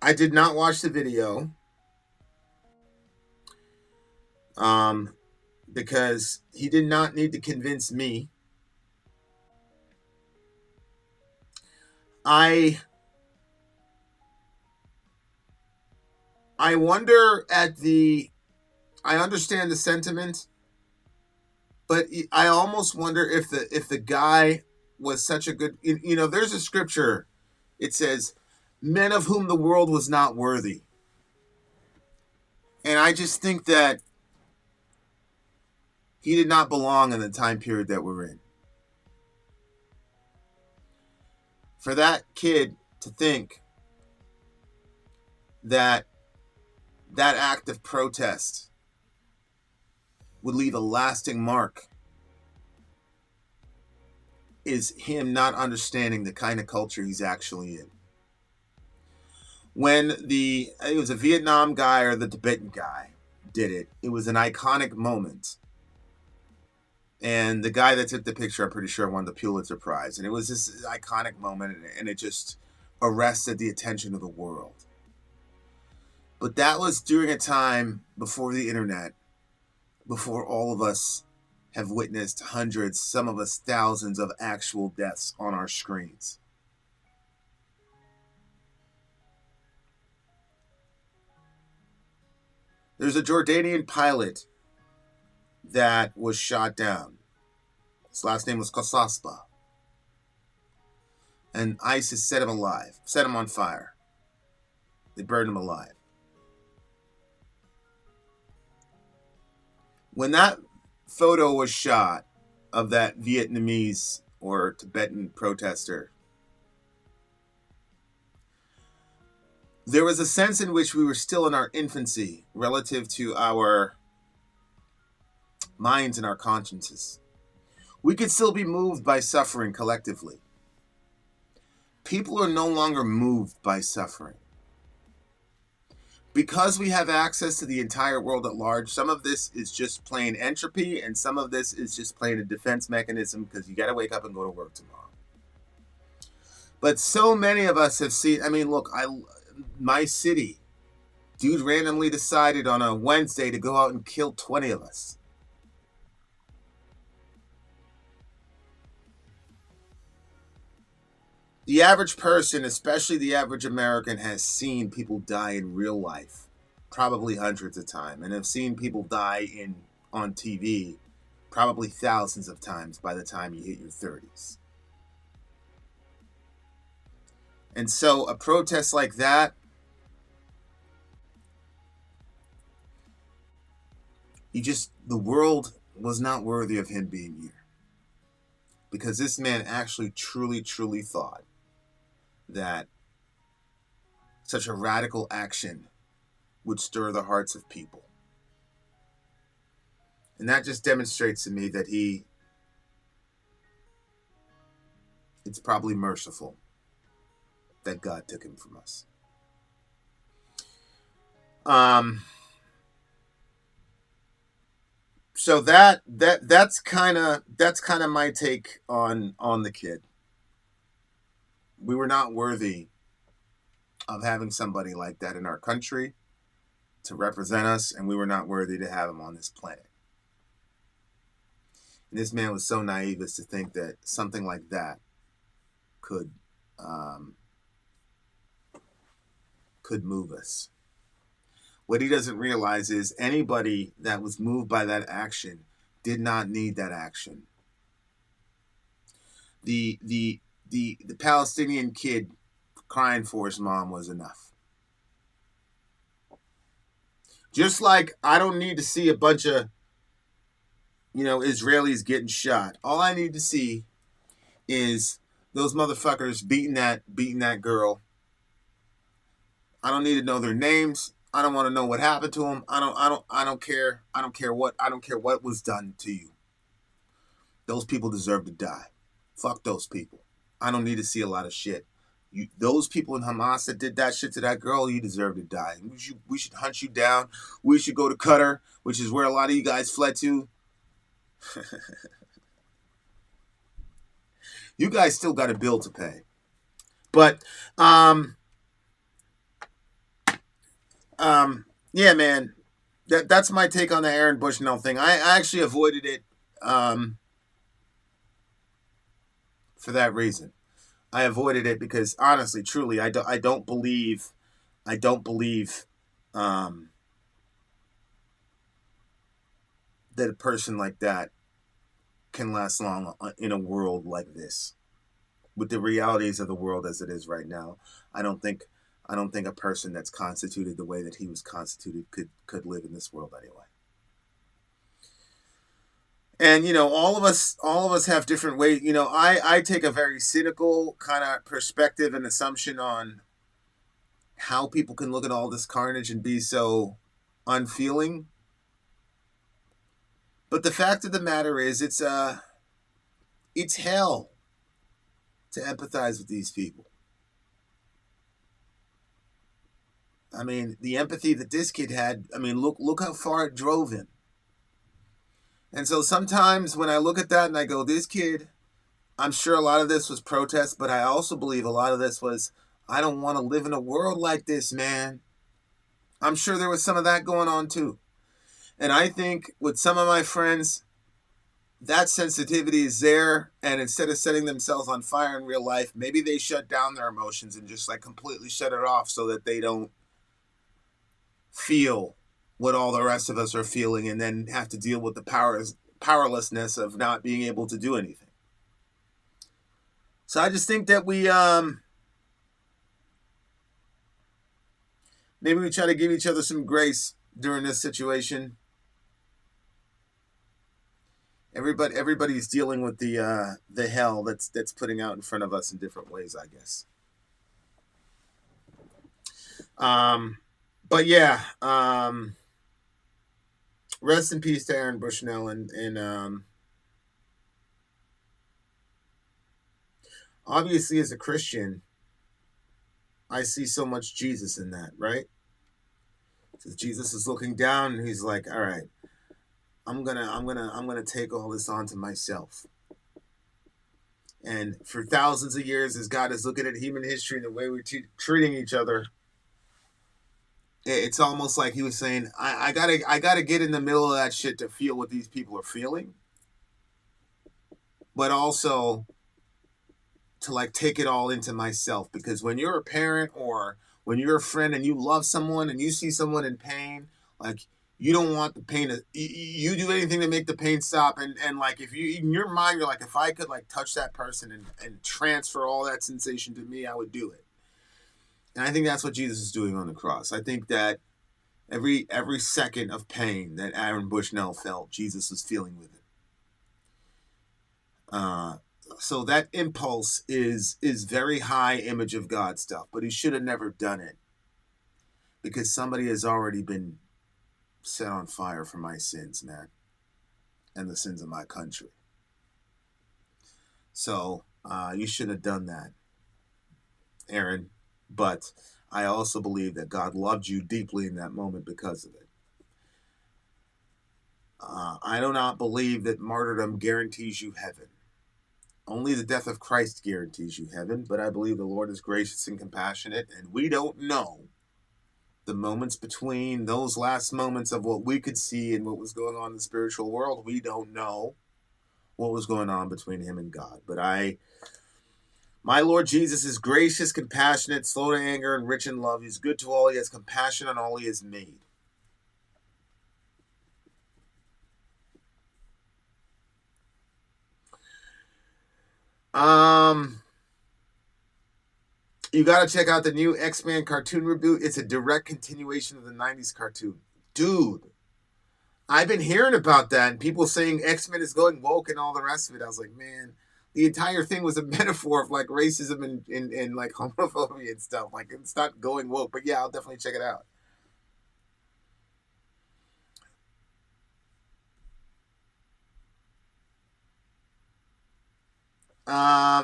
I did not watch the video. Because he did not need to convince me. I wonder I understand the sentiment, but I almost wonder if the guy was such a good, there's a scripture. It says, men of whom the world was not worthy. And I just think that he did not belong in the time period that we're in. For that kid to think that act of protest would leave a lasting mark is him not understanding the kind of culture he's actually in. When it was a Vietnam guy or the Tibetan guy did it, it was an iconic moment. And the guy that took the picture, I'm pretty sure, won the Pulitzer Prize. And it was this iconic moment, and it just arrested the attention of the world. But that was during a time before the internet, before all of us have witnessed hundreds, some of us thousands of actual deaths on our screens. There's a Jordanian pilot that was shot down. His last name was Kosaspa. And ISIS set him alive, set him on fire. They burned him alive. When that photo was shot of that Vietnamese or Tibetan protester, there was a sense in which we were still in our infancy relative to our minds and our consciences. We could still be moved by suffering collectively. People are no longer moved by suffering. Because we have access to the entire world at large, some of this is just plain entropy, and some of this is just plain a defense mechanism because you got to wake up and go to work tomorrow. But so many of us have seen, look, my city, dude randomly decided on a Wednesday to go out and kill 20 of us. The average person, especially the average American, has seen people die in real life, probably hundreds of times, and have seen people die on TV probably thousands of times by the time you hit your 30s. And so a protest like that, the world was not worthy of him being here. Because this man actually truly, truly thought that such a radical action would stir the hearts of people. And that just demonstrates to me that it's probably merciful that God took him from us. So that's kind of my take on the kid. We were not worthy of having somebody like that in our country to represent us, and we were not worthy to have him on this planet. And this man was so naive as to think that something like that could move us. What he doesn't realize is anybody that was moved by that action did not need that action. The Palestinian kid crying for his mom was enough. Just like I don't need to see a bunch of, Israelis getting shot. All I need to see is those motherfuckers beating that girl. I don't need to know their names. I don't want to know what happened to them. I don't care. I don't care what was done to you. Those people deserve to die. Fuck those people. I don't need to see a lot of shit. Those people in Hamas that did that shit to that girl, you deserve to die. We should hunt you down. We should go to Qatar, which is where a lot of you guys fled to. You guys still got a bill to pay. But, yeah, man, that's my take on the Aaron Bushnell thing. I actually avoided it, for that reason. I avoided it because honestly, truly, I don't believe that a person like that can last long in a world like this. With the realities of the world as it is right now, I don't think a person that's constituted the way that he was constituted could live in this world anyway. And, all of us have different ways. I take a very cynical kind of perspective and assumption on how people can look at all this carnage and be so unfeeling. But the fact of the matter is, it's hell to empathize with these people. I mean, the empathy that this kid had, look how far it drove him. And so sometimes when I look at that and I go, this kid, I'm sure a lot of this was protest, but I also believe a lot of this was, I don't want to live in a world like this, man. I'm sure there was some of that going on too. And I think with some of my friends, that sensitivity is there. And instead of setting themselves on fire in real life, maybe they shut down their emotions and just completely shut it off so that they don't feel what all the rest of us are feeling and then have to deal with the powerlessness of not being able to do anything. So I just think that we maybe we try to give each other some grace during this situation. Everybody's dealing with the hell that's putting out in front of us in different ways, I guess. But yeah, rest in peace to Aaron Bushnell, and obviously as a Christian, I see so much Jesus in that, right? Because Jesus is looking down and he's like, all right, I'm gonna take all this onto myself. And for thousands of years, as God is looking at human history and the way we're treating each other, it's almost like he was saying, I gotta get in the middle of that shit to feel what these people are feeling, but also to like take it all into myself. Because when you're a parent or when you're a friend and you love someone and you see someone in pain, like you don't want the pain to, you do anything to make the pain stop. And like, if you, in your mind, you're like, if I could like touch that person and transfer all that sensation to me, I would do it. And I think that's what Jesus is doing on the cross. I think that every second of pain that Aaron Bushnell felt, Jesus was feeling with it. So that impulse is very high image of God stuff, but he should have never done it because somebody has already been set on fire for my sins, man, and the sins of my country. So you should have done that, Aaron. But I also believe that God loved you deeply in that moment because of it. I do not believe that martyrdom guarantees you heaven. Only the death of Christ guarantees you heaven, but I believe the Lord is gracious and compassionate, and we don't know the moments between those last moments of what we could see and what was going on in the spiritual world. We don't know what was going on between him and God. But my Lord Jesus is gracious, compassionate, slow to anger, and rich in love. He's good to all. He has compassion on all he has made. You got to check out the new X-Men cartoon reboot. It's a direct continuation of the 90s cartoon. Dude, I've been hearing about that and people saying X-Men is going woke and all the rest of it. I was like, man, the entire thing was a metaphor of like racism and like homophobia and stuff. Like, it's not going woke, but yeah, I'll definitely check it out.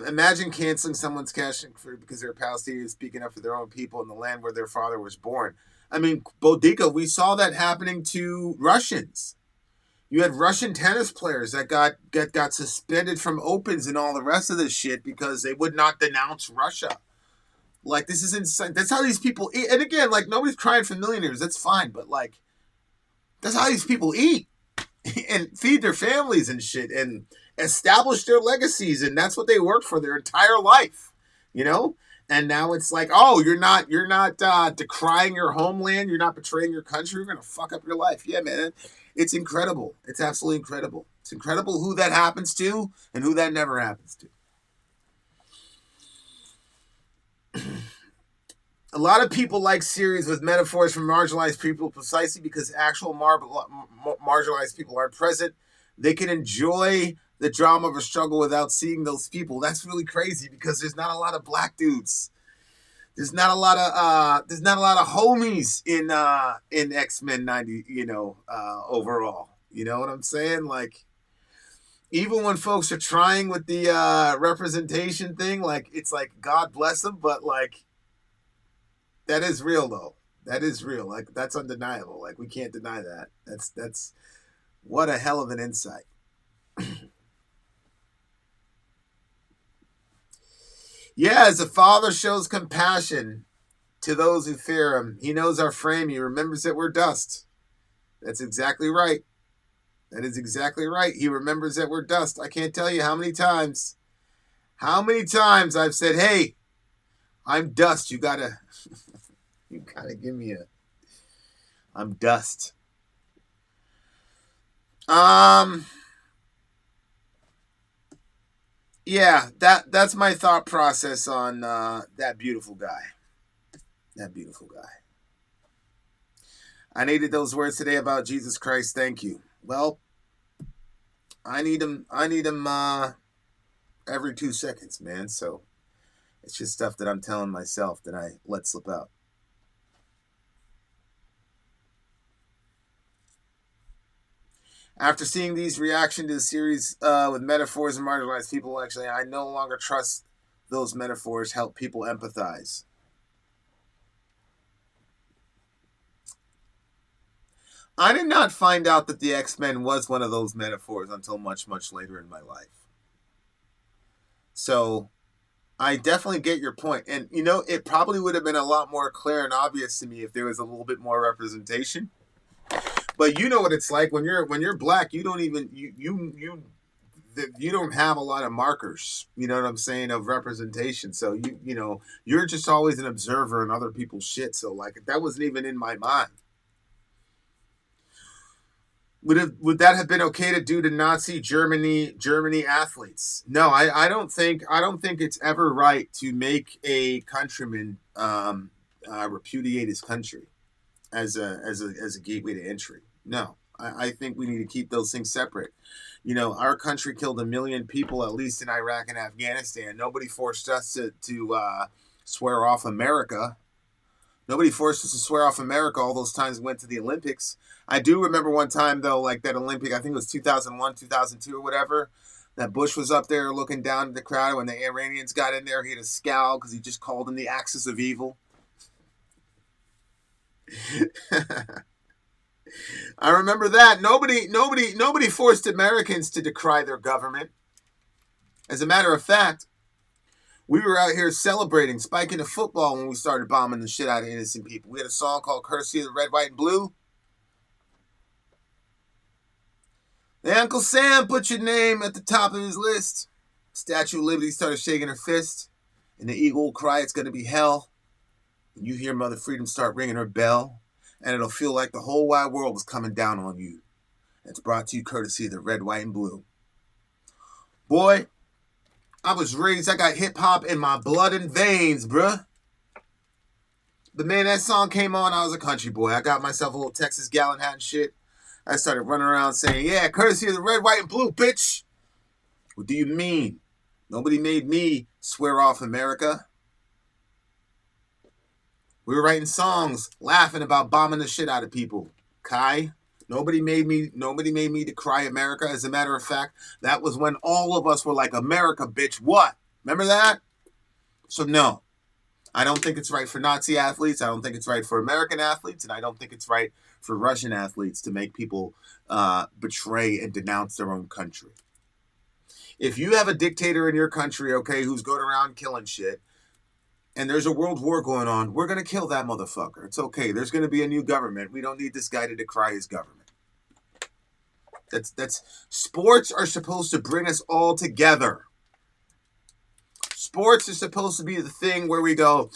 Imagine canceling someone's cash because they're Palestinians speaking up for their own people in the land where their father was born. I mean, Bodica, we saw that happening to Russians. You had Russian tennis players that got suspended from opens and all the rest of this shit because they would not denounce Russia. Like, this is insane. That's how these people eat. And again, like, nobody's crying for millionaires. That's fine. But, like, that's how these people eat and feed their families and shit and establish their legacies. And that's what they worked for their entire life, you know? And now it's like, oh, you're not decrying your homeland. You're not betraying your country. You're going to fuck up your life. Yeah, man. It's incredible. It's absolutely incredible. It's incredible who that happens to and who that never happens to. A lot of people like series with metaphors from marginalized people precisely because actual marginalized people aren't present. They can enjoy the drama of a struggle without seeing those people. That's really crazy because there's not a lot of black dudes. There's not a lot of homies in X-Men 90, overall. You know what I'm saying? Like, even when folks are trying with the representation thing, like, it's like, God bless them, but like, that is real though. That is real. Like, that's undeniable. Like, we can't deny that. That's what a hell of an insight. Yeah, as the Father shows compassion to those who fear him, he knows our frame. He remembers that we're dust. That's exactly right. That is exactly right. He remembers that we're dust. I can't tell you how many times I've said, hey, I'm dust. You gotta give me I'm dust. Yeah, that's my thought process on that beautiful guy. That beautiful guy. I needed those words today about Jesus Christ. Thank you. Well, I need him. I need him every 2 seconds, man. So it's just stuff that I'm telling myself that I let slip out. After seeing these reaction to the series with metaphors and marginalized people, actually, I no longer trust those metaphors help people empathize. I did not find out that the X-Men was one of those metaphors until much, much later in my life. So I definitely get your point. And, you know, it probably would have been a lot more clear and obvious to me if there was a little bit more representation. But you know what it's like when you're black, you don't even you don't have a lot of markers, you know what I'm saying, of representation. So you know, you're just always an observer in other people's shit. So like that wasn't even in my mind. Would that have been okay to do to Nazi Germany athletes? No, I don't think it's ever right to make a countryman repudiate his country as a gateway to entry. No, I think we need to keep those things separate. You know, our country killed 1 million people, at least in Iraq and Afghanistan. Nobody forced us to swear off America. Nobody forced us to swear off America all those times we went to the Olympics. I do remember one time, though, like that Olympic, I think it was 2001, 2002 or whatever, that Bush was up there looking down at the crowd. When the Iranians got in there, he had a scowl because he just called them the axis of evil. I remember that. Nobody forced Americans to decry their government. As a matter of fact, we were out here celebrating, spiking the football when we started bombing the shit out of innocent people. We had a song called Courtesy of the Red, White, and Blue. The Uncle Sam put your name at the top of his list. Statue of Liberty started shaking her fist. And the eagle will cry, it's going to be hell. And you hear Mother Freedom start ringing her bell. And it'll feel like the whole wide world is coming down on you. It's brought to you courtesy of the Red, White, and Blue. Boy, I was raised, I got hip-hop in my blood and veins, bruh. But man, that song came on, I was a country boy. I got myself a little Texas gallon hat and shit. I started running around saying, yeah, courtesy of the Red, White, and Blue, bitch. What do you mean? Nobody made me swear off America. We were writing songs, laughing about bombing the shit out of people. Kai, nobody made me decry America. As a matter of fact, that was when all of us were like, America, bitch, what? Remember that? So no, I don't think it's right for Nazi athletes. I don't think it's right for American athletes. And I don't think it's right for Russian athletes to make people betray and denounce their own country. If you have a dictator in your country, okay, who's going around killing shit, and there's a world war going on, we're going to kill that motherfucker. It's okay. There's going to be a new government. We don't need this guy to decry his government. That's sports are supposed to bring us all together. Sports is supposed to be the thing where we go,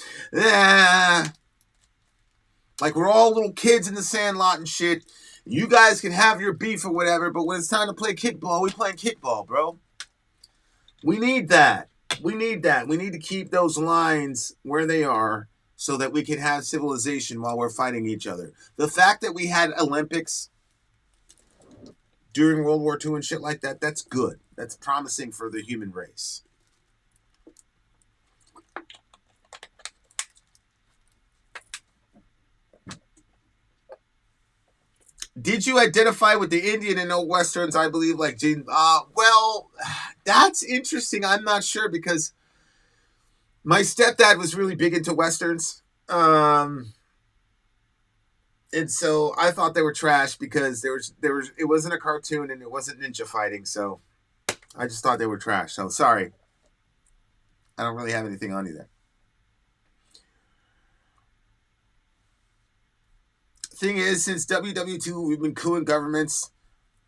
like we're all little kids in the sandlot and shit. You guys can have your beef or whatever, but when it's time to play kickball, we playing kickball, bro. We need that. We need that. We need to keep those lines where they are so that we can have civilization while we're fighting each other. The fact that we had Olympics during World War II and shit like that, that's good. That's promising for the human race. Did you identify with the Indian and no Westerns? I believe, like Gene. Well, that's interesting. I'm not sure because my stepdad was really big into Westerns. And so I thought they were trash because it wasn't a cartoon and it wasn't ninja fighting. So I just thought they were trash. So sorry. I don't really have anything on you there. Thing is, since WW2, we've been cooing governments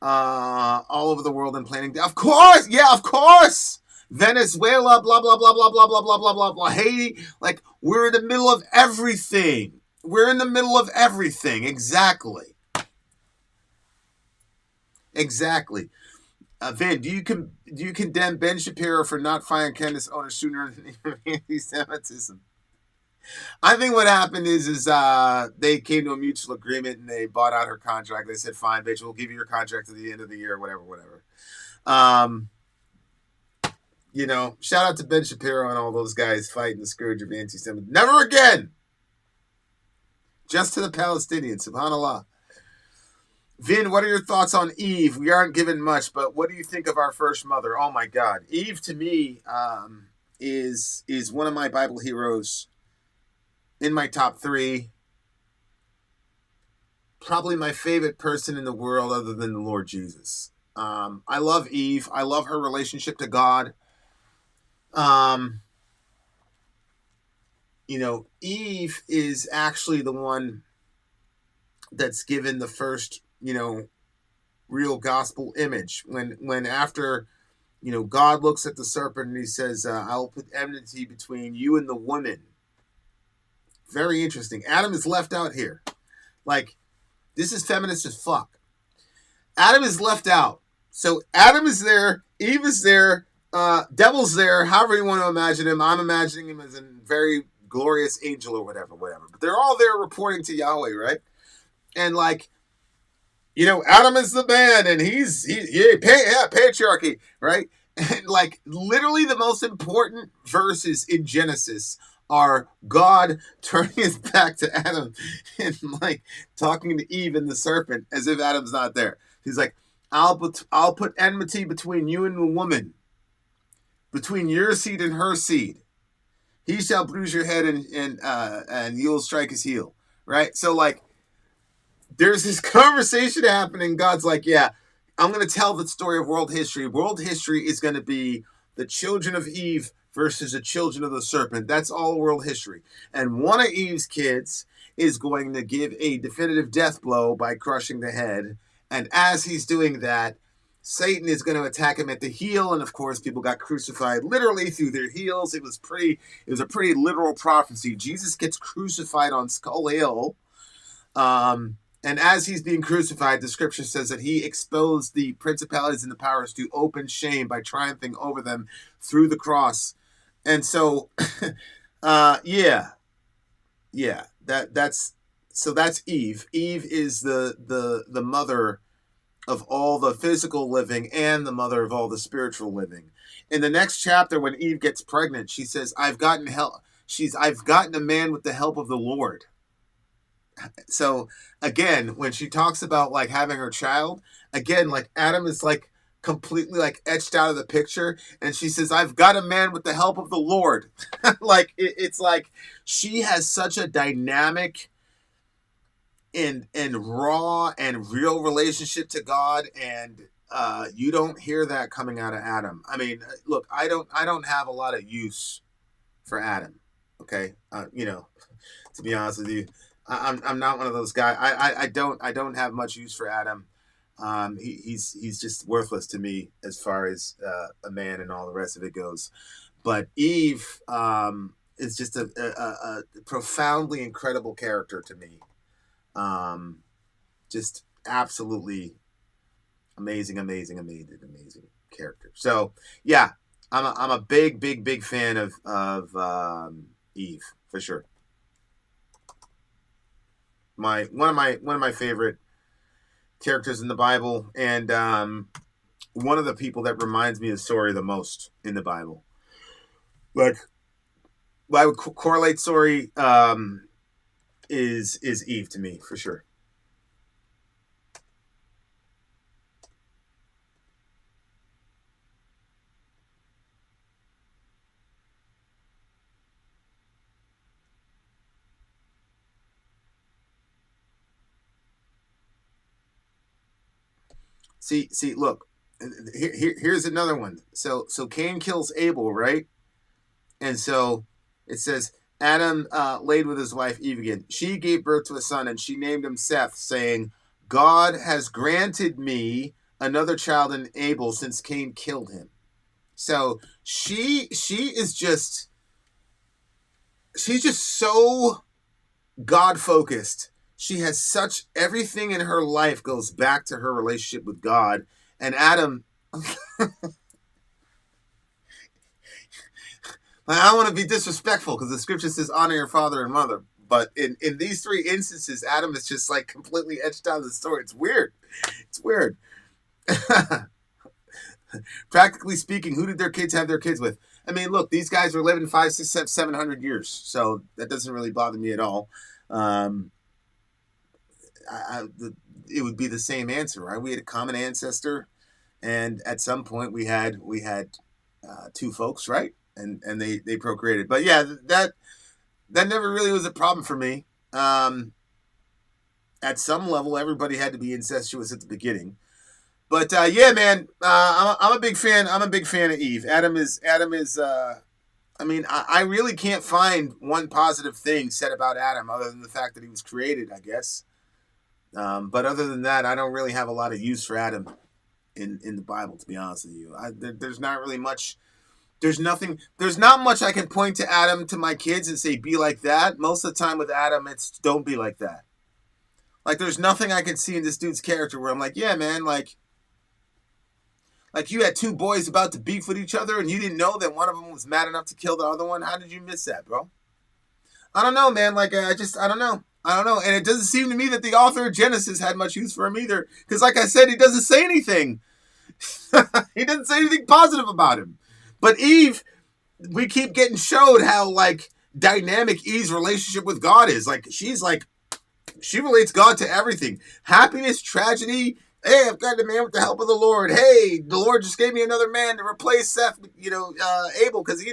all over the world and planning. Of course, yeah, of course. Venezuela, blah blah blah blah blah blah blah blah blah blah. Haiti, like we're in the middle of everything. We're in the middle of everything. Exactly. Vin, do you condemn Ben Shapiro for not firing Candace Owner sooner than anti-Semitism? I think what happened is they came to a mutual agreement and they bought out her contract. They said, "Fine, bitch, we'll give you your contract at the end of the year, whatever." Shout out to Ben Shapiro and all those guys fighting the scourge of anti-Semitism. Never again. Just to the Palestinians, subhanAllah. Vin, what are your thoughts on Eve? We aren't given much, but what do you think of our first mother? Oh my God, Eve to me is one of my Bible heroes. In my top 3, probably my favorite person in the world other than the Lord Jesus. I love Eve. I love her relationship to God. Eve is actually the one that's given the first, real gospel image. When after, God looks at the serpent and he says, "I'll put enmity between you and the woman." Very interesting. Adam is left out here. Like, this is feminist as fuck. Adam is left out. So Adam is there, Eve is there, devil's there, however you want to imagine him. I'm imagining him as a very glorious angel or whatever. But they're all there reporting to Yahweh, right? And Adam is the man, and he's patriarchy, right? And literally the most important verses in Genesis are God turning his back to Adam and talking to Eve and the serpent as if Adam's not there. He's like, I'll put enmity between you and the woman, between your seed and her seed. He shall bruise your head and you'll strike his heel. Right? So there's this conversation happening. God's like, yeah, I'm going to tell the story of world history. World history is going to be the children of Eve versus the children of the serpent. That's all world history. And one of Eve's kids is going to give a definitive death blow by crushing the head. And as he's doing that, Satan is going to attack him at the heel. And of course, people got crucified literally through their heels. It was a pretty literal prophecy. Jesus gets crucified on Skull Hill. And as he's being crucified, the scripture says that he exposed the principalities and the powers to open shame by triumphing over them through the cross. And so, that's Eve. Eve is the mother of all the physical living and the mother of all the spiritual living. In the next chapter, when Eve gets pregnant, she says, I've gotten a man with the help of the Lord. So again, when she talks about having her child, again, Adam is completely etched out of the picture, and she says, I've got a man with the help of the Lord. It's she has such a dynamic and raw and real relationship to God, and you don't hear that coming out of Adam. I mean, look, I don't have a lot of use for Adam. Okay, to be honest with you, I'm not one of those guys. I don't have much use for Adam. He's just worthless to me as far as a man and all the rest of it goes. But Eve is just a profoundly incredible character to me. Just absolutely amazing character. So yeah, I'm a big fan of Eve for sure. One of my favorite characters in the Bible, and one of the people that reminds me of Sori the most in the Bible. I would correlate Sori is Eve to me for sure. See, look, here's another one. So Cain kills Abel, right? And so it says, Adam laid with his wife Eve again. She gave birth to a son, and she named him Seth, saying, God has granted me another child in Abel since Cain killed him. So she's just so God-focused. She has everything in her life goes back to her relationship with God. And Adam, I don't want to be disrespectful because the scripture says honor your father and mother. But in these three instances, Adam is just like completely etched out of the story. It's weird. It's weird. Practically speaking, who did their kids have their kids with? I mean, look, these guys were living 500, 600, 700 years. So that doesn't really bother me at all. It would be the same answer, right? We had a common ancestor. And at some point we had two folks, right? And they procreated. But yeah, that never really was a problem for me. At some level, everybody had to be incestuous at the beginning. But yeah, man, I'm a big fan. I'm a big fan of Eve. Adam is. I mean, I really can't find one positive thing said about Adam other than the fact that he was created, I guess. But other than that, I don't really have a lot of use for Adam in the Bible, to be honest with you. There's not really much. There's not much I can point to Adam to my kids and say, be like that. Most of the time with Adam, it's don't be like that. Like, there's nothing I can see in this dude's character where I'm like, yeah, man, like you had two boys about to beef with each other and you didn't know that one of them was mad enough to kill the other one. How did you miss that, bro? I don't know, man. Like, I don't know. I don't know. And it doesn't seem to me that the author of Genesis had much use for him either. Because like I said, he doesn't say anything. He doesn't say anything positive about him. But Eve, we keep getting showed how, like, dynamic Eve's relationship with God is. Like, she relates God to everything. Happiness, tragedy. Hey, I've got a man with the help of the Lord. Hey, the Lord just gave me another man to replace Seth, Abel, because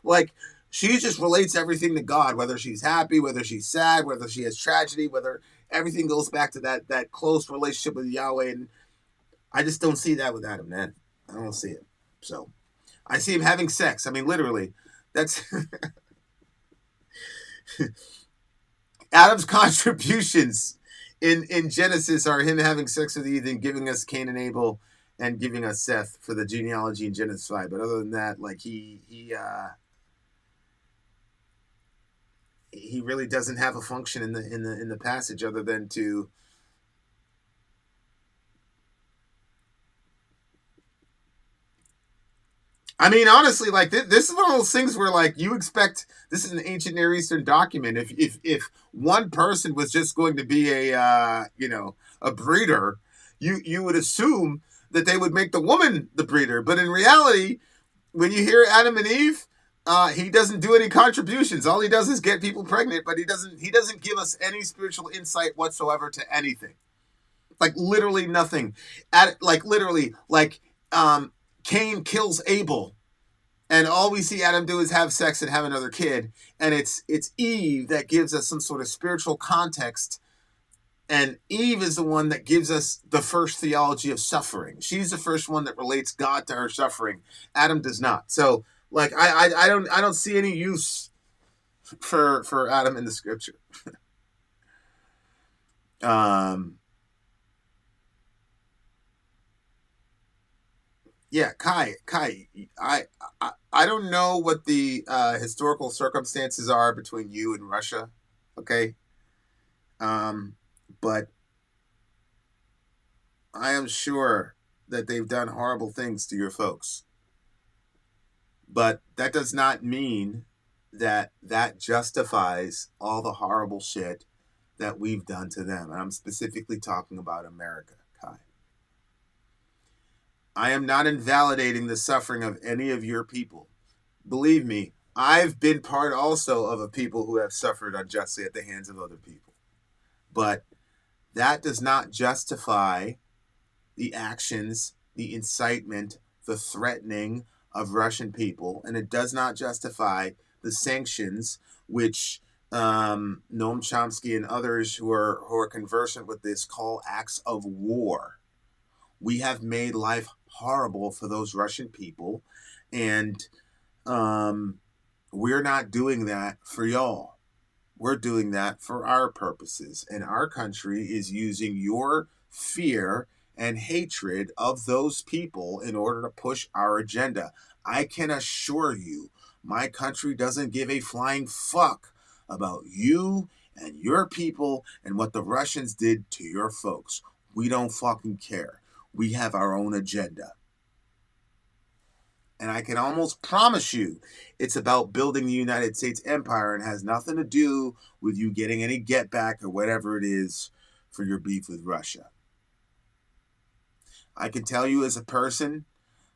like, she just relates everything to God, whether she's happy, whether she's sad, whether she has tragedy, whether everything goes back to that close relationship with Yahweh. And I just don't see that with Adam, man. I don't see it. So I see him having sex. I mean, literally, that's Adam's contributions in Genesis are him having sex with Eve and giving us Cain and Abel and giving us Seth for the genealogy in Genesis 5. But other than that, like, he really doesn't have a function in the passage other than to I mean, honestly, like, this is one of those things where, like, you expect this is an ancient Near Eastern document. If one person was just going to be a breeder, you would assume that they would make the woman the breeder. But in reality, when you hear Adam and Eve, he doesn't do any contributions. All he does is get people pregnant, but he doesn't give us any spiritual insight whatsoever to anything. Like, literally nothing. Cain kills Abel, and all we see Adam do is have sex and have another kid, and it's Eve that gives us some sort of spiritual context, and Eve is the one that gives us the first theology of suffering. She's the first one that relates God to her suffering. Adam does not. So, like, I don't see any use for Adam in the scripture. Yeah, Kai, I don't know what the historical circumstances are between you and Russia, okay? But I am sure that they've done horrible things to your folks. But that does not mean that justifies all the horrible shit that we've done to them. And I'm specifically talking about America, Kai. I am not invalidating the suffering of any of your people. Believe me, I've been part also of a people who have suffered unjustly at the hands of other people. But that does not justify the actions, the incitement, the threatening of Russian people, and it does not justify the sanctions which Noam Chomsky and others who are conversant with this call acts of war. We have made life horrible for those Russian people, and we're not doing that for y'all. We're doing that for our purposes, and our country is using your fear and hatred of those people in order to push our agenda. I can assure you, my country doesn't give a flying fuck about you and your people and what the Russians did to your folks. We don't fucking care. We have our own agenda. And I can almost promise you it's about building the United States empire and has nothing to do with you getting any get back or whatever it is for your beef with Russia. I can tell you as a person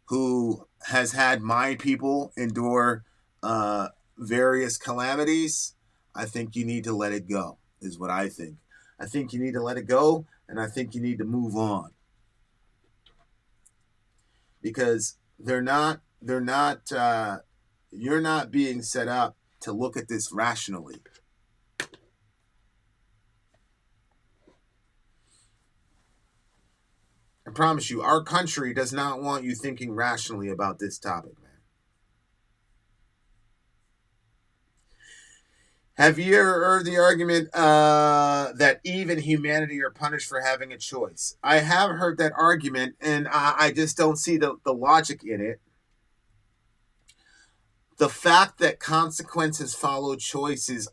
who has had my people endure various calamities, I think you need to let it go, is what I think. I think you need to let it go, and I think you need to move on. Because you're not being set up to look at this rationally. I promise you, our country does not want you thinking rationally about this topic, man. Have you ever heard the argument that Eve and humanity are punished for having a choice? I have heard that argument, and I just don't see the logic in it. The fact that consequences follow choices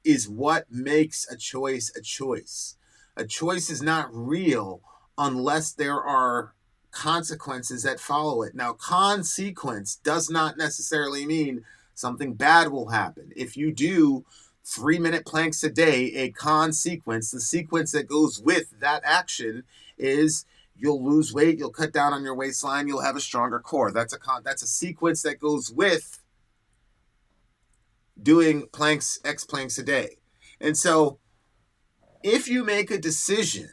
is what makes a choice a choice. A choice is not real unless there are consequences that follow it. Now, consequence does not necessarily mean something bad will happen. If you do 3-minute planks a day, a consequence, the sequence that goes with that action is you'll lose weight, you'll cut down on your waistline, you'll have a stronger core. That's a sequence that goes with doing X planks a day. And so if you make a decision,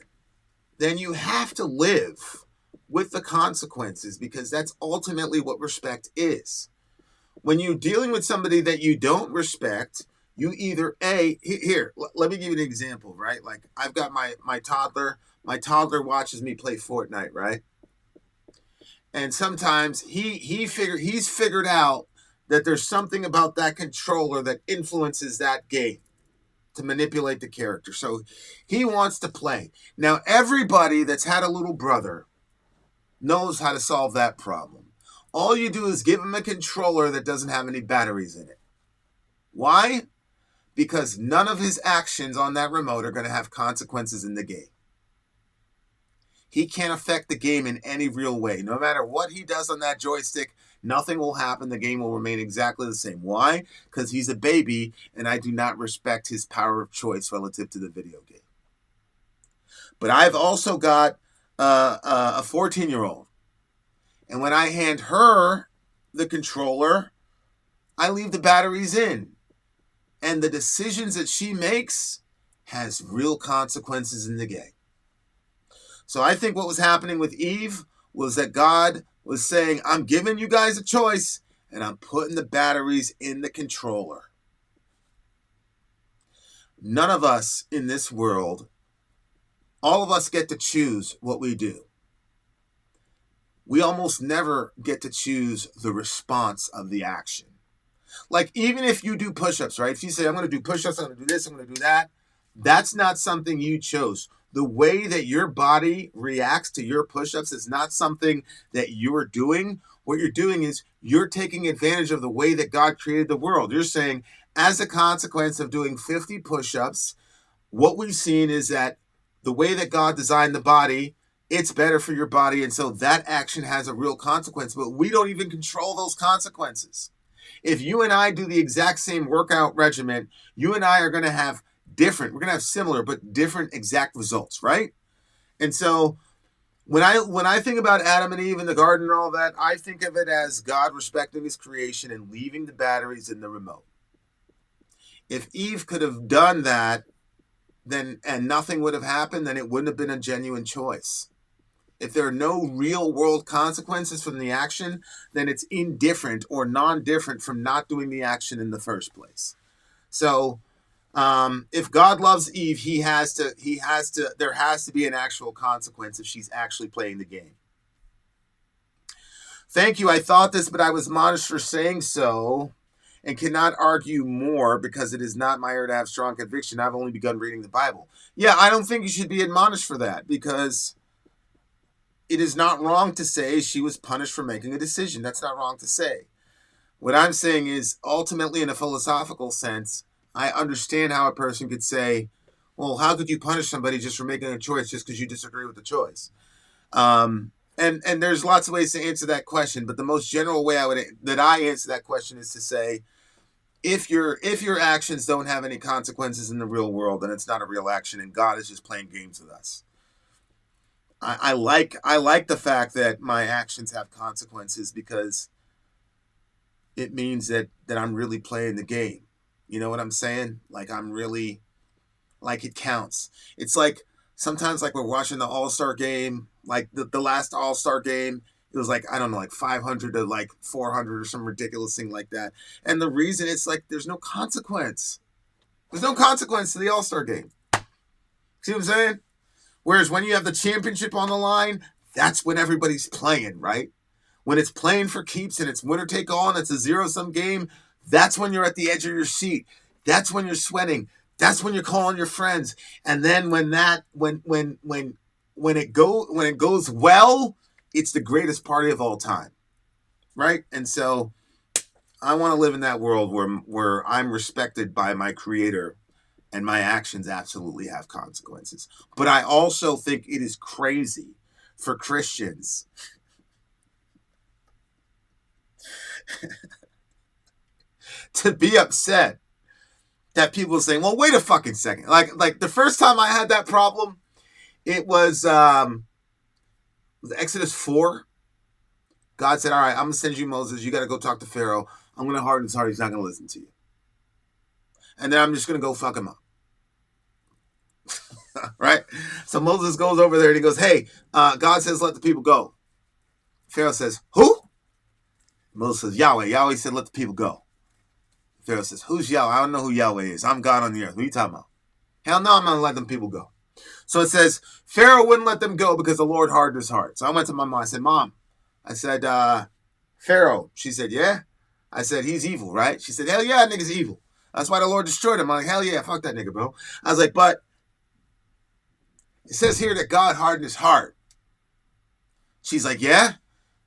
then you have to live with the consequences, because that's ultimately what respect is. When you're dealing with somebody that you don't respect, you either let me give you an example, right? Like I've got my toddler. My toddler watches me play Fortnite, right? And sometimes he's figured out that there's something about that controller that influences that game to manipulate the character. So he wants to play. Now, everybody that's had a little brother knows how to solve that problem. All you do is give him a controller that doesn't have any batteries in it. Why? Because none of his actions on that remote are going to have consequences in the game. He can't affect the game in any real way. No matter what he does on that joystick, nothing will happen. The game will remain exactly the same. Why? Because he's a baby, and I do not respect his power of choice relative to the video game. But I've also got a 14-year-old. And when I hand her the controller, I leave the batteries in. And the decisions that she makes has real consequences in the game. So I think what was happening with Eve was that God was saying, I'm giving you guys a choice, and I'm putting the batteries in the controller. None of us in this world, all of us get to choose what we do. We almost never get to choose the response of the action. Like even if you do push-ups, right? If you say, I'm going to do push-ups, I'm going to do this, I'm going to do that, that's not something you chose. The way that your body reacts to your push-ups is not something that you're doing. What you're doing is you're taking advantage of the way that God created the world. You're saying, as a consequence of doing 50 push-ups, what we've seen is that the way that God designed the body, it's better for your body. And so that action has a real consequence, but we don't even control those consequences. If you and I do the exact same workout regimen, you and I are going to have we're going to have similar but different exact results, right? And so when I think about Adam and Eve in the garden and all that, I think of it as God respecting his creation and leaving the batteries in the remote. If Eve could have done that, then and nothing would have happened, then it wouldn't have been a genuine choice. If there are no real world consequences from the action, then it's indifferent or non-different from not doing the action in the first place. So if God loves Eve, there has to be an actual consequence if she's actually playing the game. Thank you. I thought this, but I was admonished for saying so and cannot argue more because it is not my error to have strong conviction. I've only begun reading the Bible. Yeah, I don't think you should be admonished for that, because it is not wrong to say she was punished for making a decision. That's not wrong to say. What I'm saying is, ultimately, in a philosophical sense, I understand how a person could say, well, how could you punish somebody just for making a choice just because you disagree with the choice? And and there's lots of ways to answer that question, but the most general way I answer that question is to say, if your actions don't have any consequences in the real world, then it's not a real action, and God is just playing games with us. I like the fact that my actions have consequences, because it means that I'm really playing the game. You know what I'm saying? Like, I'm really, like, it counts. It's like sometimes, like, we're watching the All-Star game, like the last All-Star game, it was like, I don't know, like 500 to like 400 or some ridiculous thing like that. And the reason, it's like there's no consequence. There's no consequence to the All-Star game. See what I'm saying? Whereas when you have the championship on the line, that's when everybody's playing, right? When it's playing for keeps and it's winner take all and it's a zero-sum game, that's when you're at the edge of your seat. That's when you're sweating. That's when you're calling your friends. And then when it goes well, it's the greatest party of all time, right? And so I want to live in that world where I'm respected by my creator and my actions absolutely have consequences. But I also think it is crazy for Christians to be upset that people are saying, well, wait a fucking second. Like the first time I had that problem, it was Exodus 4. God said, all right, I'm going to send you Moses. You got to go talk to Pharaoh. I'm going to harden his heart. He's not going to listen to you. And then I'm just going to go fuck him up. Right? So Moses goes over there and he goes, hey, God says, let the people go. Pharaoh says, who? Moses says, Yahweh. Yahweh said, let the people go. Pharaoh says, who's Yahweh? I don't know who Yahweh is. I'm God on the earth. What are you talking about? Hell no, I'm going to let them people go. So it says, Pharaoh wouldn't let them go because the Lord hardened his heart. So I went to my mom. I said, Mom, I said, Pharaoh. She said, yeah. I said, he's evil, right? She said, hell yeah, that nigga's evil. That's why the Lord destroyed him. I'm like, hell yeah, fuck that nigga, bro. I was like, but it says here that God hardened his heart. She's like, yeah?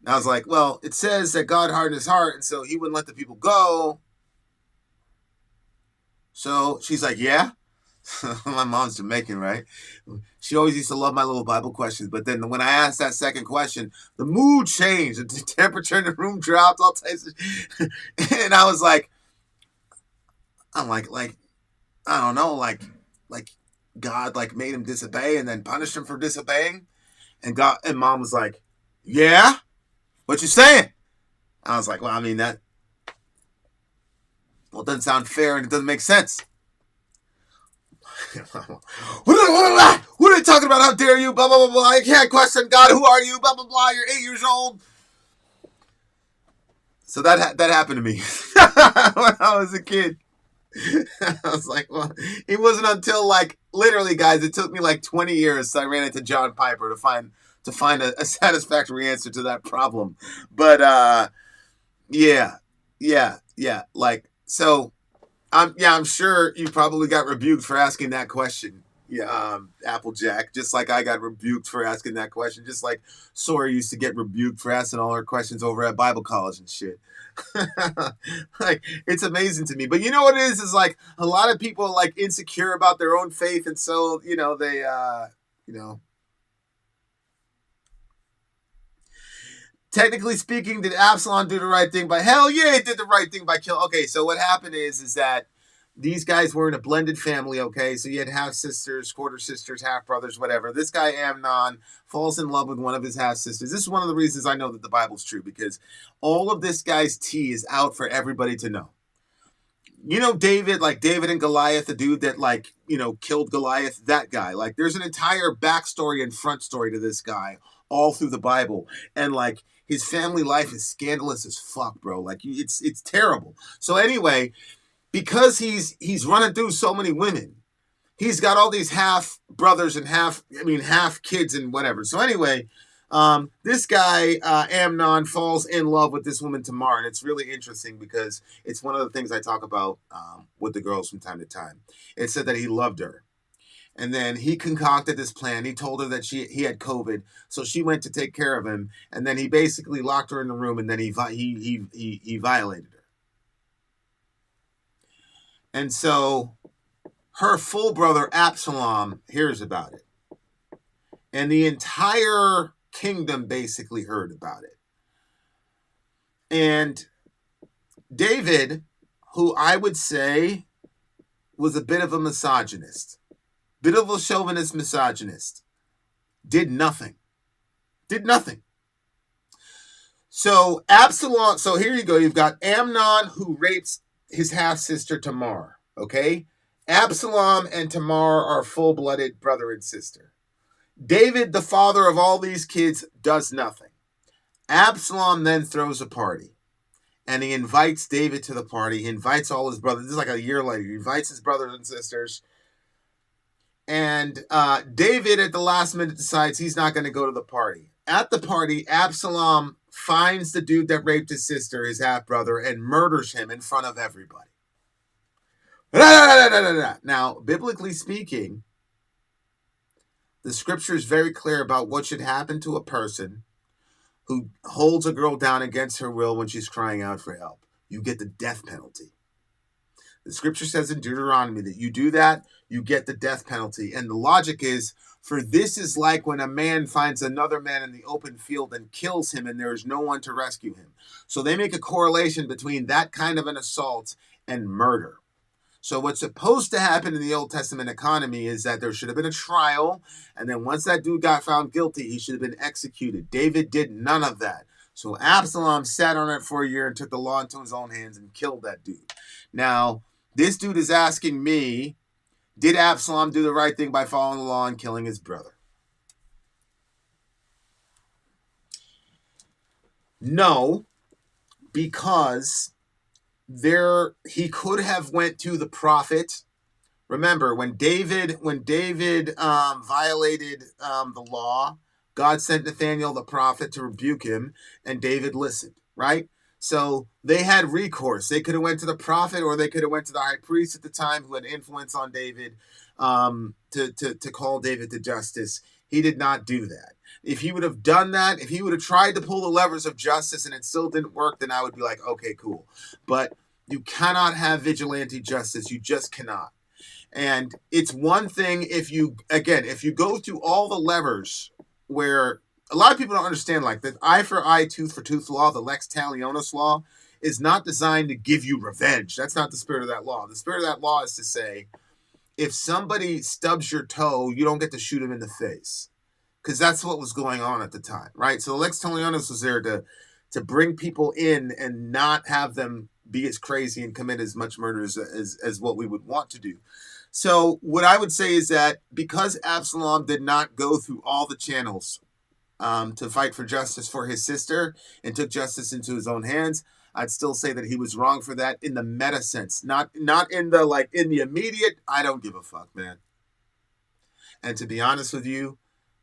And I was like, well, it says that God hardened his heart, and so he wouldn't let the people go. So she's like, yeah? My mom's Jamaican, right? She always used to love my little Bible questions, but then when I asked that second question, the mood changed, the temperature in the room dropped, all types of and I was like, I'm like, I don't know, like God like made him disobey and then punished him for disobeying. And Mom was like, yeah? What you saying? I was like, well, I mean, it doesn't sound fair and it doesn't make sense. What are they talking about? How dare you? Blah, blah, blah, blah. I can't question God. Who are you? Blah, blah, blah. You're 8 years old. So that happened to me when I was a kid. I was like, well, it wasn't until like, literally, guys, it took me like 20 years. So I ran into John Piper to find a satisfactory answer to that problem. But yeah. Like, so I'm sure you probably got rebuked for asking that question. Yeah, Applejack, just like I got rebuked for asking that question, just like Sawyer used to get rebuked for asking all her questions over at Bible college and shit. Like, it's amazing to me. But you know what it is like a lot of people are like insecure about their own faith, and so they technically speaking, did Absalom do the right thing? But hell yeah, he did the right thing by killing. Okay, so what happened is that these guys were in a blended family, okay? So you had half-sisters, quarter-sisters, half-brothers, whatever. This guy, Amnon, falls in love with one of his half-sisters. This is one of the reasons I know that the Bible's true, because all of this guy's tea is out for everybody to know. You know David, like David and Goliath, the dude that, like, killed Goliath, that guy. Like, there's an entire backstory and front story to this guy all through the Bible. And, like, his family life is scandalous as fuck, bro. Like, it's terrible. So anyway, because he's running through so many women, he's got all these half brothers and half kids and whatever. So anyway, this guy, Amnon, falls in love with this woman, Tamar. And it's really interesting because it's one of the things I talk about with the girls from time to time. It said that he loved her. And then he concocted this plan. He told her that he had COVID, so she went to take care of him. And then he basically locked her in the room, and then he violated her. And so her full brother Absalom hears about it, and the entire kingdom basically heard about it. And David, who I would say was a bit of a misogynist, bit of a chauvinist misogynist, did nothing. Did nothing. So Absalom, so here you go. You've got Amnon who rapes his half-sister Tamar, okay? Absalom and Tamar are full-blooded brother and sister. David, the father of all these kids, does nothing. Absalom then throws a party, and he invites David to the party. He invites all his brothers. This is like a year later. He invites his brothers and sisters. And David, at the last minute, decides he's not going to go to the party. At the party, Absalom finds the dude that raped his sister, his half-brother, and murders him in front of everybody. Now, biblically speaking, the scripture is very clear about what should happen to a person who holds a girl down against her will when she's crying out for help. You get the death penalty. The scripture says in Deuteronomy that you do that, you get the death penalty. And the logic is, for this is like when a man finds another man in the open field and kills him and there is no one to rescue him. So they make a correlation between that kind of an assault and murder. So what's supposed to happen in the Old Testament economy is that there should have been a trial, and then once that dude got found guilty, he should have been executed. David did none of that. So Absalom sat on it for a year and took the law into his own hands and killed that dude. Now, this dude is asking me, did Absalom do the right thing by following the law and killing his brother? No, because he could have went to the prophet. Remember, when David violated the law, God sent Nathaniel the prophet to rebuke him, and David listened, right? So they had recourse. They could have went to the prophet, or they could have went to the high priest at the time who had influence on David to call David to justice. He did not do that. If he would have done that, if he would have tried to pull the levers of justice and it still didn't work, then I would be like, okay, cool. But you cannot have vigilante justice. You just cannot. And it's one thing if you go through all the levers where a lot of people don't understand, like the eye for eye, tooth for tooth law, the lex talionis law, is not designed to give you revenge. That's not the spirit of that law. The spirit of that law is to say, if somebody stubs your toe, you don't get to shoot him in the face. Because that's what was going on at the time, right? So the lex talionis was there to bring people in and not have them be as crazy and commit as much murder as what we would want to do. So what I would say is that because Absalom did not go through all the channels to fight for justice for his sister and took justice into his own hands, I'd still say that he was wrong for that in the meta sense, not in the in the immediate. I don't give a fuck, man. And to be honest with you,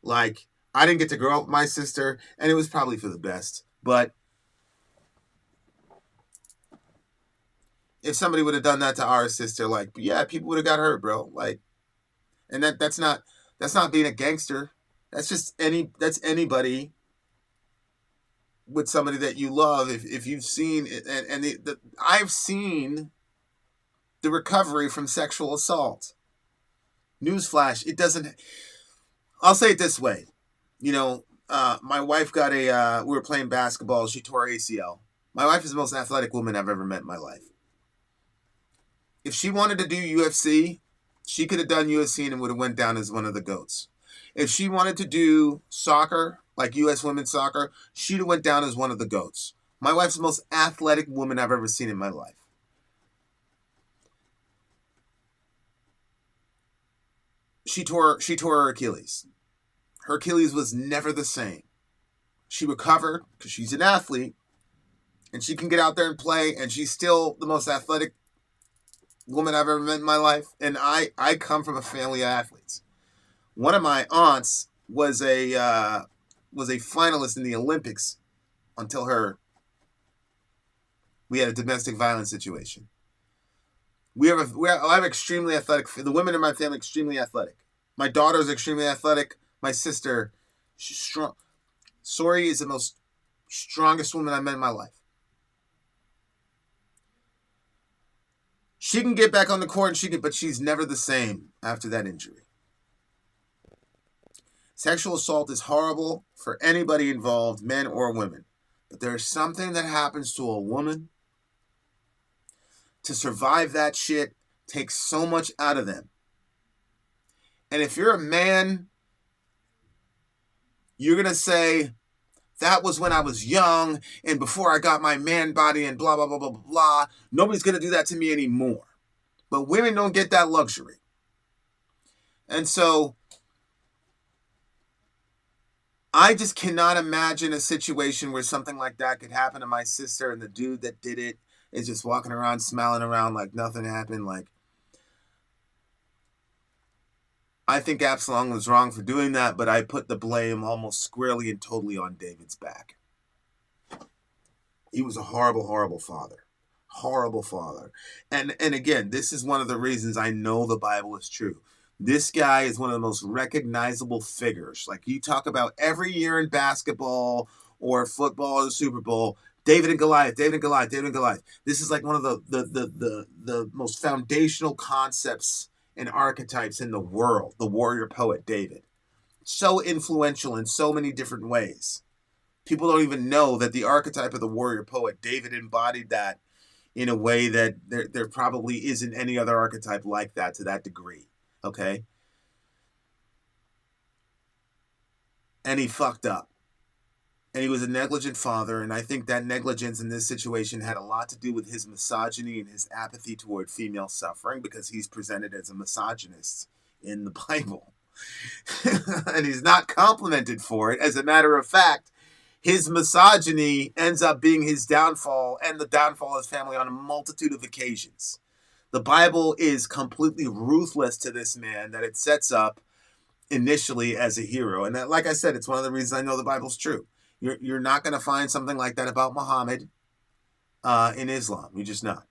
I didn't get to grow up with my sister, and it was probably for the best. But if somebody would have done that to our sister, yeah, people would have got hurt, bro. And that's not being a gangster. That's just anybody with somebody that you love. If you've seen it, and I've seen the recovery from sexual assault. Newsflash, it doesn't. I'll say it this way. My wife got we were playing basketball. She tore ACL. My wife is the most athletic woman I've ever met in my life. If she wanted to do UFC, she could have done UFC and would have went down as one of the GOATs. If she wanted to do soccer, like U.S. women's soccer, she'd have went down as one of the GOATs. My wife's the most athletic woman I've ever seen in my life. She tore her Achilles. Her Achilles was never the same. She recovered because she's an athlete and she can get out there and play, and she's still the most athletic woman I've ever met in my life. And I come from a family of athletes. One of my aunts was a finalist in the Olympics until we had a domestic violence situation. I have extremely athletic. The women in my family extremely athletic. My daughter is extremely athletic. My sister, she's strong. Sori is the most strongest woman I've met in my life. She can get back on the court, but she's never the same after that injury. Sexual assault is horrible for anybody involved, men or women. But there's something that happens to a woman. To survive that shit takes so much out of them. And if you're a man, you're going to say, that was when I was young and before I got my man body and blah, blah, blah, blah, blah, blah. Nobody's going to do that to me anymore. But women don't get that luxury. And so I just cannot imagine a situation where something like that could happen to my sister and the dude that did it is just walking around, smiling around like nothing happened. Like, I think Absalom was wrong for doing that, but I put the blame almost squarely and totally on David's back. He was a horrible, horrible father. Horrible father. And again, this is one of the reasons I know the Bible is true. This guy is one of the most recognizable figures. Like, you talk about every year in basketball or football or the Super Bowl, David and Goliath, David and Goliath, David and Goliath. This is like one of the most foundational concepts and archetypes in the world, the warrior poet David. So influential in so many different ways. People don't even know that the archetype of the warrior poet, David embodied that in a way that there probably isn't any other archetype like that to that degree. Okay? And he fucked up. And he was a negligent father, and I think that negligence in this situation had a lot to do with his misogyny and his apathy toward female suffering, because he's presented as a misogynist in the Bible. And he's not complimented for it. As a matter of fact, his misogyny ends up being his downfall and the downfall of his family on a multitude of occasions. The Bible is completely ruthless to this man that it sets up initially as a hero. And that, like I said, it's one of the reasons I know the Bible's true. You're not going to find something like that about Muhammad in Islam. You're just not.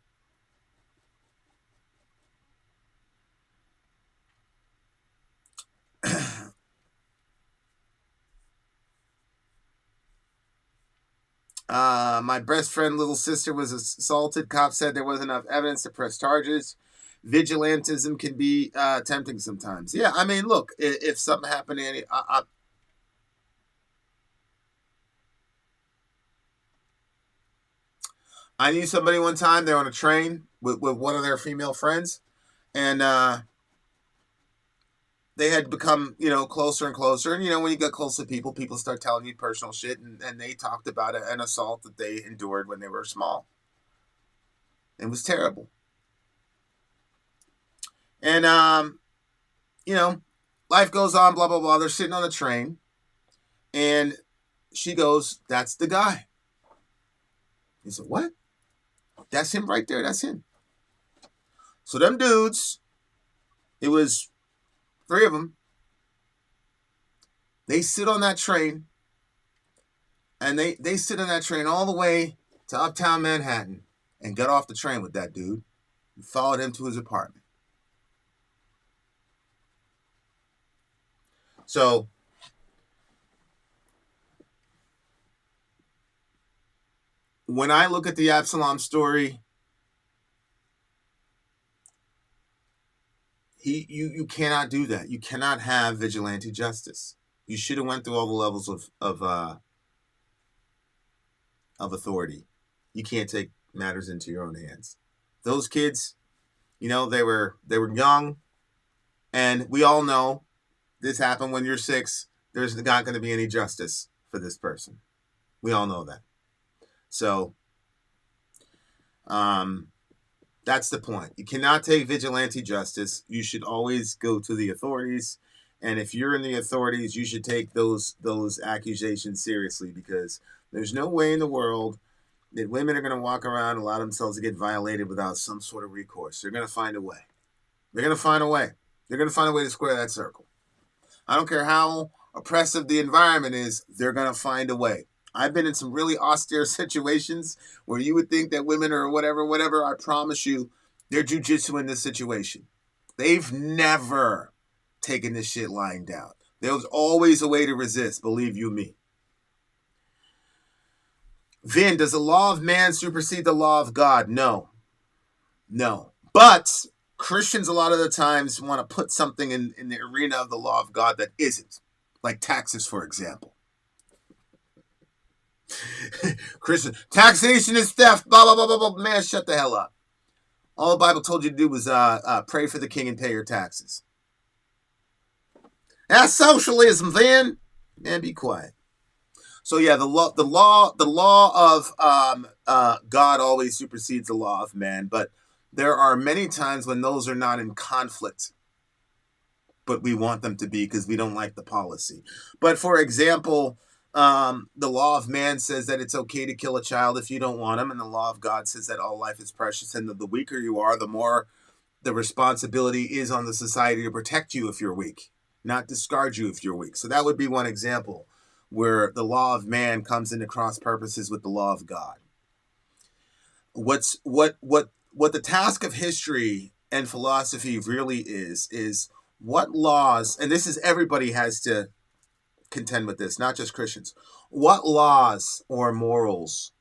My best friend, little sister, was assaulted. Cops said there wasn't enough evidence to press charges. Vigilantism can be tempting sometimes. Yeah, I mean, look, if something happened to any... I knew somebody one time, they're on a train with one of their female friends, and they had become, closer and closer. And, when you get close to people, people start telling you personal shit, and they talked about an assault that they endured when they were small. It was terrible. And, life goes on, blah, blah, blah. They're sitting on the train, and she goes, "That's the guy." He said, "What?" "That's him right there. That's him." So them dudes, it was 3 of them. They sit on that train, and they sit on that train all the way to uptown Manhattan and got off the train with that dude and followed him to his apartment. So when I look at the Absalom story, you cannot do that. You cannot have vigilante justice. You should have went through all the levels of authority. You can't take matters into your own hands. Those kids, they were young, and we all know this happened when you're 6. There's not going to be any justice for this person. We all know that. So, that's the point. You cannot take vigilante justice. You should always go to the authorities. And if you're in the authorities, you should take those accusations seriously, because there's no way in the world that women are going to walk around and allow themselves to get violated without some sort of recourse. They're going to find a way. They're going to find a way. They're going to find a way to square that circle. I don't care how oppressive the environment is, they're going to find a way. I've been in some really austere situations where you would think that women are whatever. I promise you, they're jujitsu in this situation. They've never taken this shit lying down. There was always a way to resist, believe you me. Vin, does the law of man supersede the law of God? No. But Christians a lot of the times want to put something in the arena of the law of God that isn't. like taxes, for example. Christian, taxation is theft, blah, blah, blah, blah, blah. Man, shut the hell up. All the Bible told you to do was pray for the king and pay your taxes. That's socialism, then. Man, be quiet. So yeah, the law of God always supersedes the law of man, but there are many times when those are not in conflict, but we want them to be because we don't like the policy. But for example, the law of man says that it's okay to kill a child if you don't want him, and the law of God says that all life is precious, and the weaker you are, the more the responsibility is on the society to protect you if you're weak, not discard you if you're weak. So that would be one example where the law of man comes into cross purposes with the law of God. What the task of history and philosophy really is what laws, and this is everybody has to contend with this, not just Christians. What laws or morals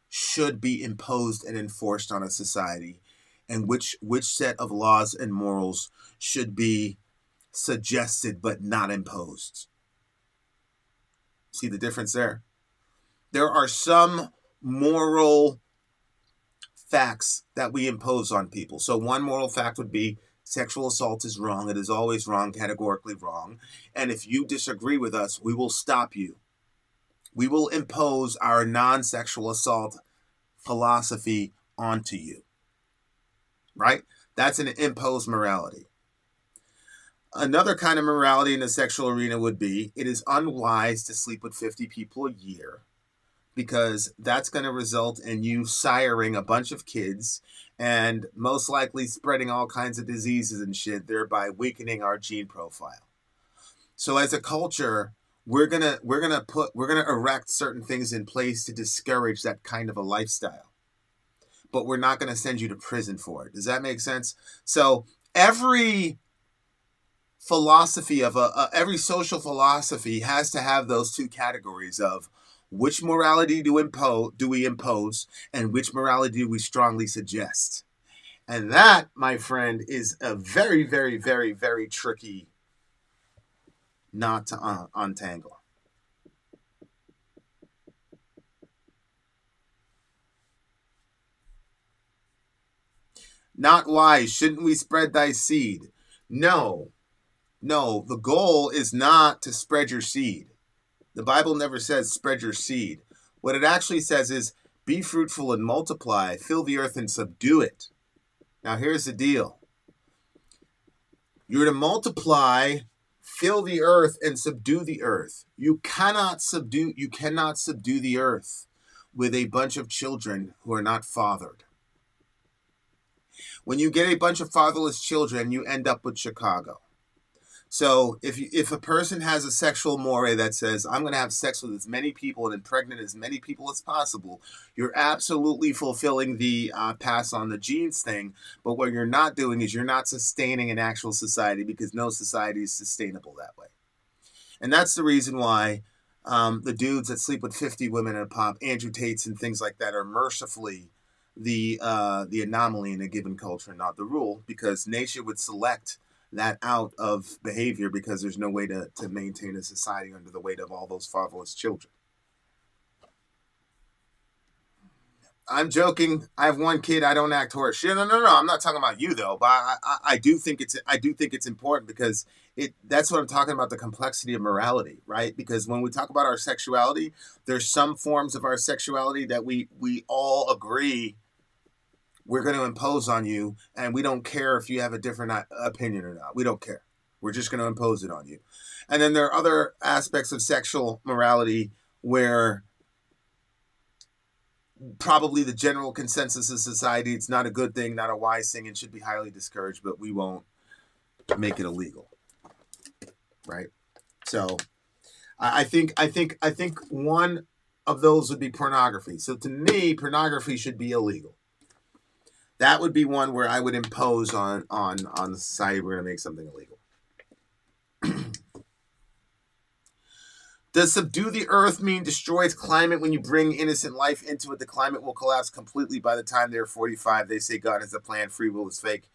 should be imposed and enforced on a society, and which set of laws and morals should be suggested but not imposed? See the difference there? There are some moral facts that we impose on people. So one moral fact would be sexual assault is wrong. It is always wrong, categorically wrong. And if you disagree with us, we will stop you. We will impose our non-sexual assault philosophy onto you. Right? That's an imposed morality. Another kind of morality in the sexual arena would be it is unwise to sleep with 50 people a year, because that's going to result in you siring a bunch of kids and most likely spreading all kinds of diseases and shit, thereby weakening our gene profile. So as a culture, we're gonna erect certain things in place to discourage that kind of a lifestyle. But we're not going to send you to prison for it. Does that make sense? So every philosophy of every social philosophy has to have those two categories of which morality do we impose and which morality do we strongly suggest. And that, my friend, is a very, very, very, very tricky knot to untangle. Not wise. Shouldn't we spread thy seed? No, the goal is not to spread your seed. The Bible never says spread your seed. What it actually says is be fruitful and multiply, fill the earth and subdue it. Now here's the deal. You're to multiply, fill the earth and subdue the earth. You cannot subdue the earth with a bunch of children who are not fathered. When you get a bunch of fatherless children, you end up with Chicago. So if a person has a sexual moray that says, I'm going to have sex with as many people and impregnate as many people as possible, you're absolutely fulfilling the pass on the genes thing. But what you're not doing is you're not sustaining an actual society, because no society is sustainable that way. And that's the reason why the dudes that sleep with 50 women at a pop, Andrew Tates and things like that, are mercifully the anomaly in a given culture, not the rule, because nature would select that out of behavior because there's no way to maintain a society under the weight of all those fatherless children. I'm joking. I have one kid. I don't act horse shit. No. I'm not talking about you though. But I do think it's important, because that's what I'm talking about, the complexity of morality, right? Because when we talk about our sexuality, there's some forms of our sexuality that we all agree we're going to impose on you, and we don't care if you have a different opinion or not. We don't care. We're just going to impose it on you. And then there are other aspects of sexual morality where probably the general consensus of society, it's not a good thing, not a wise thing, and should be highly discouraged, but we won't make it illegal, right? So I think one of those would be pornography. So to me, pornography should be illegal. That would be one where I would impose on the society, we're going to make something illegal. Does subdue the earth mean destroy its climate? When you bring innocent life into it, the climate will collapse completely by the time they're 45. They say God has a plan, free will is fake.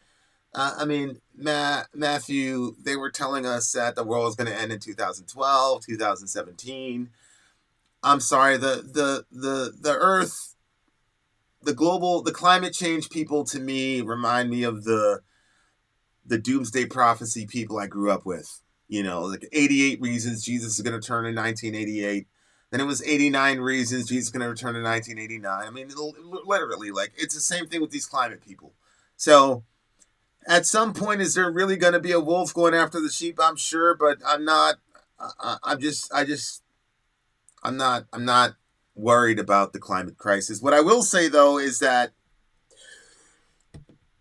I mean, Matthew, they were telling us that the world was going to end in 2012, 2017. I'm sorry, the Earth, the climate change people to me remind me of the doomsday prophecy people I grew up with. You know, like 88 reasons Jesus is going to turn in 1988. Then it was 89 reasons Jesus is going to return in 1989. I mean, literally, like, it's the same thing with these climate people. So, at some point, is there really going to be a wolf going after the sheep? I'm sure, but I'm not. I'm not worried about the climate crisis. What I will say though is that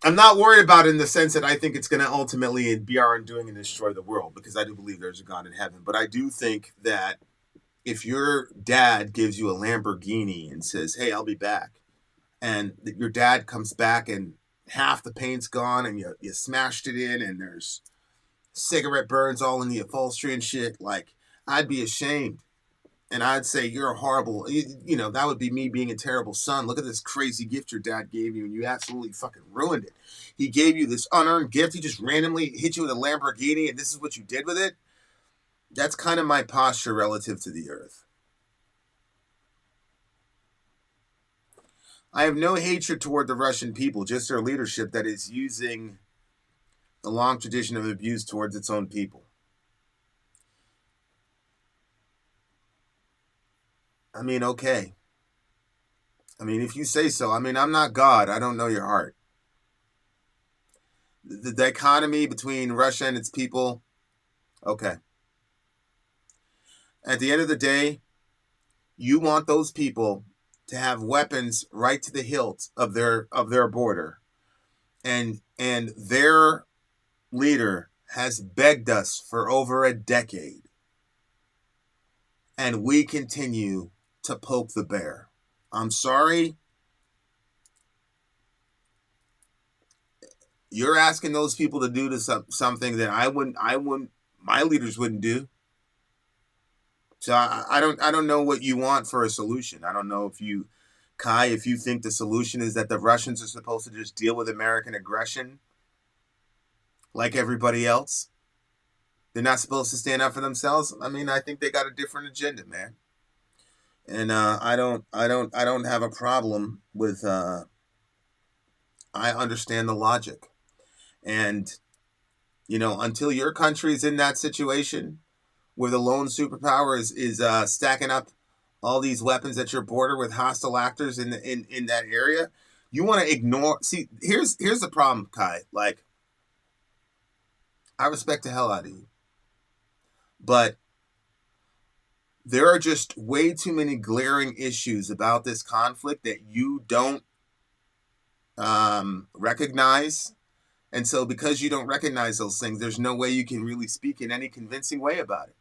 I'm not worried about it in the sense that I think it's going to ultimately be our undoing and destroy the world, because I do believe there's a God in heaven. But I do think that if your dad gives you a Lamborghini and says, "Hey, I'll be back," and your dad comes back and half the paint's gone and you smashed it in and there's cigarette burns all in the upholstery and shit, like, I'd be ashamed. And I'd say, you're a horrible, you know, that would be me being a terrible son. Look at this crazy gift your dad gave you and you absolutely fucking ruined it. He gave you this unearned gift. He just randomly hit you with a Lamborghini and this is what you did with it. That's kind of my posture relative to the earth. I have no hatred toward the Russian people, just their leadership that is using the long tradition of abuse towards its own people. I mean, okay. I mean, if you say so. I mean, I'm not God. I don't know your heart. The dichotomy between Russia and its people, okay. At the end of the day, you want those people to have weapons right to the hilt of their border. And their leader has begged us for over a decade. And we continue to poke the bear. I'm sorry. You're asking those people to do something that my leaders wouldn't do. So I don't know what you want for a solution. I don't know if you, Kai, if you think the solution is that the Russians are supposed to just deal with American aggression like everybody else. They're not supposed to stand up for themselves. I mean, I think they got a different agenda, man. And I don't have a problem with. I understand the logic, and you know, until your country is in that situation where the lone superpower is stacking up all these weapons at your border with hostile actors in that area, you want to ignore. See, here's the problem, Kai. Like, I respect the hell out of you, but there are just way too many glaring issues about this conflict that you don't recognize. And so because you don't recognize those things, there's no way you can really speak in any convincing way about it.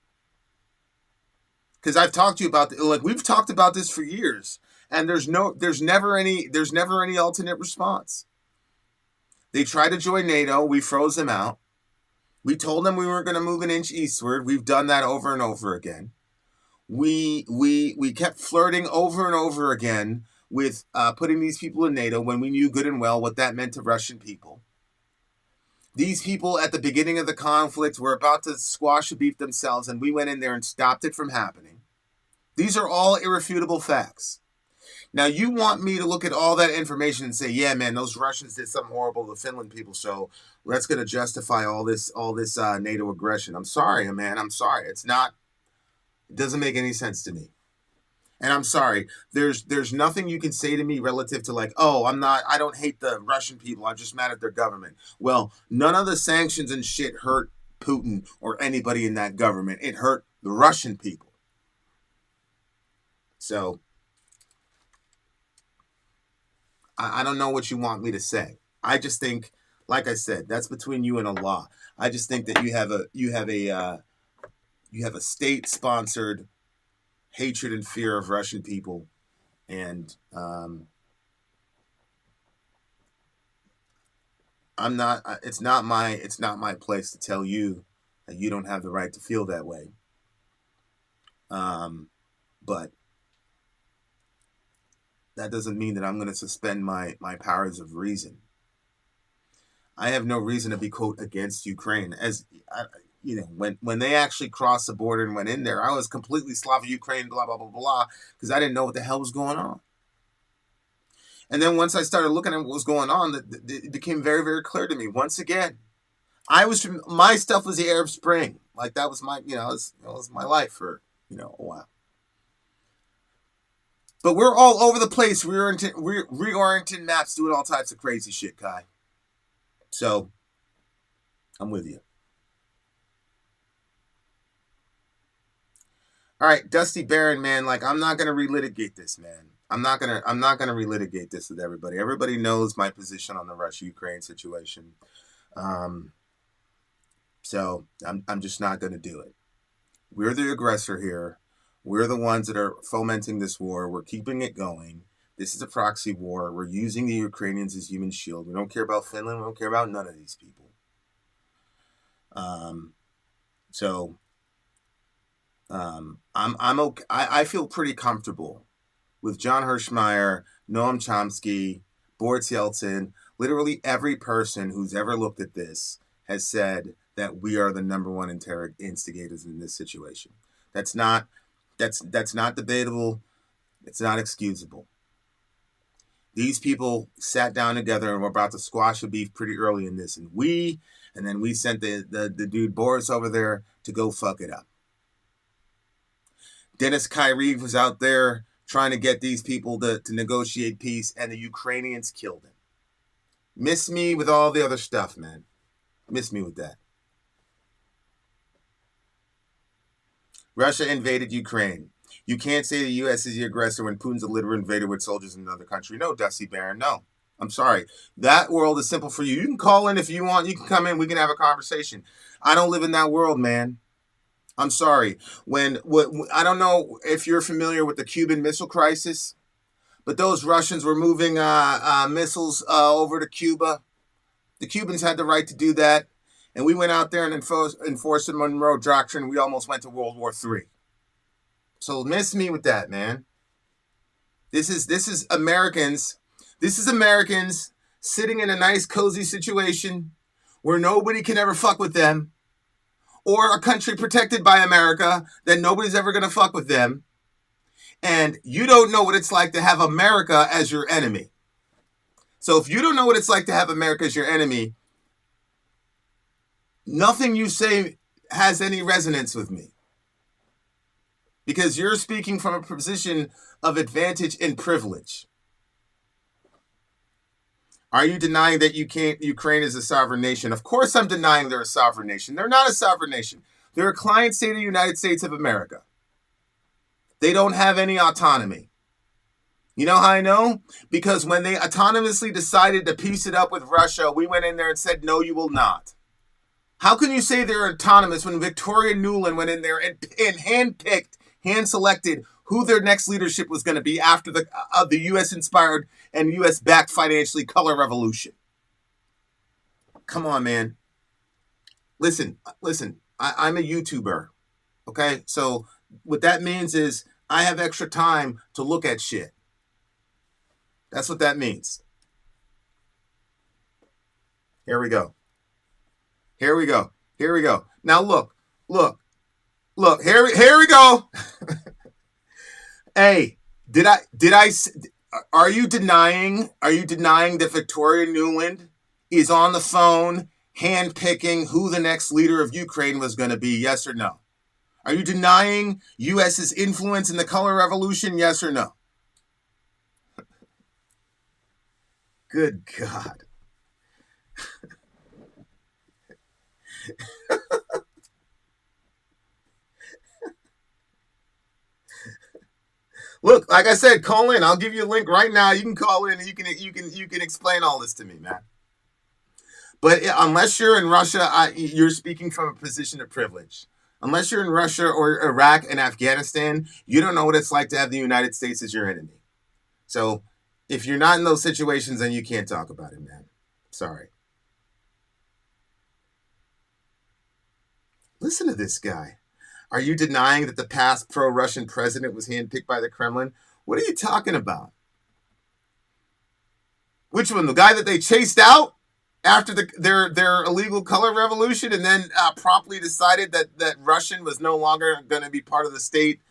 Because I've talked to you about like, we've talked about this for years, and there's never any alternate response. They tried to join NATO, we froze them out. We told them we weren't going to move an inch eastward. We've done that over and over again. We kept flirting over and over again with putting these people in NATO when we knew good and well what that meant to Russian people. These people at the beginning of the conflict were about to squash the beef themselves, and we went in there and stopped it from happening. These are all irrefutable facts. Now, you want me to look at all that information and say, yeah, man, those Russians did something horrible to the Finland people, so that's going to justify all this NATO aggression. I'm sorry, man. I'm sorry. It doesn't make any sense to me. And I'm sorry, there's nothing you can say to me relative to like, oh, I don't hate the Russian people. I'm just mad at their government. Well, none of the sanctions and shit hurt Putin or anybody in that government. It hurt the Russian people. So I don't know what you want me to say. I just think, like I said, that's between you and Allah. I just think that you have a state-sponsored hatred and fear of Russian people, and I'm not. It's not my place to tell you that you don't have the right to feel that way. But that doesn't mean that I'm going to suspend my powers of reason. I have no reason to be, quote, against Ukraine. As you know, when they actually crossed the border and went in there, I was completely Slavic Ukraine, blah, blah, blah, blah, because I didn't know what the hell was going on. And then once I started looking at what was going on, it became very, very clear to me. Once again, my stuff was the Arab Spring. Like, that was my, it was my life for, a while. But we're all over the place, reorienting maps, doing all types of crazy shit, Kai. So, I'm with you. All right, Dusty Baron, man, like, I'm not gonna relitigate this, man. I'm not gonna relitigate this with everybody. Everybody knows my position on the Russia-Ukraine situation. So I'm just not gonna do it. We're the aggressor here. We're the ones that are fomenting this war. We're keeping it going. This is a proxy war. We're using the Ukrainians as human shield. We don't care about Finland. We don't care about none of these people. I'm okay. I feel pretty comfortable with John Hirschmeyer, Noam Chomsky, Boris Yeltsin. Literally every person who's ever looked at this has said that we are the number one instigators in this situation. That's not debatable. It's not excusable. These people sat down together and were about to squash the beef pretty early in this, and then we sent the dude Boris over there to go fuck it up. Dennis Kyrie was out there trying to get these people to negotiate peace, and the Ukrainians killed him. Miss me with all the other stuff, man. Miss me with that. Russia invaded Ukraine. You can't say the U.S. is the aggressor when Putin's a literal invader with soldiers in another country. No, Dusty Baron, no. I'm sorry. That world is simple for you. You can call in if you want. You can come in. We can have a conversation. I don't live in that world, man. I'm sorry. I don't know if you're familiar with the Cuban Missile Crisis, but those Russians were moving missiles over to Cuba. The Cubans had the right to do that, and we went out there and enforced the Monroe Doctrine. We almost went to World War III. So miss me with that, man. This is Americans. This is Americans sitting in a nice, cozy situation where nobody can ever fuck with them, or a country protected by America that nobody's ever going to fuck with them. And you don't know what it's like to have America as your enemy. So if you don't know what it's like to have America as your enemy, nothing you say has any resonance with me. Because you're speaking from a position of advantage and privilege. Are you denying that Ukraine is a sovereign nation? Of course I'm denying they're a sovereign nation. They're not a sovereign nation. They're a client state of the United States of America. They don't have any autonomy. You know how I know? Because when they autonomously decided to piece it up with Russia, we went in there and said, no, you will not. How can you say they're autonomous when Victoria Nuland went in there and handpicked, hand-selected who their next leadership was going to be after the U.S.-inspired and U.S.-backed financially color revolution? Come on, man. Listen. I'm a YouTuber, okay? So what that means is I have extra time to look at shit. That's what that means. Here we go. Now look. Here we go. Hey, are you denying that Victoria Nuland is on the phone handpicking who the next leader of Ukraine was going to be? Yes or no? Are you denying U.S.'s influence in the color revolution? Yes or no? Good God. Look, like I said, call in. I'll give you a link right now. You can call in and you can explain all this to me, man. But unless you're in Russia, you're speaking from a position of privilege. Unless you're in Russia or Iraq and Afghanistan, you don't know what it's like to have the United States as your enemy. So if you're not in those situations, then you can't talk about it, man. Sorry. Listen to this guy. Are you denying that the past pro-Russian president was handpicked by the Kremlin? What are you talking about? Which one? The guy that they chased out? after their illegal color revolution, and then promptly decided that Russian was no longer going to be part of the state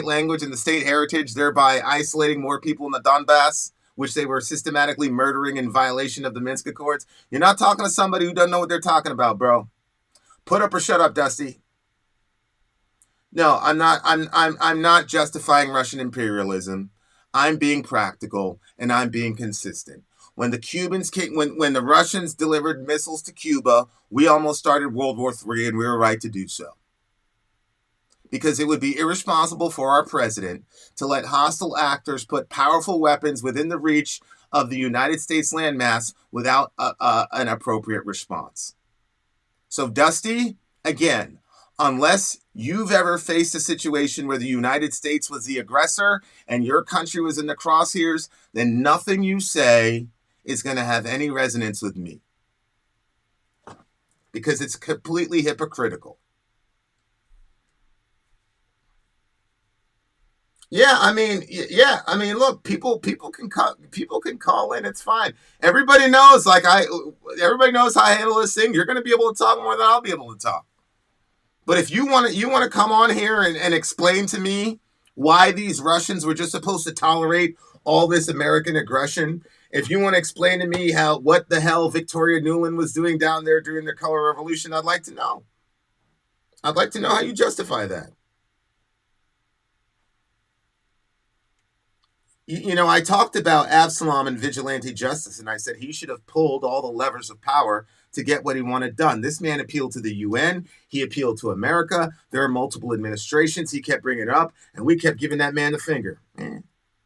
language and the state heritage, thereby isolating more people in the Donbass, which they were systematically murdering in violation of the Minsk Accords. You're not talking to somebody who doesn't know what they're talking about, bro. Put up or shut up, Dusty. No, I'm not. I'm not justifying Russian imperialism. I'm being practical and I'm being consistent. When the Cubans came, when the Russians delivered missiles to Cuba, we almost started World War III, and we were right to do so. Because it would be irresponsible for our president to let hostile actors put powerful weapons within the reach of the United States landmass without an appropriate response. So, Dusty, again, unless you've ever faced a situation where the United States was the aggressor and your country was in the crosshairs, then nothing you say is going to have any resonance with me. Because it's completely hypocritical. Yeah, I mean, look, people can call in. It's fine. Everybody knows everybody knows how I handle this thing. You're going to be able to talk more than I'll be able to talk. But if you want to come on here and explain to me why these Russians were just supposed to tolerate all this American aggression, if you want to explain to me what the hell Victoria Nuland was doing down there during the color revolution, I'd like to know. I'd like to know how you justify that. You know, I talked about Absalom and vigilante justice, and I said he should have pulled all the levers of power to get what he wanted done. This man appealed to the UN. He appealed to America. There are multiple administrations. He kept bringing it up, and we kept giving that man the finger.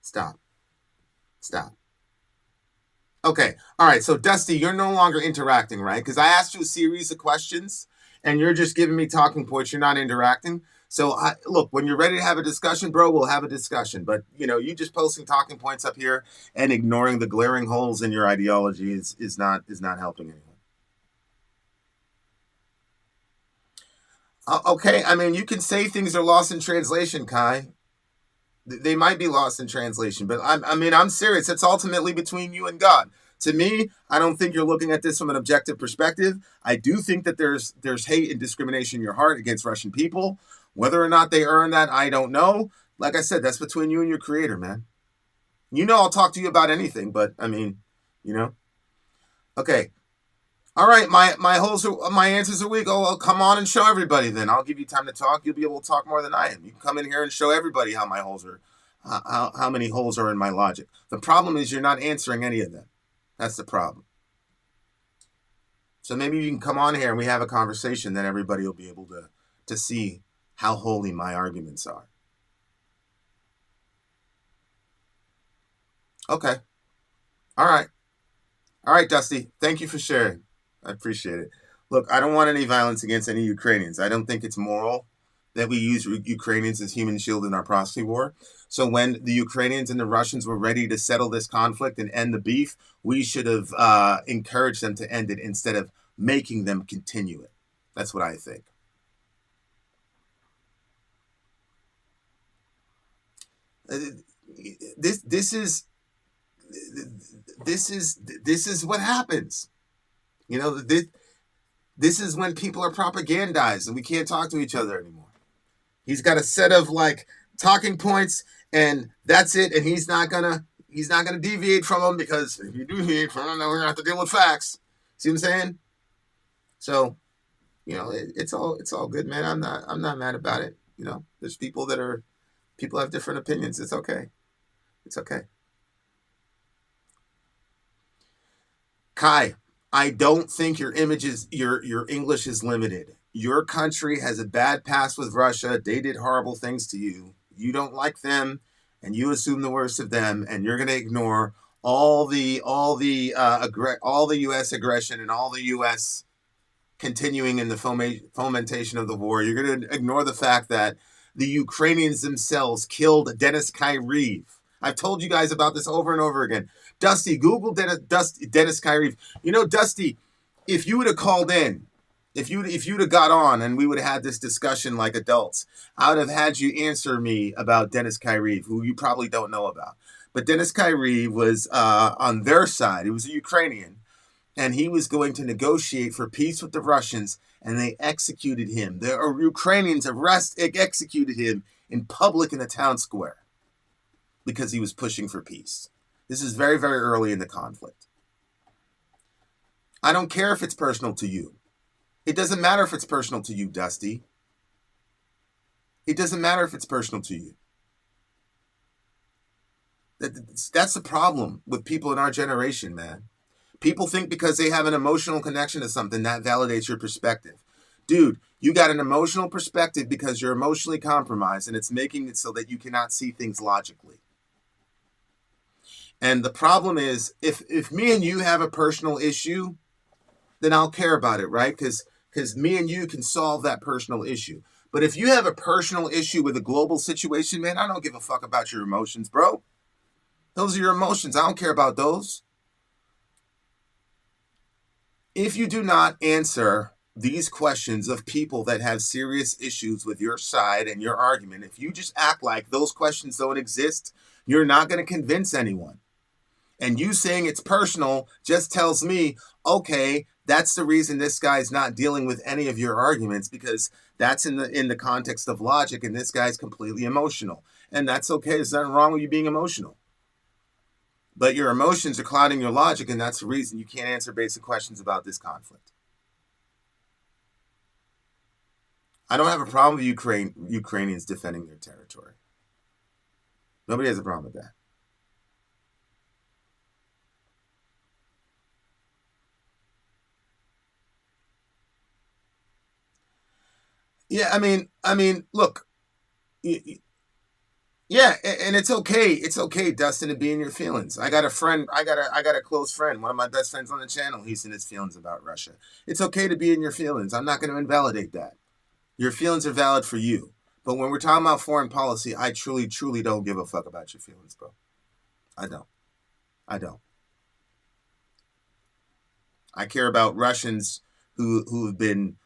Stop. Okay. All right. So, Dusty, you're no longer interacting, right? Because I asked you a series of questions, and you're just giving me talking points. You're not interacting. So, look, when you're ready to have a discussion, bro, we'll have a discussion. But, you just posting talking points up here and ignoring the glaring holes in your ideology is not helping anyone. Okay, I mean, you can say things are lost in translation, Kai. They might be lost in translation, but I'm serious. It's ultimately between you and God. To me, I don't think you're looking at this from an objective perspective. I do think that there's hate and discrimination in your heart against Russian people. Whether or not they earn that, I don't know. Like I said, that's between you and your creator, man. I'll talk to you about anything, but Okay. All right, my answers are weak. Oh, well, come on and show everybody then. I'll give you time to talk. You'll be able to talk more than I am. You can come in here and show everybody how my holes are, how many holes are in my logic. The problem is you're not answering any of them. That's the problem. So maybe you can come on here and we have a conversation, then everybody will be able to see how holy my arguments are. Okay. All right, Dusty. Thank you for sharing. I appreciate it. Look, I don't want any violence against any Ukrainians. I don't think it's moral that we use Ukrainians as human shield in our proxy war. So when the Ukrainians and the Russians were ready to settle this conflict and end the beef, we should have encouraged them to end it instead of making them continue it. That's what I think. This is what happens. This is when people are propagandized and we can't talk to each other anymore. He's got a set of talking points and that's it. And he's not gonna deviate from them, because if you deviate from them, then we're gonna have to deal with facts. See what I'm saying? So, it's all good, man. I'm not mad about it. There's people have different opinions. It's okay. Kai, I don't think your English is limited. Your country has a bad past with Russia. They did horrible things to you. You don't like them, and you assume the worst of them, and you're going to ignore all the U.S. aggression and all the U.S. continuing in the fomentation of the war. You're going to ignore the fact that the Ukrainians themselves killed Dennis Kyriv. I've told you guys about this over and over again. Dusty, Google Dennis Kyriv. Dusty, if you would have called in, if you'd have got on and we would have had this discussion like adults, I would have had you answer me about Dennis Kyriv, who you probably don't know about. But Dennis Kyriv was on their side. He was a Ukrainian. and he was going to negotiate for peace with the Russians, and they executed him. The Ukrainians executed him in public in a town square because he was pushing for peace. This is very, very early in the conflict. I don't care if it's personal to you. It doesn't matter if it's personal to you, Dusty. It doesn't matter if it's personal to you. That's the problem with people in our generation, man. People think because they have an emotional connection to something, that validates your perspective. Dude, you got an emotional perspective because you're emotionally compromised, and it's making it so that you cannot see things logically. And the problem is, if me and you have a personal issue, then I'll care about it, right? Because me and you can solve that personal issue. But if you have a personal issue with a global situation, man, I don't give a fuck about your emotions, bro. Those are your emotions. I don't care about those. If you do not answer these questions of people that have serious issues with your side and your argument, if you just act like those questions don't exist, you're not going to convince anyone. And you saying it's personal just tells me, okay, that's the reason this guy's not dealing with any of your arguments, because that's in the context of logic, and this guy's completely emotional. And that's okay. There's nothing wrong with you being emotional. But your emotions are clouding your logic, and that's the reason you can't answer basic questions about this conflict. I don't have a problem with Ukrainians defending their territory. Nobody has a problem with that. Yeah, I mean, look, yeah, and it's okay. It's okay, Dustin, to be in your feelings. I got a friend. I got a close friend. One of my best friends on the channel. He's in his feelings about Russia. It's okay to be in your feelings. I'm not going to invalidate that. Your feelings are valid for you. But when we're talking about foreign policy, I truly, truly don't give a fuck about your feelings, bro. I don't. I care about Russians who've been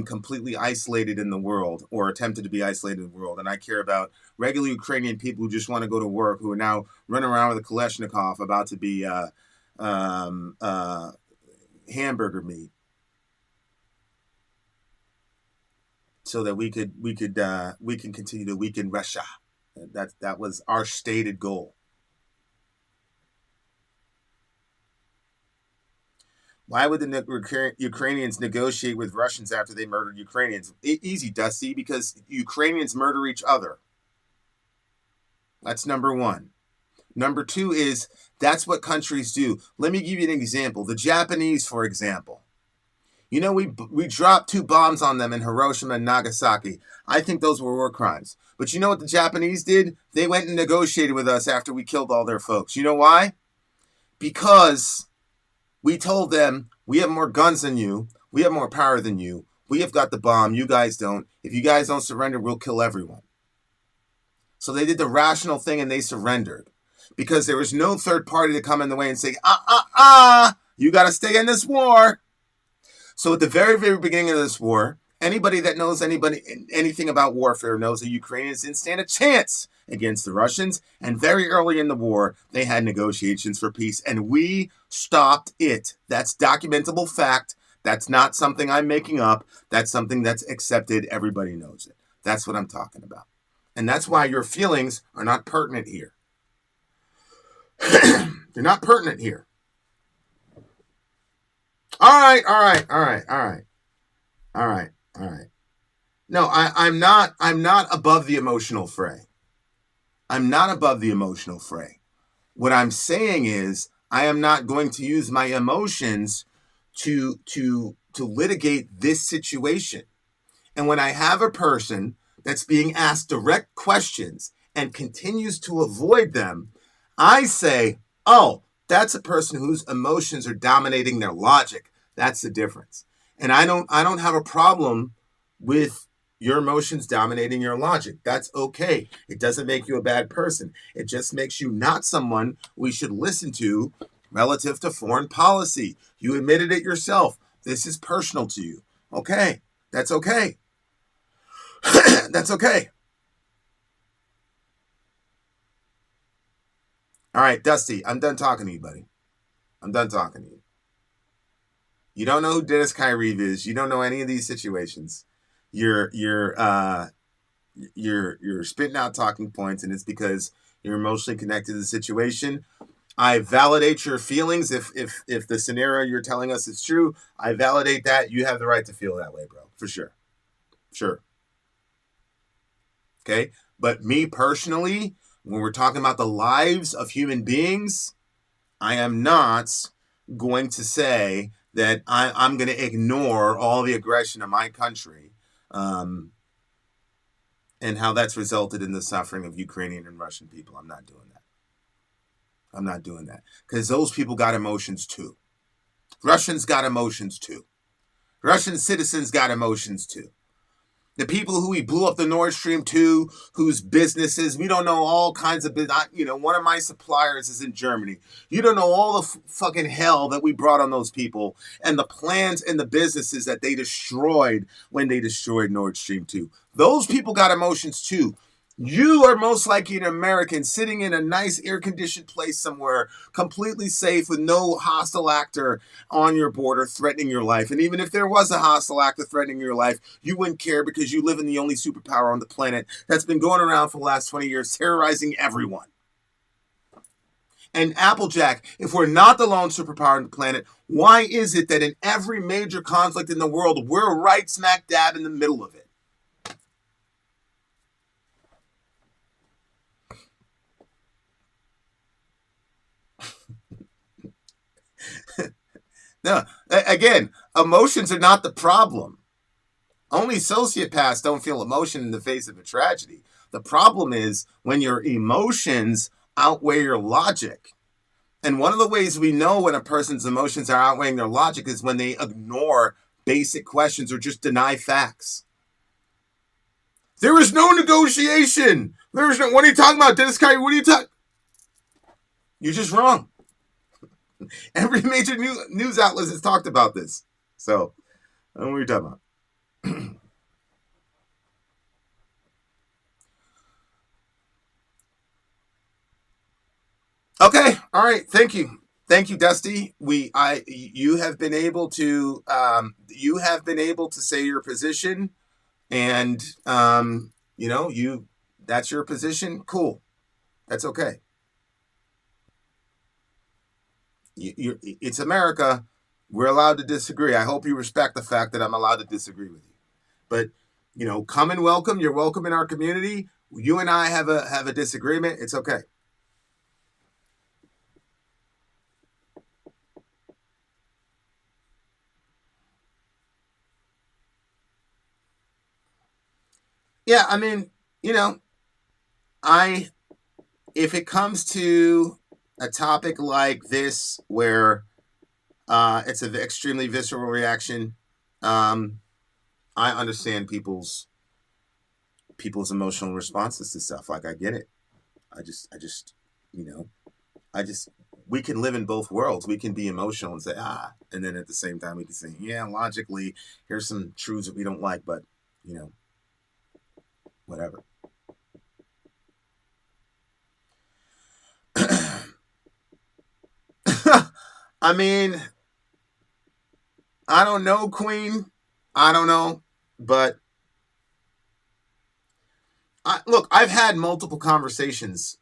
completely isolated in the world, or attempted to be isolated in the world. And I care about regular Ukrainian people who just want to go to work, who are now running around with a Kalashnikov about to be hamburger meat, so that we can continue to weaken Russia. That was our stated goal. Why would the Ukrainians negotiate with Russians after they murdered Ukrainians? Easy, Dusty, because Ukrainians murder each other. That's number one. Number two is, that's what countries do. Let me give you an example. The Japanese, for example. You know, we dropped 2 bombs on them in Hiroshima and Nagasaki. I think those were war crimes. But you know what the Japanese did? They went and negotiated with us after we killed all their folks. You know why? Because we told them, we have more guns than you. We have more power than you. We have got the bomb. You guys don't. If you guys don't surrender, we'll kill everyone. So they did the rational thing, and they surrendered. Because there was no third party to come in the way and say, you got to stay in this war. So at the very, very beginning of this war, anybody that knows anything about warfare knows the Ukrainians didn't stand a chance against the Russians. And very early in the war, they had negotiations for peace, and we stopped it. That's documentable fact. That's not something I'm making up. That's something that's accepted. Everybody knows it. That's what I'm talking about. And that's why your feelings are not pertinent here. They're not pertinent here. All right. No, I'm not above the emotional fray. I'm not above the emotional fray. What I'm saying is, I am not going to use my emotions to litigate this situation. And when I have a person that's being asked direct questions and continues to avoid them, I say, oh, that's a person whose emotions are dominating their logic. That's the difference. And I don't have a problem with your emotions dominating your logic. That's okay. It doesn't make you a bad person. It just makes you not someone we should listen to relative to foreign policy. You admitted it yourself. This is personal to you. Okay. That's okay. That's okay. All right, Dusty, I'm done talking to you, buddy. I'm done talking to you. You don't know who Dennis Kyrie is. You don't know any of these situations. You're spitting out talking points, and it's because you're emotionally connected to the situation. I validate your feelings. If the scenario you're telling us is true, I validate that. You have the right to feel that way, bro. For sure. Sure. Okay. But me personally, when we're talking about the lives of human beings, I am not going to say that I'm going to ignore all the aggression of my country, and how that's resulted in the suffering of Ukrainian and Russian people. I'm not doing that. I'm not doing that. Because those people got emotions too. Russians got emotions too. Russian citizens got emotions too. The people who we blew up the Nord Stream 2, whose businesses, we don't know all kinds of business. One of my suppliers is in Germany. You don't know all the fucking hell that we brought on those people and the plans and the businesses that they destroyed when they destroyed Nord Stream 2. Those people got emotions too. You are most likely an American sitting in a nice air-conditioned place somewhere, completely safe with no hostile actor on your border threatening your life. And even if there was a hostile actor threatening your life, you wouldn't care because you live in the only superpower on the planet that's been going around for the last 20 years, terrorizing everyone. And Applejack, if we're not the lone superpower on the planet, why is it that in every major conflict in the world, we're right smack dab in the middle of it? No, again, emotions are not the problem. Only sociopaths don't feel emotion in the face of a tragedy. The problem is when your emotions outweigh your logic. And one of the ways we know when a person's emotions are outweighing their logic is when they ignore basic questions or just deny facts. There is no negotiation. What are you talking about, Dennis Kyrie? What are you talking? You're just wrong. Every major news outlet has talked about this. So, I don't know what you're talking about. Okay, all right. Thank you, Dusty. You have been able to say your position, and that's your position. Cool, that's okay. It's America. We're allowed to disagree. I hope you respect the fact that I'm allowed to disagree with you. But come and welcome. You're welcome in our community. You and I have a disagreement. It's okay. Yeah, I mean, if it comes to a topic like this where it's an extremely visceral reaction, I understand people's emotional responses to stuff. Like, I get it. We can live in both worlds. We can be emotional and say, and then at the same time we can say, yeah, logically, here's some truths that we don't like, but, whatever. I mean, I don't know, Queen. I don't know, but I've had multiple conversations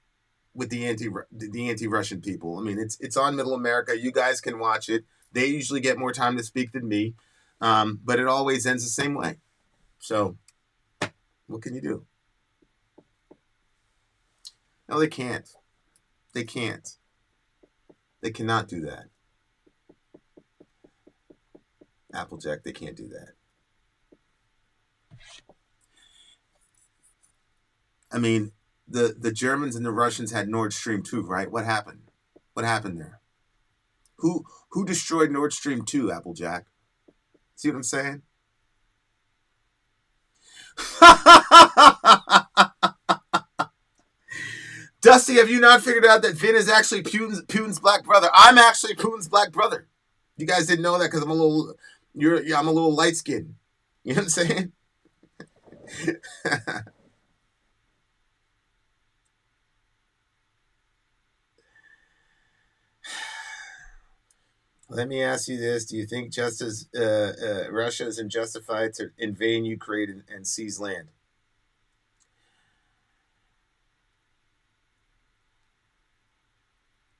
with the anti-Russian people. I mean, it's on Middle America. You guys can watch it. They usually get more time to speak than me, but it always ends the same way. So, what can you do? No, they can't. They can't. They cannot do that. Applejack, they can't do that. I mean, the Germans and the Russians had Nord Stream 2, right? What happened? What happened there? Who destroyed Nord Stream 2, Applejack? See what I'm saying? Dusty, have you not figured out that Vin is actually Putin's black brother? I'm actually Putin's black brother. You guys didn't know that because I'm a little light skinned. You know what I'm saying? Let me ask you this: do you think Russia is unjustified to invade Ukraine and seize land?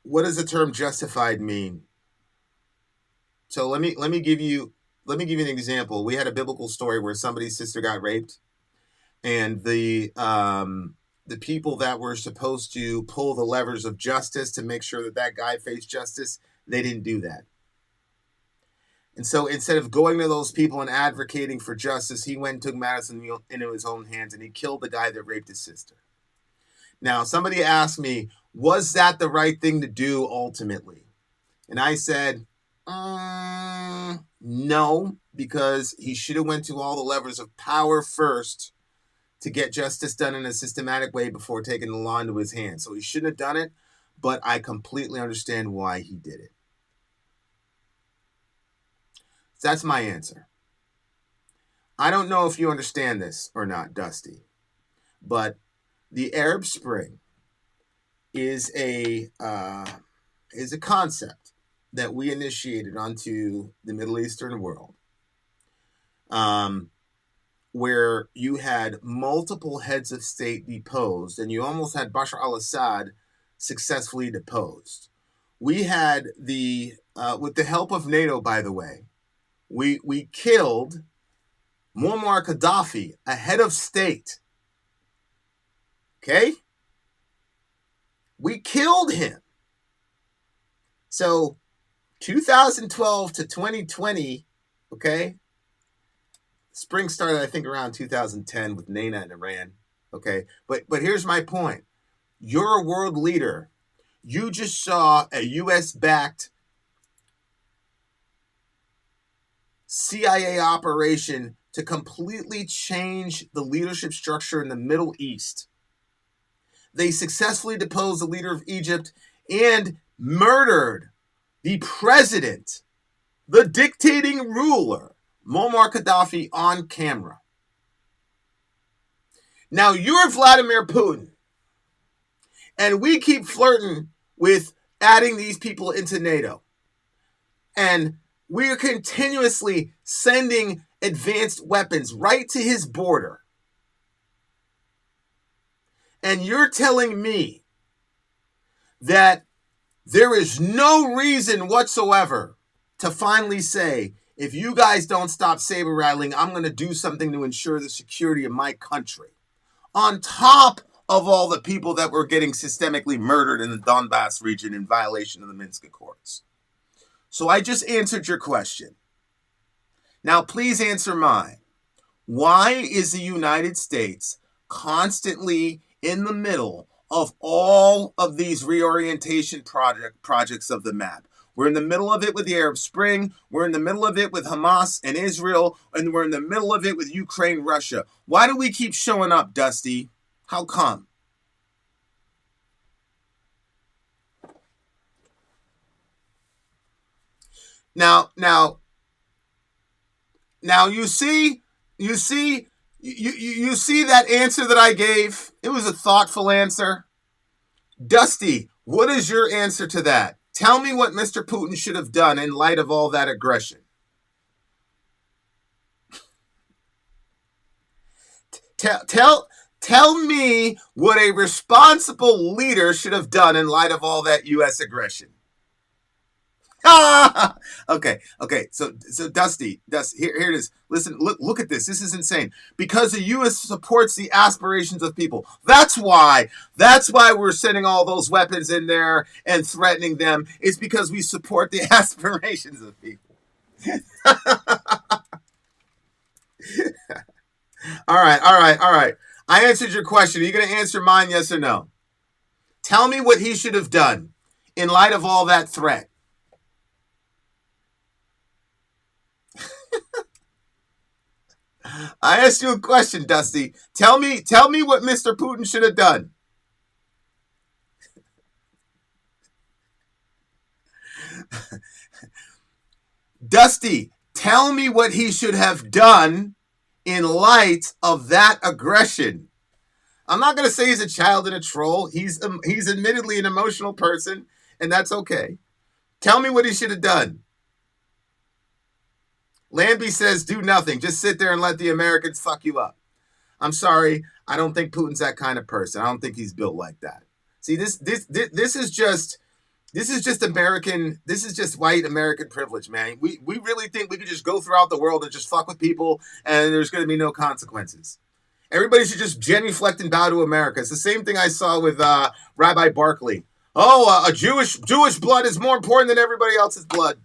What does the term "justified" mean? So let me give you an example. We had a biblical story where somebody's sister got raped, and the people that were supposed to pull the levers of justice to make sure that that guy faced justice, they didn't do that. And so instead of going to those people and advocating for justice, he went and took matters into his own hands, and he killed the guy that raped his sister. Now, somebody asked me, was that the right thing to do ultimately? And I said, no, because he should have went to all the levers of power first to get justice done in a systematic way before taking the law into his hands. So he shouldn't have done it, but I completely understand why he did it. That's my answer. I don't know if you understand this or not, Dusty, but the Arab Spring is a concept that we initiated onto the Middle Eastern world, where you had multiple heads of state deposed, and you almost had Bashar al-Assad successfully deposed. We had with the help of NATO, by the way, we killed Muammar Gaddafi, a head of state. Okay? We killed him. So 2012 to 2020, okay? Spring started, I think, around 2010 with Nana and Iran, okay? But here's my point. You're a world leader. You just saw a U.S.-backed CIA operation to completely change the leadership structure in the Middle East. They successfully deposed the leader of Egypt and murdered the president, the dictating ruler, Muammar Gaddafi, on camera. Now you're Vladimir Putin, and we keep flirting with adding these people into NATO. And we are continuously sending advanced weapons right to his border. And you're telling me that there is no reason whatsoever to finally say, if you guys don't stop saber rattling, I'm going to do something to ensure the security of my country. On top of all the people that were getting systemically murdered in the Donbass region in violation of the Minsk Accords. So I just answered your question. Now please answer mine. Why is the United States constantly in the middle of all of these reorientation projects of the map? We're in the middle of it with the Arab Spring. We're in the middle of it with Hamas and Israel. And we're in the middle of it with Ukraine, Russia. Why do we keep showing up, Dusty? How come? Now you see that answer that I gave? It was a thoughtful answer. Dusty, what is your answer to that? Tell me what Mr. Putin should have done in light of all that aggression. Tell me what a responsible leader should have done in light of all that U.S. aggression. Okay. So Dusty, here it is. Listen, look at this. This is insane. Because the U.S. supports the aspirations of people. That's why we're sending all those weapons in there and threatening them. It's because we support the aspirations of people. All right. I answered your question. Are you going to answer mine, yes or no? Tell me what he should have done in light of all that threat. I asked you a question, Dusty. Tell me what Mr. Putin should have done. Dusty, tell me what he should have done in light of that aggression. I'm not going to say he's a child and a troll. He's admittedly an emotional person, and that's okay. Tell me what he should have done. Lambie says, do nothing. Just sit there and let the Americans fuck you up. I'm sorry. I don't think Putin's that kind of person. I don't think he's built like that. See, this is just American. This is just white American privilege, man. We really think we could just go throughout the world and just fuck with people and there's going to be no consequences. Everybody should just genuflect and bow to America. It's the same thing I saw with Rabbi Barkley. Oh, a Jewish blood is more important than everybody else's blood.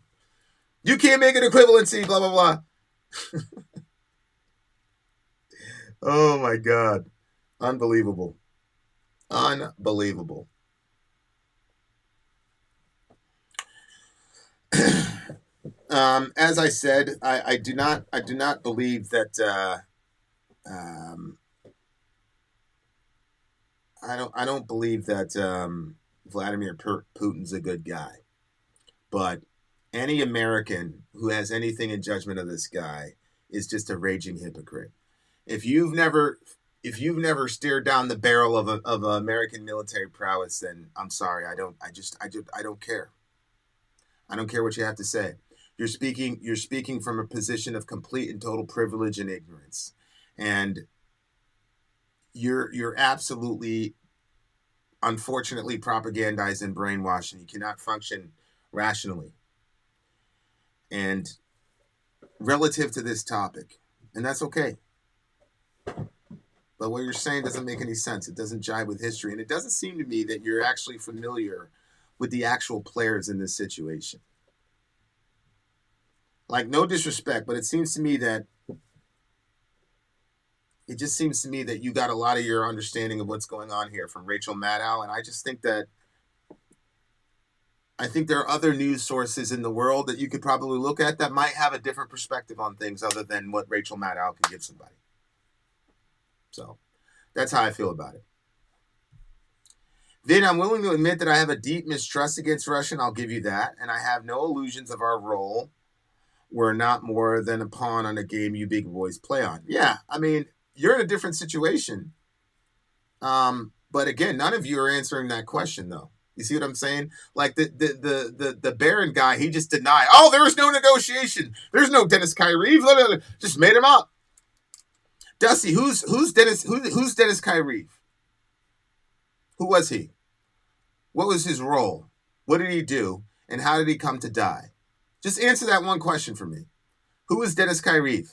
You can't make an equivalency, blah, blah, blah. Oh, my God. Unbelievable. Unbelievable. As I said, I do not believe that I don't believe that Vladimir Putin's a good guy. But any American who has anything in judgment of this guy is just a raging hypocrite. If you've never stared down the barrel of American military prowess, then I'm sorry, I don't care. I don't care what you have to say. You're speaking from a position of complete and total privilege and ignorance. And you're absolutely, unfortunately, propagandized and brainwashed, and you cannot function rationally. And relative to this topic, and that's okay. But what you're saying doesn't make any sense. It doesn't jive with history, and it doesn't seem to me that you're actually familiar with the actual players in this situation. Like, no disrespect, but it seems to me that you got a lot of your understanding of what's going on here from Rachel Maddow, and I just think that there are other news sources in the world that you could probably look at that might have a different perspective on things other than what Rachel Maddow can give somebody. So that's how I feel about it. Vin, I'm willing to admit that I have a deep mistrust against Russia, and I'll give you that. And I have no illusions of our role. We're not more than a pawn on a game you big boys play on. Yeah, I mean, you're in a different situation. But again, none of you are answering that question, though. You see what I'm saying? Like the Barron guy, he just denied. Oh, there was no negotiation. There's no Dennis Kyrie. Just made him up. Dusty, who's Dennis Kyrie? Who was he? What was his role? What did he do? And how did he come to die? Just answer that one question for me. Who is Dennis Kyrie?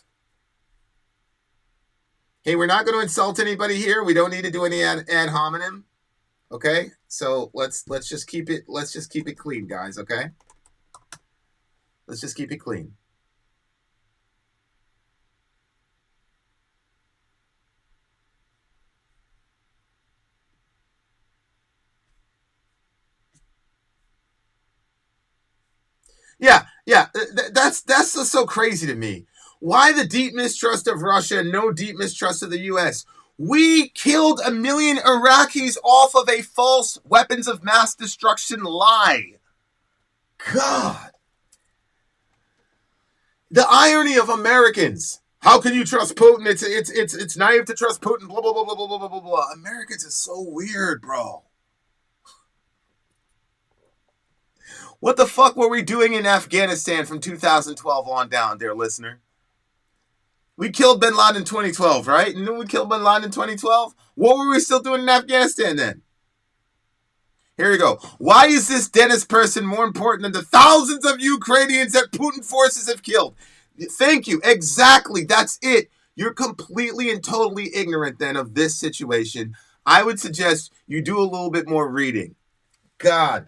Hey, we're not going to insult anybody here. We don't need to do any ad hominem. Okay? So let's just keep it clean, guys, okay? Let's just keep it clean. Yeah. That's just so crazy to me. Why the deep mistrust of Russia and no deep mistrust of the U.S.? We killed 1 million Iraqis off of a false weapons of mass destruction lie. God. The irony of Americans. How can you trust Putin? It's naive to trust Putin. Blah, blah, blah, blah, blah, blah, blah, blah. Americans is so weird, bro. What the fuck were we doing in Afghanistan from 2012 on down, dear listener? We killed bin Laden in 2012, right? And then we killed bin Laden in 2012? What were we still doing in Afghanistan then? Here we go. Why is this Dennis person more important than the thousands of Ukrainians that Putin forces have killed? Thank you. Exactly. That's it. You're completely and totally ignorant then of this situation. I would suggest you do a little bit more reading. God.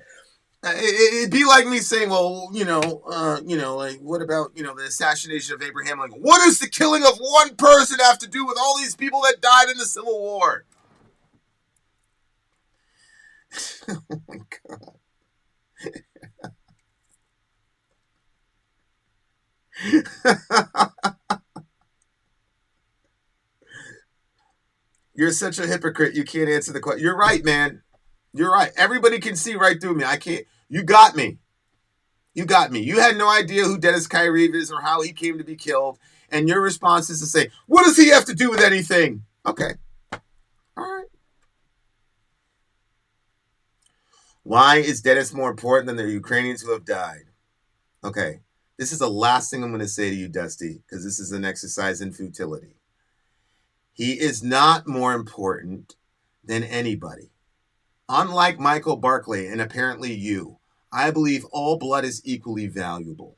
It'd be like me saying, well, like, what about, the assassination of Abraham Lincoln? What does the killing of one person have to do with all these people that died in the Civil War? Oh, my God. You're such a hypocrite. You can't answer the question. You're right, man. You're right. Everybody can see right through me. I can't. You got me. You got me. You had no idea who Dennis Kyrie is or how he came to be killed. And your response is to say, what does he have to do with anything? Okay. All right. Why is Dennis more important than the Ukrainians who have died? Okay. This is the last thing I'm going to say to you, Dusty, because this is an exercise in futility. He is not more important than anybody. Unlike Michael Barclay and apparently you, I believe all blood is equally valuable.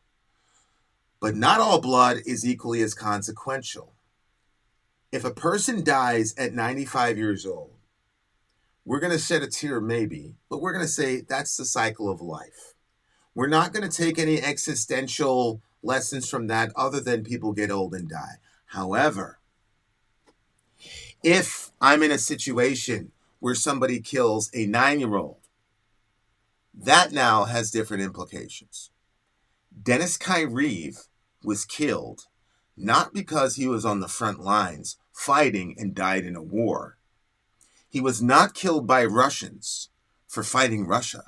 But not all blood is equally as consequential. If a person dies at 95 years old, we're going to shed a tear maybe, but we're going to say that's the cycle of life. We're not going to take any existential lessons from that other than people get old and die. However, if I'm in a situation where somebody kills a 9-year-old, that now has different implications. Dennis Kyrie was killed not because he was on the front lines fighting and died in a war. He was not killed by Russians for fighting Russia.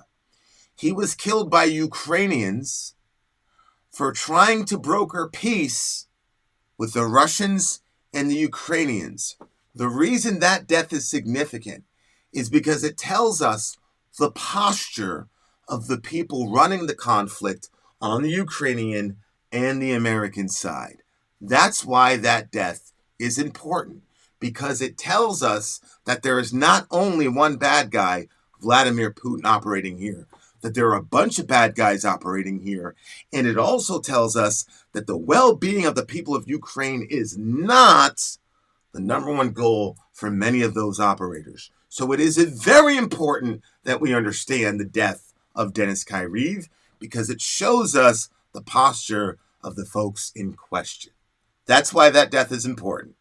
He was killed by Ukrainians for trying to broker peace with the Russians and the Ukrainians. The reason that death is significant is because it tells us the posture of the people running the conflict on the Ukrainian and the American side. That's why that death is important, because it tells us that there is not only one bad guy, Vladimir Putin, operating here, that there are a bunch of bad guys operating here. And it also tells us that the well-being of the people of Ukraine is not the number one goal for many of those operators. So it is very important that we understand the death of Dennis Kyrie, because it shows us the posture of the folks in question. That's why that death is important.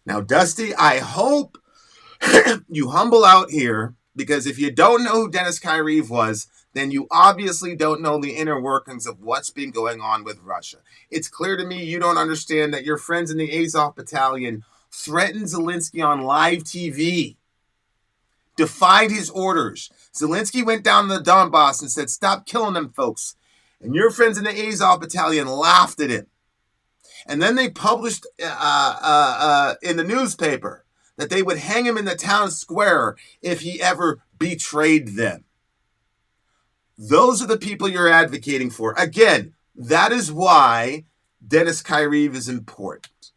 Now, Dusty, I hope you humble out here, because if you don't know who Dennis Kyrie was, then you obviously don't know the inner workings of what's been going on with Russia. It's clear to me you don't understand that your friends in the Azov battalion threatened Zelensky on live TV, defied his orders. Zelensky went down to the Donbass and said, "Stop killing them folks." And your friends in the Azov battalion laughed at him. And then they published in the newspaper that they would hang him in the town square if he ever betrayed them. Those are the people you're advocating for. Again, that is why Dennis Kyrie is important.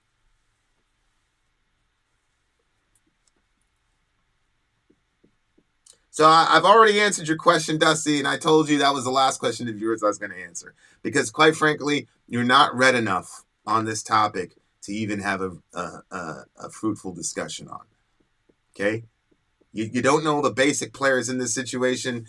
So I've already answered your question, Dusty, and I told you that was the last question of yours I was going to answer. Because quite frankly, you're not read enough on this topic to even have a fruitful discussion on. Okay? You don't know the basic players in this situation,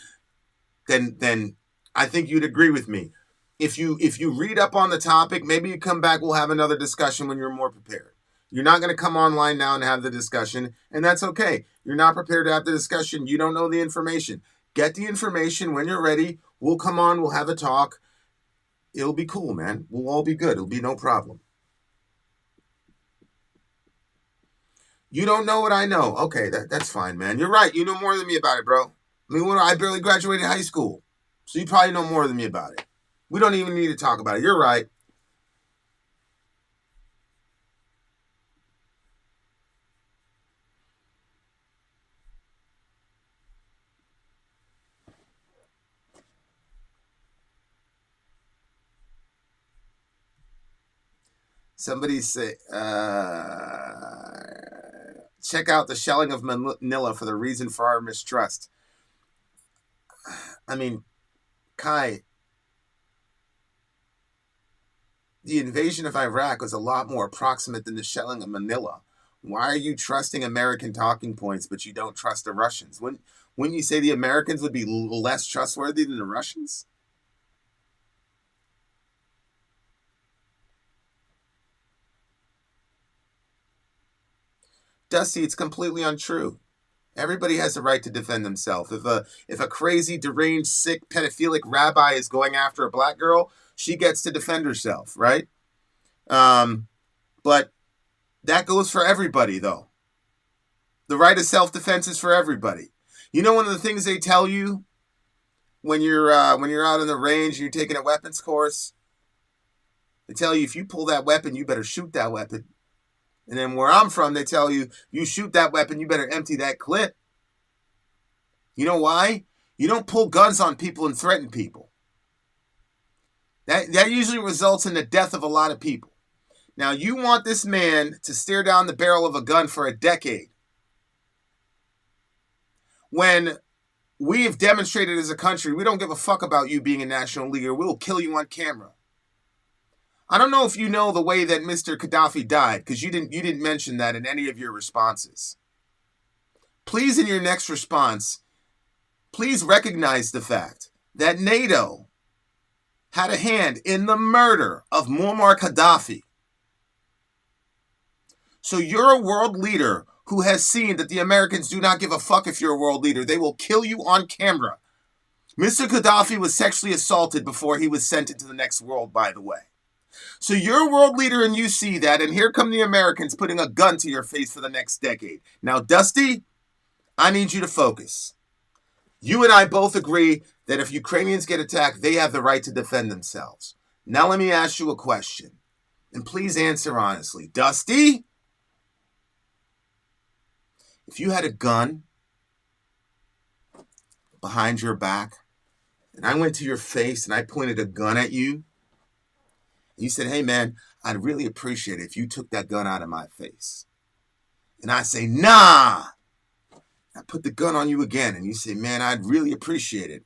then I think you'd agree with me. If you read up on the topic, maybe you come back, we'll have another discussion when you're more prepared. You're not going to come online now and have the discussion, and that's okay. You're not prepared to have the discussion. You don't know the information. Get the information when you're ready. We'll come on. We'll have a talk. It'll be cool, man. We'll all be good. It'll be no problem. You don't know what I know. Okay, that's fine, man. You're right. You know more than me about it, bro. I mean, I barely graduated high school, so you probably know more than me about it. We don't even need to talk about it. You're right. Somebody say, check out the shelling of Manila for the reason for our mistrust. I mean, Kai, the invasion of Iraq was a lot more approximate than the shelling of Manila. Why are you trusting American talking points, but you don't trust the Russians? Wouldn't you say the Americans would be less trustworthy than the Russians? Dusty, it's completely untrue. Everybody has the right to defend themselves. If a crazy, deranged, sick, pedophilic rabbi is going after a black girl, she gets to defend herself, right? But that goes for everybody, though. The right of self-defense is for everybody. You know, one of the things they tell you when you're out in the range and you're taking a weapons course, they tell you if you pull that weapon, you better shoot that weapon. And then where I'm from, they tell you, you shoot that weapon, you better empty that clip. You know why? You don't pull guns on people and threaten people. That usually results in the death of a lot of people. Now, you want this man to stare down the barrel of a gun for a decade when we have demonstrated as a country we don't give a fuck about you being a national leader. We'll kill you on camera. I don't know if you know the way that Mr. Gaddafi died, because you didn't mention that in any of your responses. Please, in your next response, please recognize the fact that NATO had a hand in the murder of Muammar Gaddafi. So you're a world leader who has seen that the Americans do not give a fuck if you're a world leader. They will kill you on camera. Mr. Gaddafi was sexually assaulted before he was sent into the next world, by the way. So you're a world leader and you see that, and here come the Americans putting a gun to your face for the next decade. Now, Dusty, I need you to focus. You and I both agree that if Ukrainians get attacked, they have the right to defend themselves. Now let me ask you a question, and please answer honestly. Dusty, if you had a gun behind your back, and I went to your face and I pointed a gun at you, you said, hey man, I'd really appreciate it if you took that gun out of my face. And I say, nah. I put the gun on you again, and you say, man, I'd really appreciate it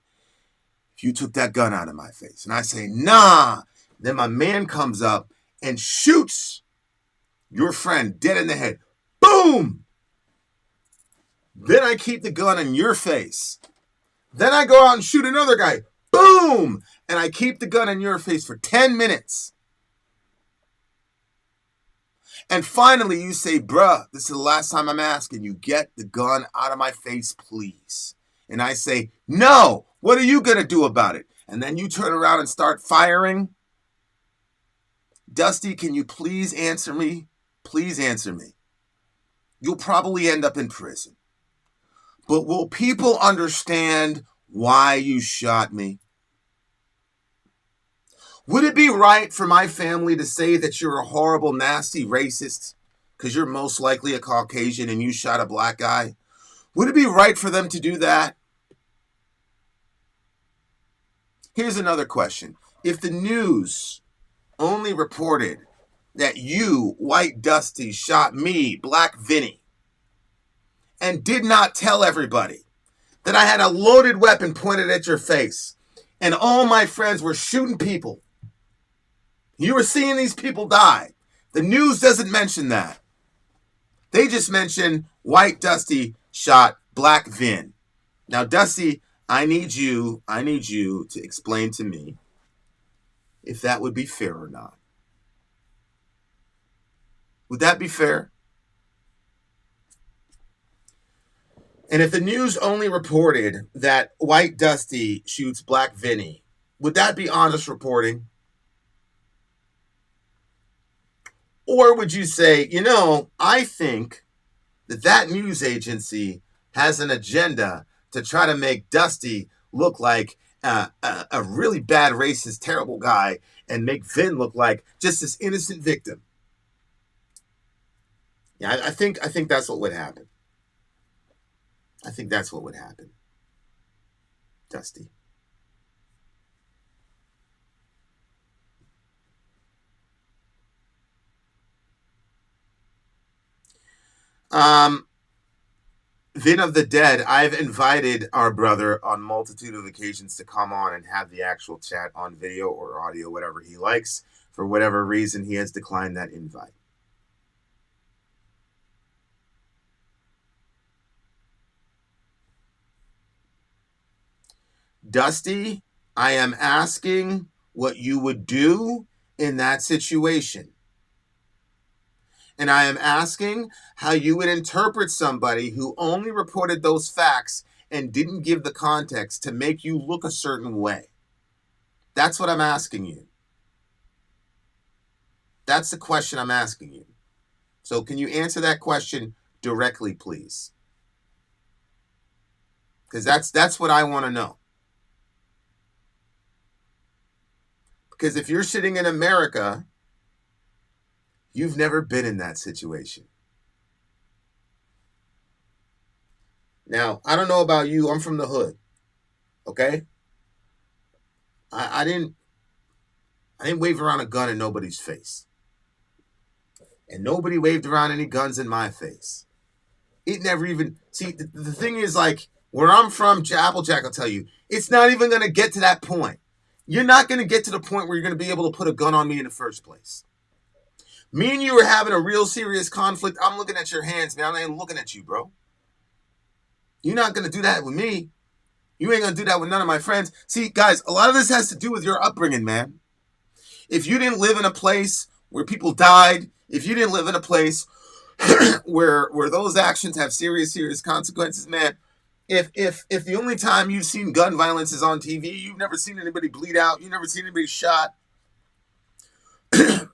if you took that gun out of my face. And I say, nah. Then my man comes up and shoots your friend dead in the head. Boom! Then I keep the gun in your face. Then I go out and shoot another guy. Boom! And I keep the gun in your face for 10 minutes. And finally, you say, bruh, this is the last time I'm asking you, get the gun out of my face, please. And I say, no, what are you going to do about it? And then you turn around and start firing. Dusty, can you please answer me? Please answer me. You'll probably end up in prison. But will people understand why you shot me? Would it be right for my family to say that you're a horrible, nasty racist because you're most likely a Caucasian and you shot a black guy? Would it be right for them to do that? Here's another question. If the news only reported that you, White Dusty, shot me, Black Vinny, and did not tell everybody that I had a loaded weapon pointed at your face and all my friends were shooting people, you were seeing these people die. The news doesn't mention that. They just mention White Dusty shot Black Vin. Now, Dusty, I need you to explain to me if that would be fair or not. Would that be fair? And if the news only reported that White Dusty shoots Black Vinny, would that be honest reporting? Or would you say, I think that news agency has an agenda to try to make Dusty look like a really bad, racist, terrible guy and make Vin look like just this innocent victim? Yeah, I think that's what would happen. I think that's what would happen, Dusty. Vin of the Dead, I've invited our brother on multitude of occasions to come on and have the actual chat on video or audio, whatever he likes. For whatever reason, he has declined that invite. Dusty, I am asking what you would do in that situation. And I am asking how you would interpret somebody who only reported those facts and didn't give the context to make you look a certain way. That's what I'm asking you. That's the question I'm asking you. So can you answer that question directly, please? Because that's what I want to know. Because if you're sitting in America, you've never been in that situation. Now, I don't know about you. I'm from the hood. Okay? I didn't I didn't wave around a gun in nobody's face. And nobody waved around any guns in my face. It never even... See, the thing is, like, where I'm from, Applejack will tell you, it's not even going to get to that point. You're not going to get to the point where you're going to be able to put a gun on me in the first place. Me and you are having a real serious conflict. I'm looking at your hands, man. I'm not even looking at you, bro. You're not going to do that with me. You ain't going to do that with none of my friends. See, guys, a lot of this has to do with your upbringing, man. If you didn't live in a place where people died, if you didn't live in a place where those actions have serious consequences, man, if the only time you've seen gun violence is on TV, you've never seen anybody bleed out, you've never seen anybody shot,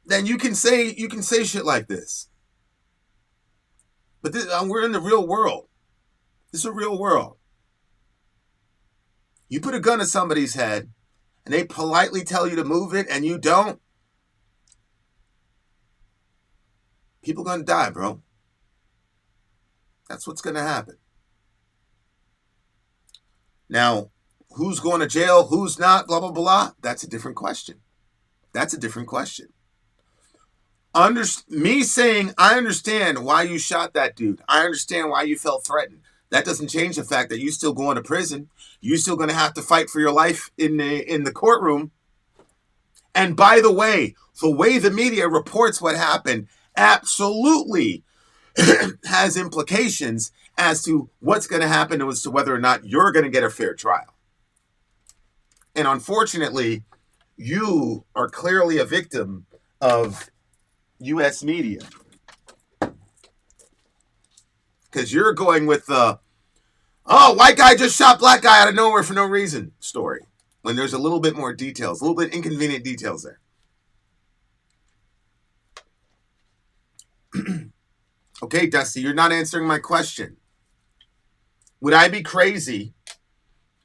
then you can say shit like this. But we're in the real world. This is a real world. You put a gun to somebody's head, and they politely tell you to move it, and you don't, people gonna die, bro. That's what's gonna happen. Now, who's going to jail, who's not, blah, blah, blah, that's a different question. That's a different question. Me saying, I understand why you shot that dude. I understand why you felt threatened. That doesn't change the fact that you're still going to prison. You're still going to have to fight for your life in the courtroom. And by the way the media reports what happened absolutely has implications as to what's going to happen as to whether or not you're going to get a fair trial. And unfortunately, you are clearly a victim of U.S. media. Because you're going with the, white guy just shot black guy out of nowhere for no reason story. When there's a little bit more details, a little bit inconvenient details there. Okay, Dusty, you're not answering my question. Would I be crazy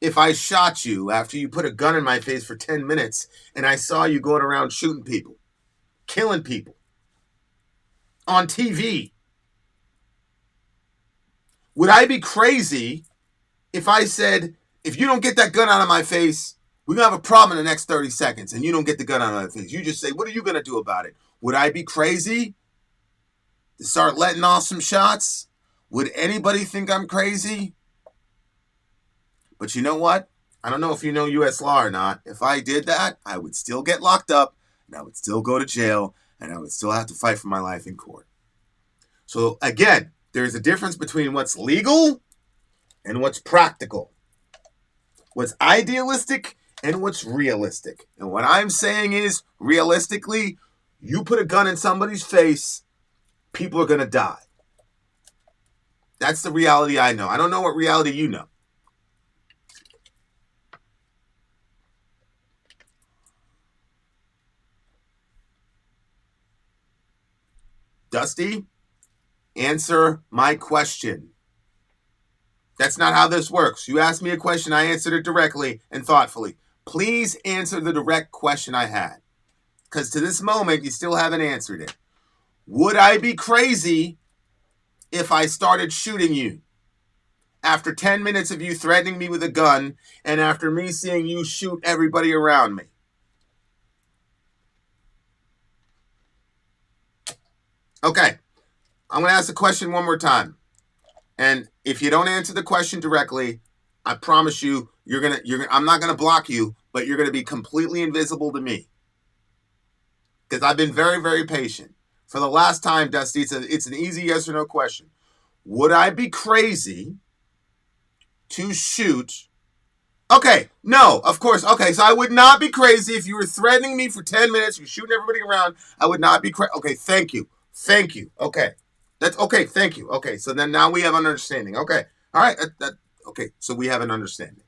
if I shot you after you put a gun in my face for 10 minutes and I saw you going around shooting people, killing people on TV? Would I be crazy if I said, if you don't get that gun out of my face, we're going to have a problem in the next 30 seconds and you don't get the gun out of my face? You just say, what are you going to do about it? Would I be crazy to start letting off some shots? Would anybody think I'm crazy? But you know what? I don't know if you know U.S. law or not. If I did that, I would still get locked up, and I would still go to jail, and I would still have to fight for my life in court. So again, there's a difference between what's legal and what's practical. What's idealistic and what's realistic. And what I'm saying is, realistically, you put a gun in somebody's face, people are going to die. That's the reality I know. I don't know what reality you know. Dusty, answer my question. That's not how this works. You asked me a question, I answered it directly and thoughtfully. Please answer the direct question I had. Because to this moment, you still haven't answered it. Would I be crazy if I started shooting you? After 10 minutes of you threatening me with a gun and after me seeing you shoot everybody around me? Okay, I'm going to ask the question one more time. And if you don't answer the question directly, I promise you, I'm not going to block you, but you're going to be completely invisible to me. Because I've been very, very patient. For the last time, Dusty, it's an easy yes or no question. Would I be crazy to shoot? Okay, no, of course. Okay, so I would not be crazy if you were threatening me for 10 minutes, you're shooting everybody around. I would not be crazy. Okay, thank you. Thank you. Okay. That's okay. Thank you. Okay. So then now we have an understanding. Okay. All right. Okay. So we have an understanding.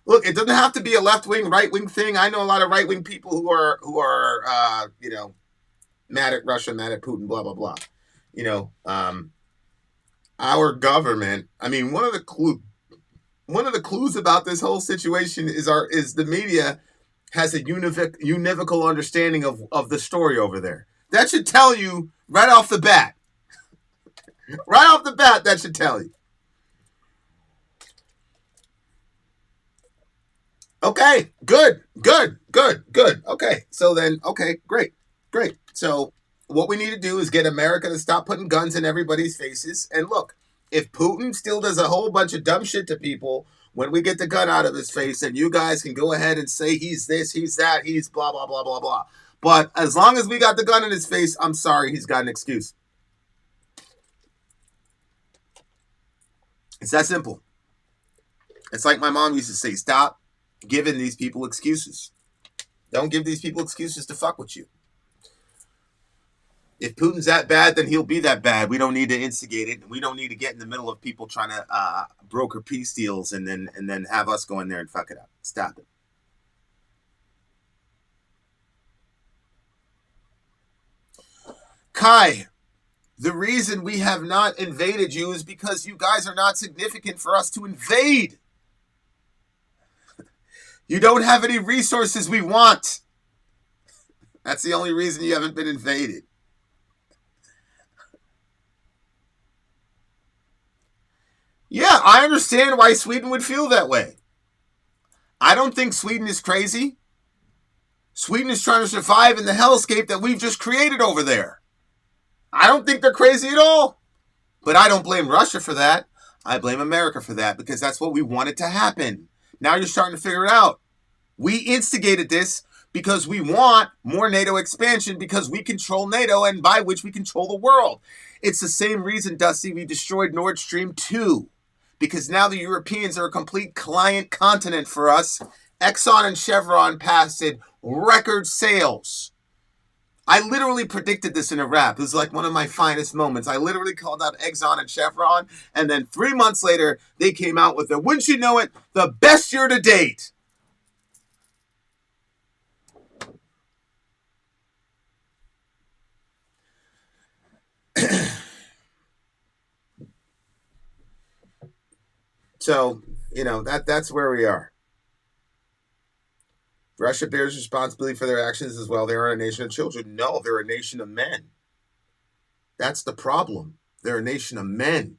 Look, it doesn't have to be a left-wing, right-wing thing. I know a lot of right-wing people who are mad at Russia, mad at Putin, blah, blah, blah. Our government, I mean, one of the clues about this whole situation is the media has a univocal understanding of the story over there. That should tell you right off the bat. Right off the bat, that should tell you. Okay, good. Okay, so then, okay, great. So what we need to do is get America to stop putting guns in everybody's faces. And look, if Putin still does a whole bunch of dumb shit to people when we get the gun out of his face, then you guys can go ahead and say he's this, he's that, he's blah, blah, blah, blah, blah. But as long as we got the gun in his face, I'm sorry, he's got an excuse. It's that simple. It's like my mom used to say, stop giving these people excuses. Don't give these people excuses to fuck with you. If Putin's that bad, then he'll be that bad. We don't need to instigate it. We don't need to get in the middle of people trying to broker peace deals and then have us go in there and fuck it up. Stop it. Kai, the reason we have not invaded you is because you guys are not significant for us to invade. You don't have any resources we want. That's the only reason you haven't been invaded. Yeah, I understand why Sweden would feel that way. I don't think Sweden is crazy. Sweden is trying to survive in the hellscape that we've just created over there. I don't think they're crazy at all. But I don't blame Russia for that. I blame America for that because that's what we wanted to happen. Now you're starting to figure it out. We instigated this because we want more NATO expansion because we control NATO and by which we control the world. It's the same reason, Dusty, we destroyed Nord Stream 2. Because now the Europeans are a complete client continent for us. Exxon and Chevron posted record sales. I literally predicted this in a rap. It was like one of my finest moments. I literally called out Exxon and Chevron, and then 3 months later, they came out with wouldn't you know it, the best year to date. So, that's where we are. Russia bears responsibility for their actions as well. They are a nation of children. No, they're a nation of men. That's the problem. They're a nation of men.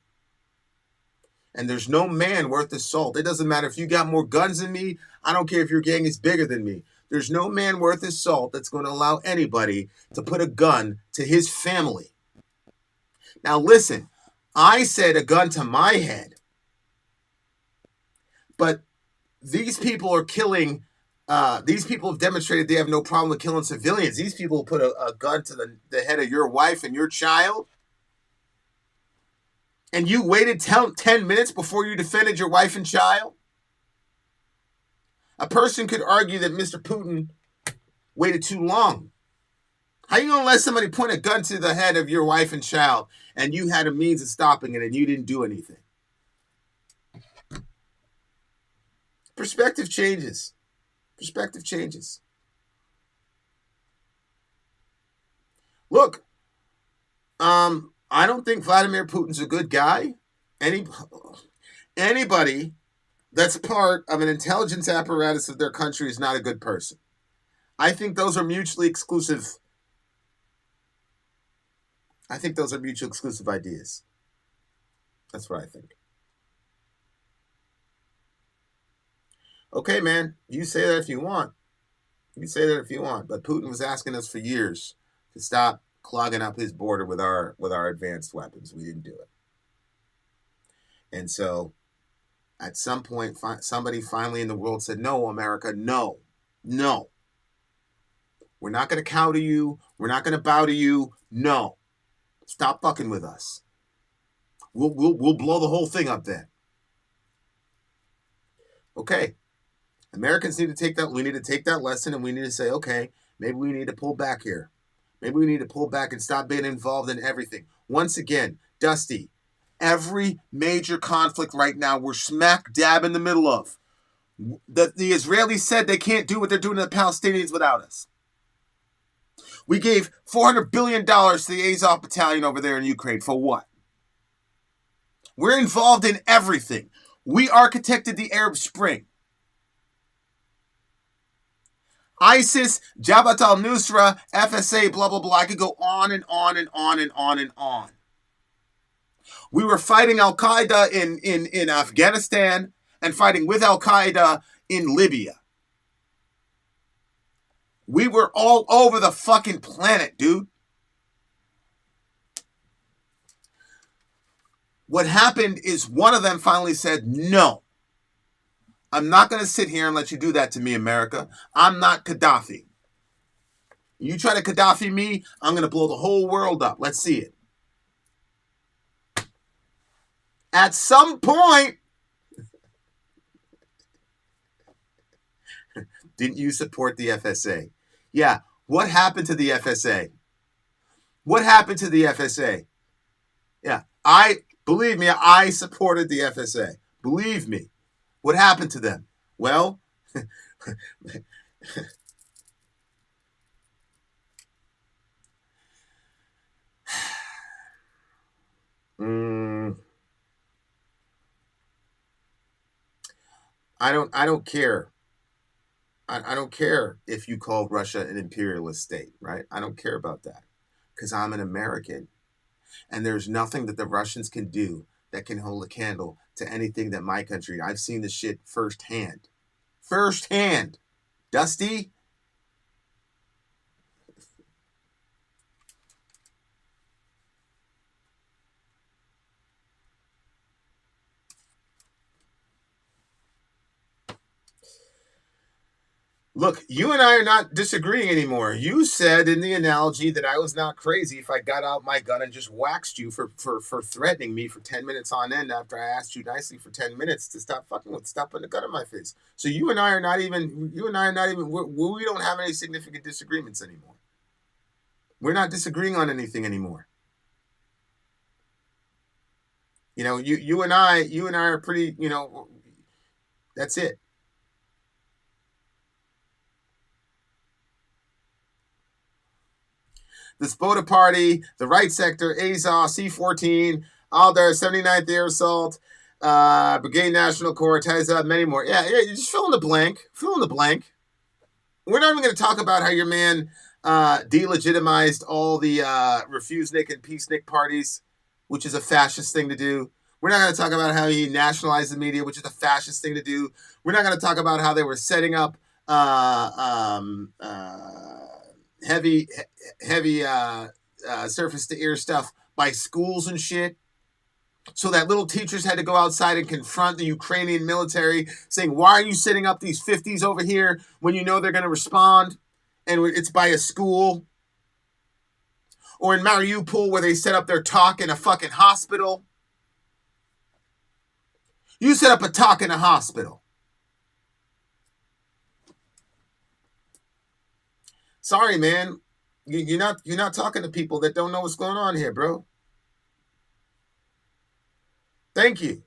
And there's no man worth his salt. It doesn't matter if you got more guns than me. I don't care if your gang is bigger than me. There's no man worth his salt that's going to allow anybody to put a gun to his family. Now listen, I said a gun to my head. But these people are killing, these people have demonstrated they have no problem with killing civilians. These people put a gun to the head of your wife and your child. And you waited 10 minutes before you defended your wife and child? A person could argue that Mr. Putin waited too long. How are you going to let somebody point a gun to the head of your wife and child and you had a means of stopping it and you didn't do anything? Perspective changes. Perspective changes. Look, I don't think Vladimir Putin's a good guy. Anybody that's part of an intelligence apparatus of their country is not a good person. I think those are mutually exclusive. I think those are mutually exclusive ideas. That's what I think. Okay, man, you say that if you want. You say that if you want. But Putin was asking us for years to stop clogging up his border with our advanced weapons. We didn't do it. And so at some point, somebody finally in the world said, no, America, no. We're not going to cow to you. We're not going to bow to you. No. Stop fucking with us. We'll blow the whole thing up then. Okay. Americans need to take that. We need to take that lesson and we need to say, okay, maybe we need to pull back here. Maybe we need to pull back and stop being involved in everything. Once again, Dusty, every major conflict right now, we're smack dab in the middle of. The Israelis said they can't do what they're doing to the Palestinians without us. We gave $400 billion to the Azov battalion over there in Ukraine. For what? We're involved in everything. We architected the Arab Spring. ISIS, Jabhat al-Nusra, FSA, blah, blah, blah. I could go on and on and on and on and on. We were fighting Al-Qaeda in Afghanistan and fighting with Al-Qaeda in Libya. We were all over the fucking planet, dude. What happened is one of them finally said, no, I'm not going to sit here and let you do that to me, America. I'm not Gaddafi. You try to Gaddafi me, I'm going to blow the whole world up. Let's see it. At some point, didn't you support the FSA? Yeah. What happened to the FSA? What happened to the FSA? Yeah. Believe me, I supported the FSA. Believe me. What happened to them? Well, I don't care. I don't care if you call Russia an imperialist state, right? I don't care about that because I'm an American. And there's nothing that the Russians can do that can hold a candle to anything that my country. I've seen the shit firsthand. Firsthand. Dusty? Look, you and I are not disagreeing anymore. You said in the analogy that I was not crazy if I got out my gun and just waxed you for threatening me for 10 minutes on end after I asked you nicely for 10 minutes to stop fucking with, stop putting a gun in my face. So you and I are not even, we don't have any significant disagreements anymore. We're not disagreeing on anything anymore. You know, you and I are pretty, you know, that's it. The Spoda Party, the Right Sector, Azov, C-14, Aldar, 79th Air Assault, Brigade National Corps, Taiza, many more. Yeah, you just fill in the blank. Fill in the blank. We're not even going to talk about how your man delegitimized all the Refusnik and Peacenik parties, which is a fascist thing to do. We're not going to talk about how he nationalized the media, which is a fascist thing to do. We're not going to talk about how they were setting up heavy surface-to-air stuff by schools and shit, so that little teachers had to go outside and confront the Ukrainian military, saying, why are you setting up these 50s over here when you know they're going to respond, and it's by a school? Or in Mariupol, where they set up their talk in a fucking hospital. You set up a talk in a hospital. Sorry, man. You're not talking to people that don't know what's going on here, bro. Thank you.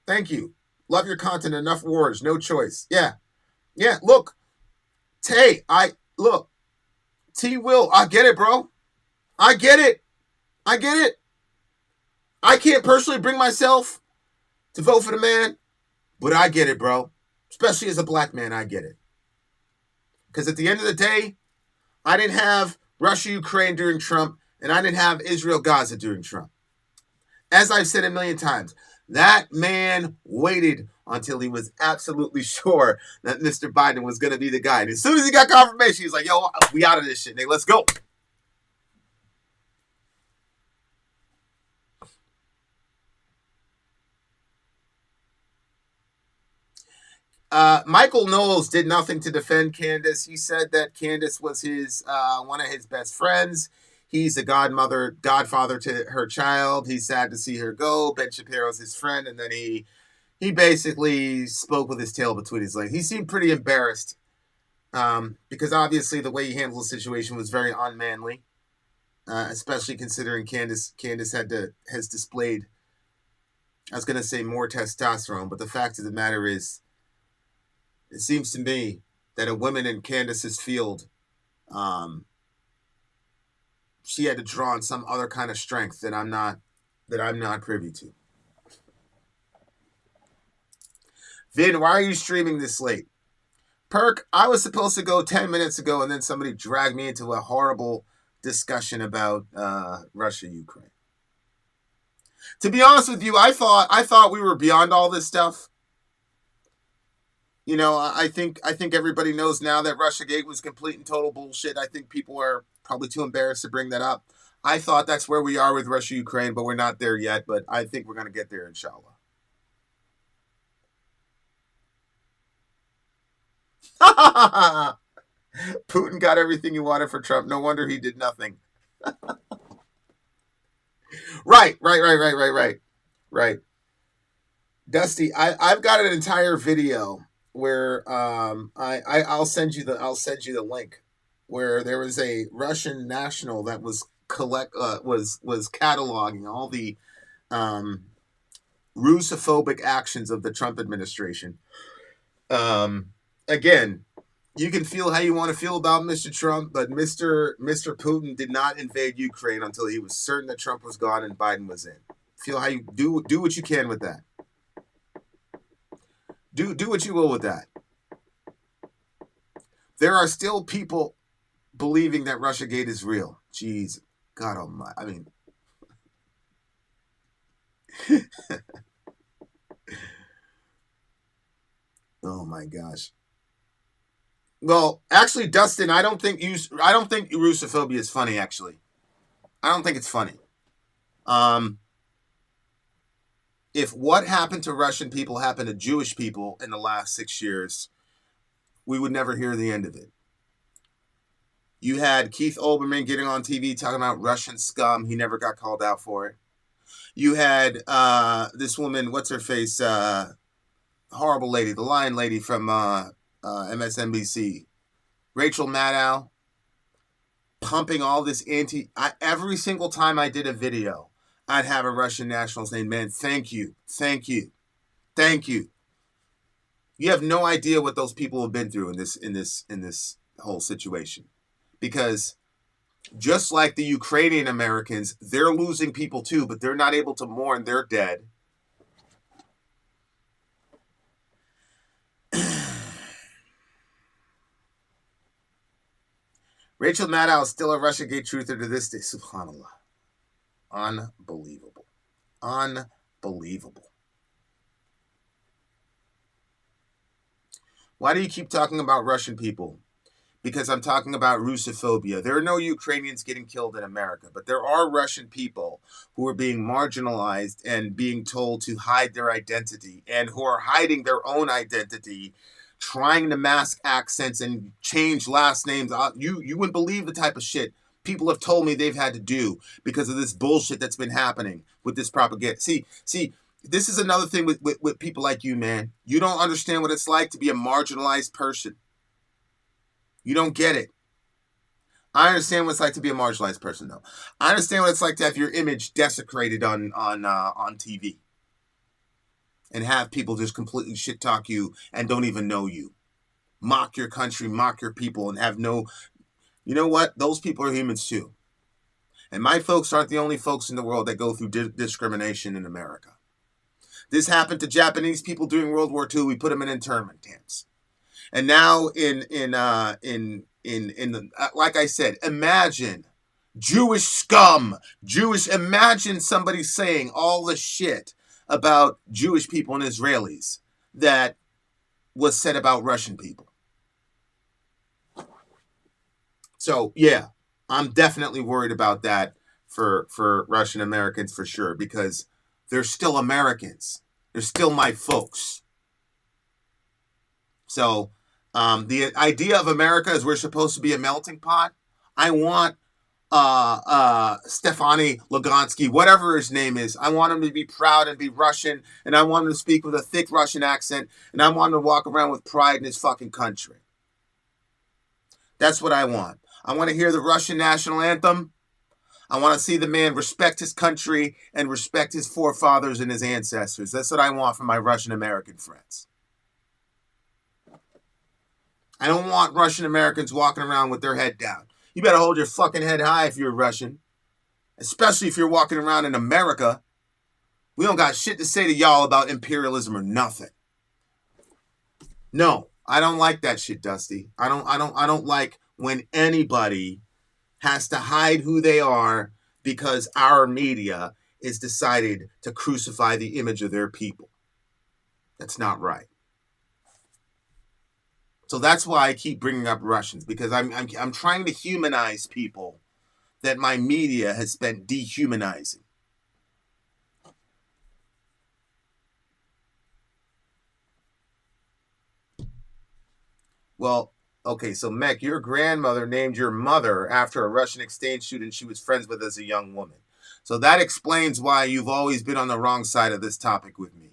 Thank you. Love your content. Enough words. No choice. Yeah. Yeah. Look. Look. T Will. I get it, bro. I get it. I get it. I can't personally bring myself to vote for the man, but I get it, bro. Especially as a black man, I get it. Because at the end of the day, I didn't have Russia-Ukraine during Trump, and I didn't have Israel-Gaza during Trump. As I've said a million times, that man waited until he was absolutely sure that Mr. Biden was going to be the guy. And as soon as he got confirmation, he was like, yo, we out of this shit, nigga. Let's go. Michael Knowles did nothing to defend Candace. He said that Candace was his one of his best friends. He's a godfather to her child. He's sad to see her go. Ben Shapiro's his friend, and then he basically spoke with his tail between his legs. He seemed pretty embarrassed because obviously the way he handled the situation was very unmanly, especially considering Candace has displayed, I was going to say, more testosterone, but the fact of the matter is, it seems to me that a woman in Candace's field, she had to draw on some other kind of strength that I'm not privy to. Vin, why are you streaming this late? Perk, I was supposed to go 10 minutes ago, and then somebody dragged me into a horrible discussion about Russia, Ukraine. To be honest with you, I thought we were beyond all this stuff. You know, I think everybody knows now that Russiagate was complete and total bullshit. I think people are probably too embarrassed to bring that up. I thought that's where we are with Russia Ukraine, but we're not there yet. But I think we're going to get there, inshallah. Putin got everything he wanted for Trump. No wonder he did nothing. Right. Dusty, I've got an entire video where I'll send you the link, where there was a Russian national that was cataloging all the Russophobic actions of the Trump administration. Again, you can feel how you want to feel about Mr. Trump, but Mr. Putin did not invade Ukraine until he was certain that Trump was gone and Biden was in. Feel how you do what you can with that. Do what you will with that. There are still people believing that Russiagate is real. Jeez, God almighty. I mean, oh my gosh. Well, actually, Dustin, I don't think Russophobia is funny. Actually, I don't think it's funny. If what happened to Russian people happened to Jewish people in the last 6 years, we would never hear the end of it. You had Keith Olbermann getting on TV talking about Russian scum. He never got called out for it. You had this woman, what's her face, horrible lady, the lion lady from MSNBC, Rachel Maddow, pumping all this every single time I did a video, I'd have a Russian national saying, man, thank you. You have no idea what those people have been through in this whole situation. Because just like the Ukrainian Americans, they're losing people too, but they're not able to mourn their dead. Rachel Maddow is still a Russiagate truther to this day. SubhanAllah. Unbelievable. Why do you keep talking about Russian people? Because I'm talking about Russophobia. There are no Ukrainians getting killed in America, but there are Russian people who are being marginalized and being told to hide their identity, and who are hiding their own identity, trying to mask accents and change last names. You wouldn't believe the type of shit people have told me they've had to do because of this bullshit that's been happening with this propaganda. See, this is another thing with people like you, man. You don't understand what it's like to be a marginalized person. You don't get it. I understand what it's like to be a marginalized person, though. I understand what it's like to have your image desecrated on TV. And have people just completely shit talk you and don't even know you. Mock your country, mock your people, and have no... You know what? Those people are humans too. And my folks aren't the only folks in the world that go through discrimination in America. This happened to Japanese people during World War II. We put them in internment camps. And now like I said, imagine Jewish scum, imagine somebody saying all the shit about Jewish people and Israelis that was said about Russian people. So yeah, I'm definitely worried about that for Russian Americans for sure, because they're still Americans. They're still my folks. So the idea of America is we're supposed to be a melting pot. I want Stefani Lugansky, whatever his name is, I want him to be proud and be Russian, and I want him to speak with a thick Russian accent, and I want him to walk around with pride in his fucking country. That's what I want. I want to hear the Russian national anthem. I want to see the man respect his country and respect his forefathers and his ancestors. That's what I want from my Russian American friends. I don't want Russian Americans walking around with their head down. You better hold your fucking head high if you're Russian. Especially if you're walking around in America. We don't got shit to say to y'all about imperialism or nothing. No, I don't like that shit, Dusty. I don't like when anybody has to hide who they are because our media is decided to crucify the image of their people. That's not right. So that's why I keep bringing up Russians, because I'm trying to humanize people that my media has spent dehumanizing. Well, okay, so Mech, your grandmother named your mother after a Russian exchange student she was friends with as a young woman. So that explains why you've always been on the wrong side of this topic with me.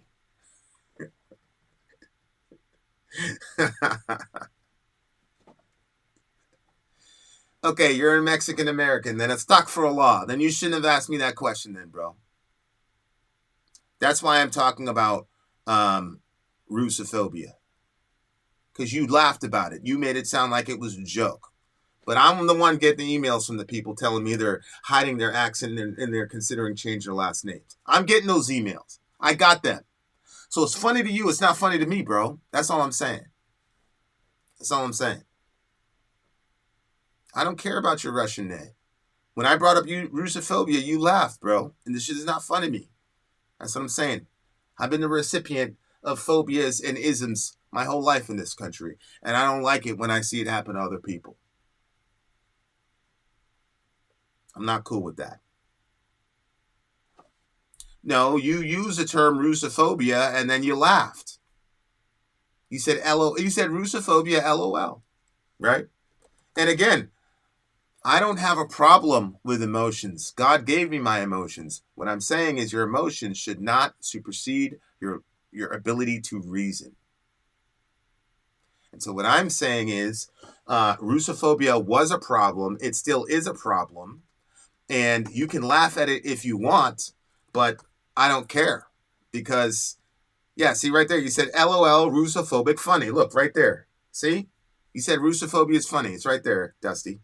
Okay, you're a Mexican American, then it's stuck for a law. Then you shouldn't have asked me that question then, bro. That's why I'm talking about Russophobia. Because you laughed about it. You made it sound like it was a joke. But I'm the one getting the emails from the people telling me they're hiding their accent and they're considering changing their last names. I'm getting those emails. I got them. So it's funny to you. It's not funny to me, bro. That's all I'm saying. That's all I'm saying. I don't care about your Russian name. When I brought up Russophobia, you laughed, bro. And this shit is not funny to me. That's what I'm saying. I've been the recipient of phobias and isms my whole life in this country. And I don't like it when I see it happen to other people. I'm not cool with that. No, you used the term Russophobia and then you laughed. You said you said Russophobia, LOL. Right? And again, I don't have a problem with emotions. God gave me my emotions. What I'm saying is your emotions should not supersede your ability to reason. And so what I'm saying is Russophobia was a problem. It still is a problem. And you can laugh at it if you want, but I don't care. Because, yeah, see right there, you said LOL, Russophobic, funny. Look, right there. See? You said Russophobia is funny. It's right there, Dusty.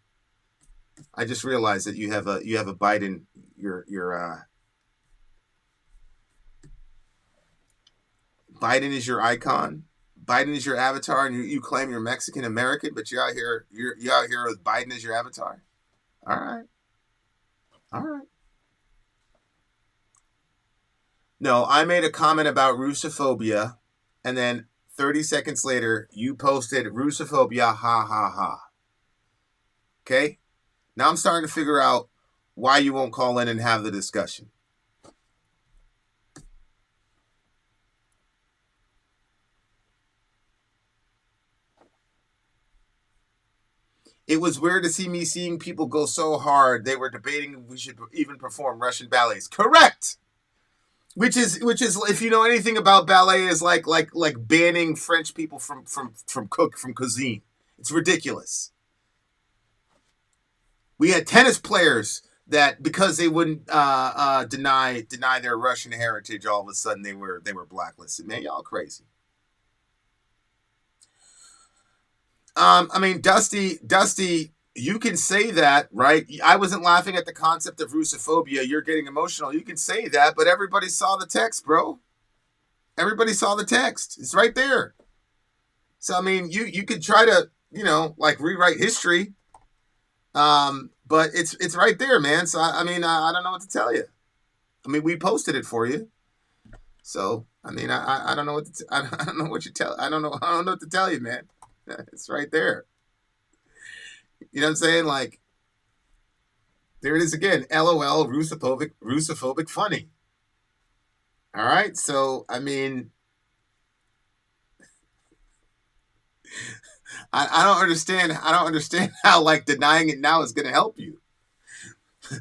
I just realized that you have a Biden, Biden is your icon. Biden is your avatar, and you claim you're Mexican American, but you're out here with Biden as your avatar. All right. No, I made a comment about Russophobia, and then 30 seconds later, you posted Russophobia, ha ha ha. Okay? Now I'm starting to figure out why you won't call in and have the discussion. It was weird to see me seeing people go so hard. They were debating if we should even perform Russian ballets. Correct. Which is if you know anything about ballet, is like banning French people from cuisine. It's ridiculous. We had tennis players that because they wouldn't deny their Russian heritage, all of a sudden they were blacklisted. Man, y'all crazy. I mean, Dusty, you can say that, right? I wasn't laughing at the concept of Russophobia. You're getting emotional. You can say that, but everybody saw the text, bro. Everybody saw the text. It's right there. So, I mean, you could try to, rewrite history. But it's right there, man. So, I mean, I don't know what to tell you. I mean, we posted it for you. So, I mean, I don't know what I don't know what you tell. I don't know what to tell you, man. It's right there. You know what I'm saying? Like, there it is again. LOL, Russophobic, funny. All right. So, I mean, I don't understand. I don't understand how denying it now is going to help you. Okay,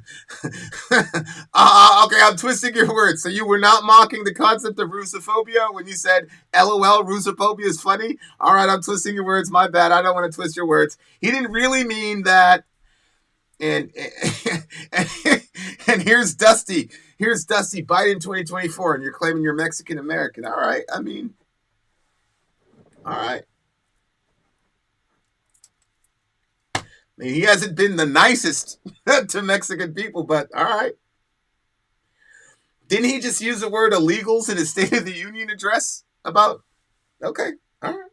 I'm twisting your words. So you were not mocking the concept of Russophobia when you said LOL, Russophobia is funny? All right, I'm twisting your words. My bad. I don't want to twist your words. He didn't really mean that. And here's Dusty. Here's Dusty, Biden 2024, and you're claiming you're Mexican American. All right. I mean, all right. I mean, he hasn't been the nicest to Mexican people, but all right. Didn't he just use the word illegals in his State of the Union address about? Okay, all right.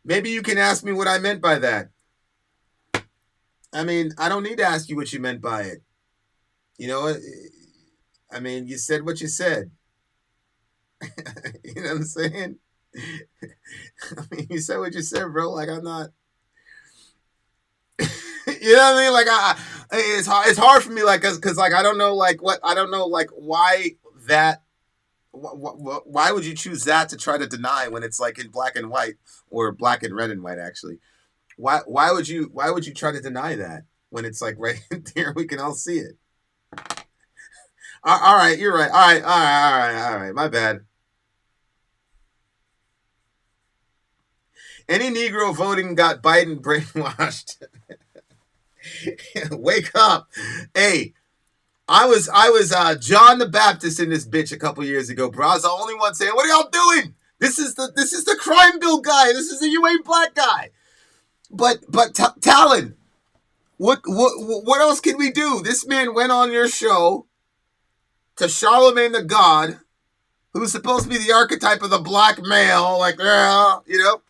Maybe you can ask me what I meant by that. I mean, I don't need to ask you what you meant by it. You know, I mean, you said what you said. You know what I'm saying? I mean, you said what you said, bro. Like, I'm not. You know what I mean? Like, it's hard for me, like, cause like I don't know, like what I don't know, like why that. Why would you choose that to try to deny when it's like in black and white, or black and red and white actually? Why would you try to deny that when it's like right there, we can all see it? All right, you're right. All right. My bad. Any Negro voting got Biden brainwashed. Wake up. Hey, I was John the Baptist in this bitch a couple years ago, bro. I was the only one saying, "What are y'all doing? This is the crime bill guy. This is the you ain't black guy." But Talon, what else can we do? This man went on your show to Charlemagne the God, who's supposed to be the archetype of the black male, like, you know.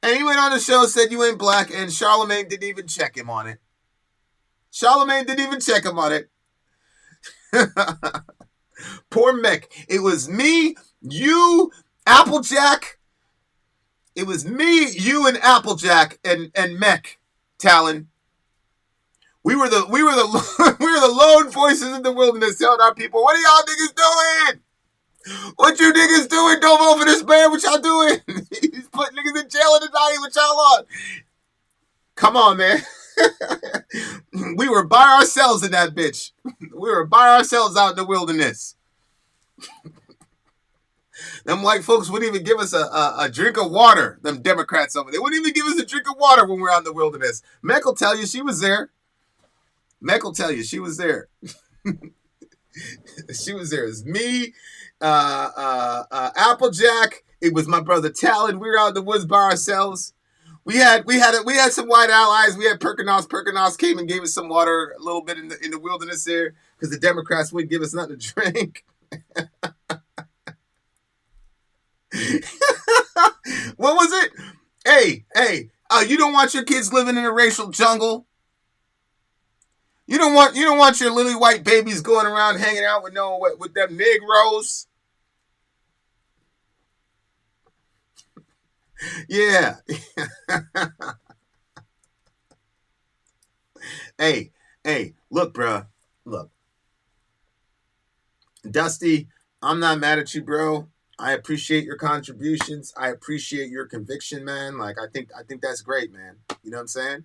And he went on the show, said you ain't black, and Charlemagne didn't even check him on it. Poor Mick. It was me, you, Applejack. It was me, you, and Applejack, and Mick, Talon. We were the we were the lone voices in the wilderness telling our people, "What are y'all niggas doing? What you niggas doing? Don't vote for this man. What y'all doing? He's putting niggas in jail and dying. What y'all on? Come on, man." We were by ourselves in that bitch. We were by ourselves out in the wilderness. Them white folks wouldn't even give us a drink of water. Them Democrats over there wouldn't even give us a drink of water when we're out in the wilderness. Meck will tell you she was there. She was there. She was there. It was me, Applejack. It was my brother Talon. We were out in the woods by ourselves. We had some white allies. We had Perkinos. Perkinos came and gave us some water a little bit in the wilderness there because the Democrats wouldn't give us nothing to drink. What was it? Hey, you don't want your kids living in a racial jungle. You don't want your lily white babies going around hanging out with them Negroes. Yeah. Hey, look, bruh. Look. Dusty, I'm not mad at you, bro. I appreciate your contributions. I appreciate your conviction, man. Like, I think that's great, man. You know what I'm saying?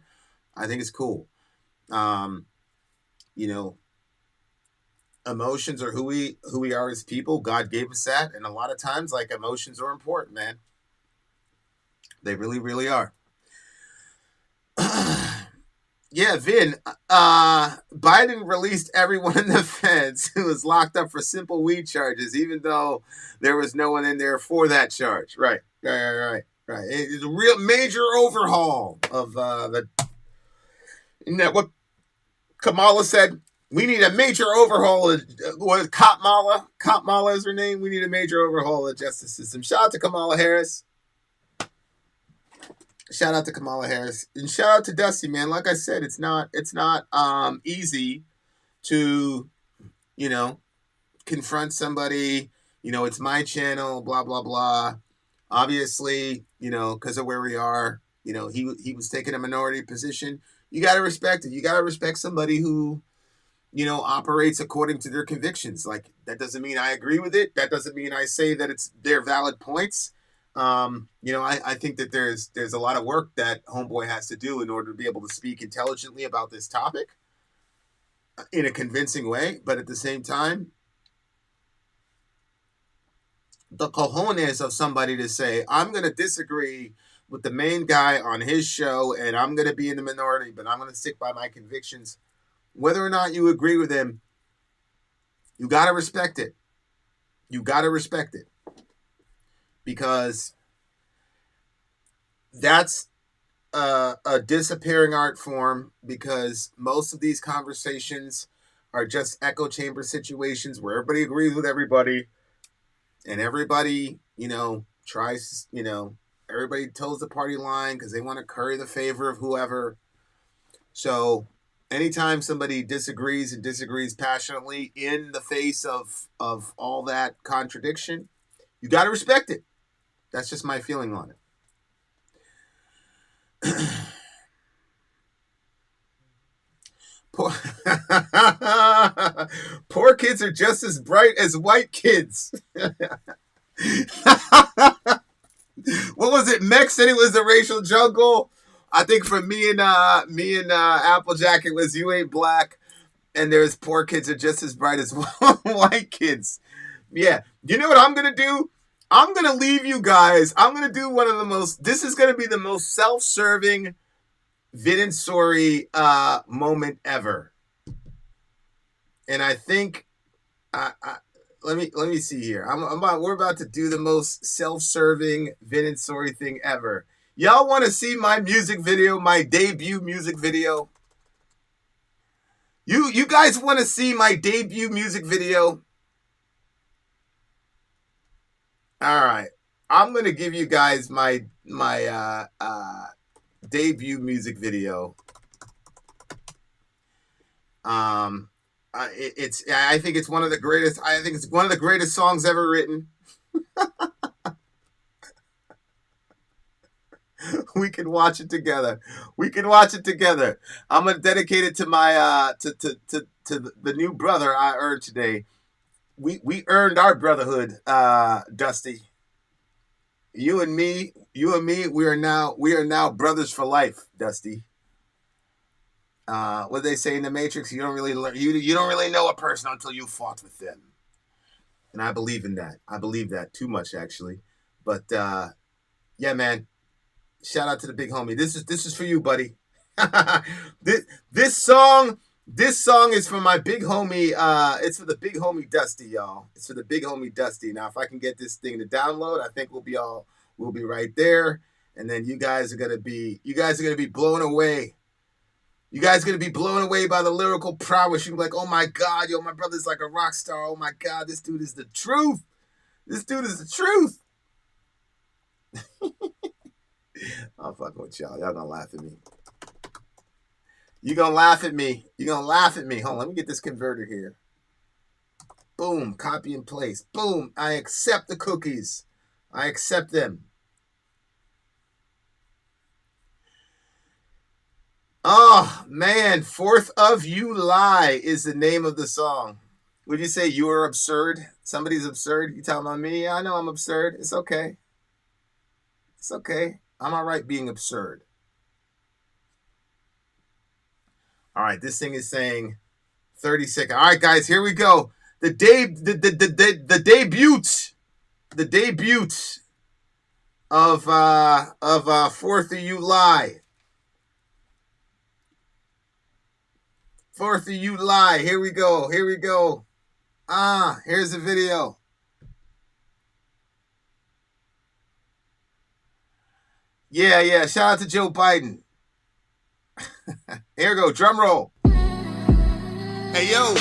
I think it's cool. You know, emotions are who we are as people. God gave us that, and a lot of times, like, emotions are important, man. They really, really are. Yeah, Vin. Biden released everyone in the feds who was locked up for simple weed charges, even though there was no one in there for that charge. Right. It's a real major overhaul of the. Isn't that what Kamala said? We need a major overhaul of what Kamala is her name. We need a major overhaul of the justice system. Shout out to Kamala Harris. Shout out to Kamala Harris. And shout out to Dusty, man. Like I said, it's not easy to, confront somebody. It's my channel, blah, blah, blah. Obviously, because of where we are, he was taking a minority position. You got to respect it. You got to respect somebody who, operates according to their convictions. Like, that doesn't mean I agree with it. That doesn't mean I say that it's their valid points. I think that there's a lot of work that Homeboy has to do in order to be able to speak intelligently about this topic in a convincing way. But at the same time, the cojones of somebody to say, I'm going to disagree with the main guy on his show and I'm going to be in the minority, but I'm going to stick by my convictions. Whether or not you agree with him, you got to respect it. Because that's a disappearing art form, because most of these conversations are just echo chamber situations where everybody agrees with everybody and everybody, tries, everybody toes the party line because they want to curry the favor of whoever. So anytime somebody disagrees passionately in the face of all that contradiction, you got to respect it. That's just my feeling on it. Poor kids are just as bright as white kids. What was it? Mex said it was the racial jungle. I think for me and Applejack, it was You Ain't Black. And there's poor kids are just as bright as white kids. Yeah. You know what I'm going to do? I'm going to leave you guys. I'm going to do one of the most, this is going to be the most self-serving Vid and Sorry moment ever. And I think, let me see here. We're about to do the most self-serving Vid and Sorry thing ever. Y'all want to see my music video, my debut music video? You guys want to see my debut music video? All right. I'm going to give you guys my debut music video. I think it's one of the greatest. I think it's one of the greatest songs ever written. We can watch it together. We can watch it together. I'm gonna dedicate it to my to the new brother I earned today. We earned our brotherhood, Dusty. You and me, we are now brothers for life, Dusty. What they say in the Matrix, you don't really learn, you don't really know a person until you fought with them. And I believe in that. I believe that too much, actually. But yeah, man. Shout out to the big homie. This is for you, buddy. This song is for my big homie. It's for the big homie Dusty, y'all. It's for the big homie Dusty. Now, if I can get this thing to download, I think we'll be right there. And then you guys are gonna be blown away. You guys are gonna be blown away by the lyrical prowess. You're like, oh my God, yo, my brother's like a rock star. Oh my God, this dude is the truth. This dude is the truth. I'm fucking with y'all. Y'all gonna laugh at me. You gonna laugh at me. You gonna laugh at me. Hold on, let me get this converter here. Boom, copy and paste. Boom, I accept the cookies. I accept them. Oh, man. 4th of July is the name of the song. Would you say you are absurd? Somebody's absurd? You talking about me? Yeah, I know I'm absurd. It's okay. It's okay. I'm all right being absurd. All right, this thing is saying 30 seconds. All right, guys, here we go. The debut of 4th of July. 4th of July. Here we go. Here we go. Here's the video. Yeah. Shout out to Joe Biden. Here we go. Drum roll. Hey, yo.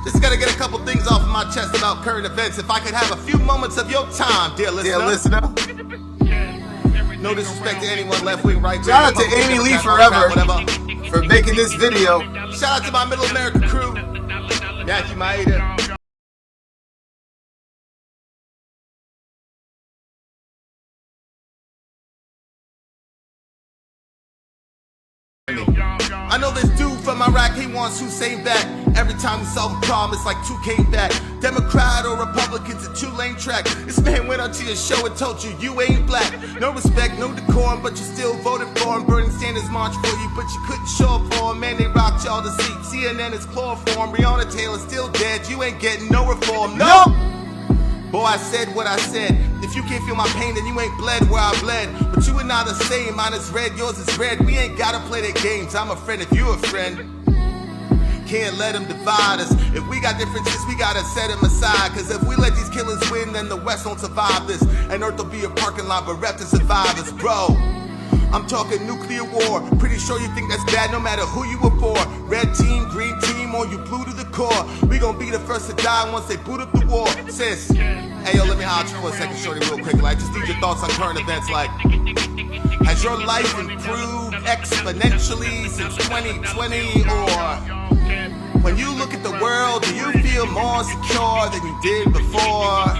Just got to get a couple things off of my chest about current events. If I could have a few moments of your time, dear listener. No disrespect to anyone, left wing, right wing. Shout out to Amy Lee Forever for making this video. Shout out to my Middle America crew. Matthew Maeda. I know this dude from Iraq, he wants Hussein back. Every time we solve a problem, it's like 2 came back. Democrat or Republicans, a 2-lane track. This man went on to your show and told you, you ain't black. No respect, no decorum, but you still voted for him. Bernie Sanders marched for you, but you couldn't show up for him. Man, they rocked y'all to sleep. CNN is chloroform. Breonna Taylor's still dead. You ain't getting no reform. Nope! Boy, I said what I said. If you can't feel my pain, then you ain't bled where I bled. But you and I the same. Mine is red, yours is red. We ain't gotta play their games. I'm a friend if you a friend. Can't let them divide us. If we got differences, we gotta set them aside. Cause if we let these killers win, then the West won't survive this. And Earth will be a parking lot bereft of survivors, bro. I'm talking nuclear war. Pretty sure you think that's bad no matter who you were for. Red team, green team, or you blue to the core. We gon' be the first to die once they boot up the war. Sis, hey yo, let me holler at you for a second, shorty, real quick. Like, just need your thoughts on current events. Like, has your life improved exponentially since 2020? Or when you look at the world, do you feel more secure than you did before?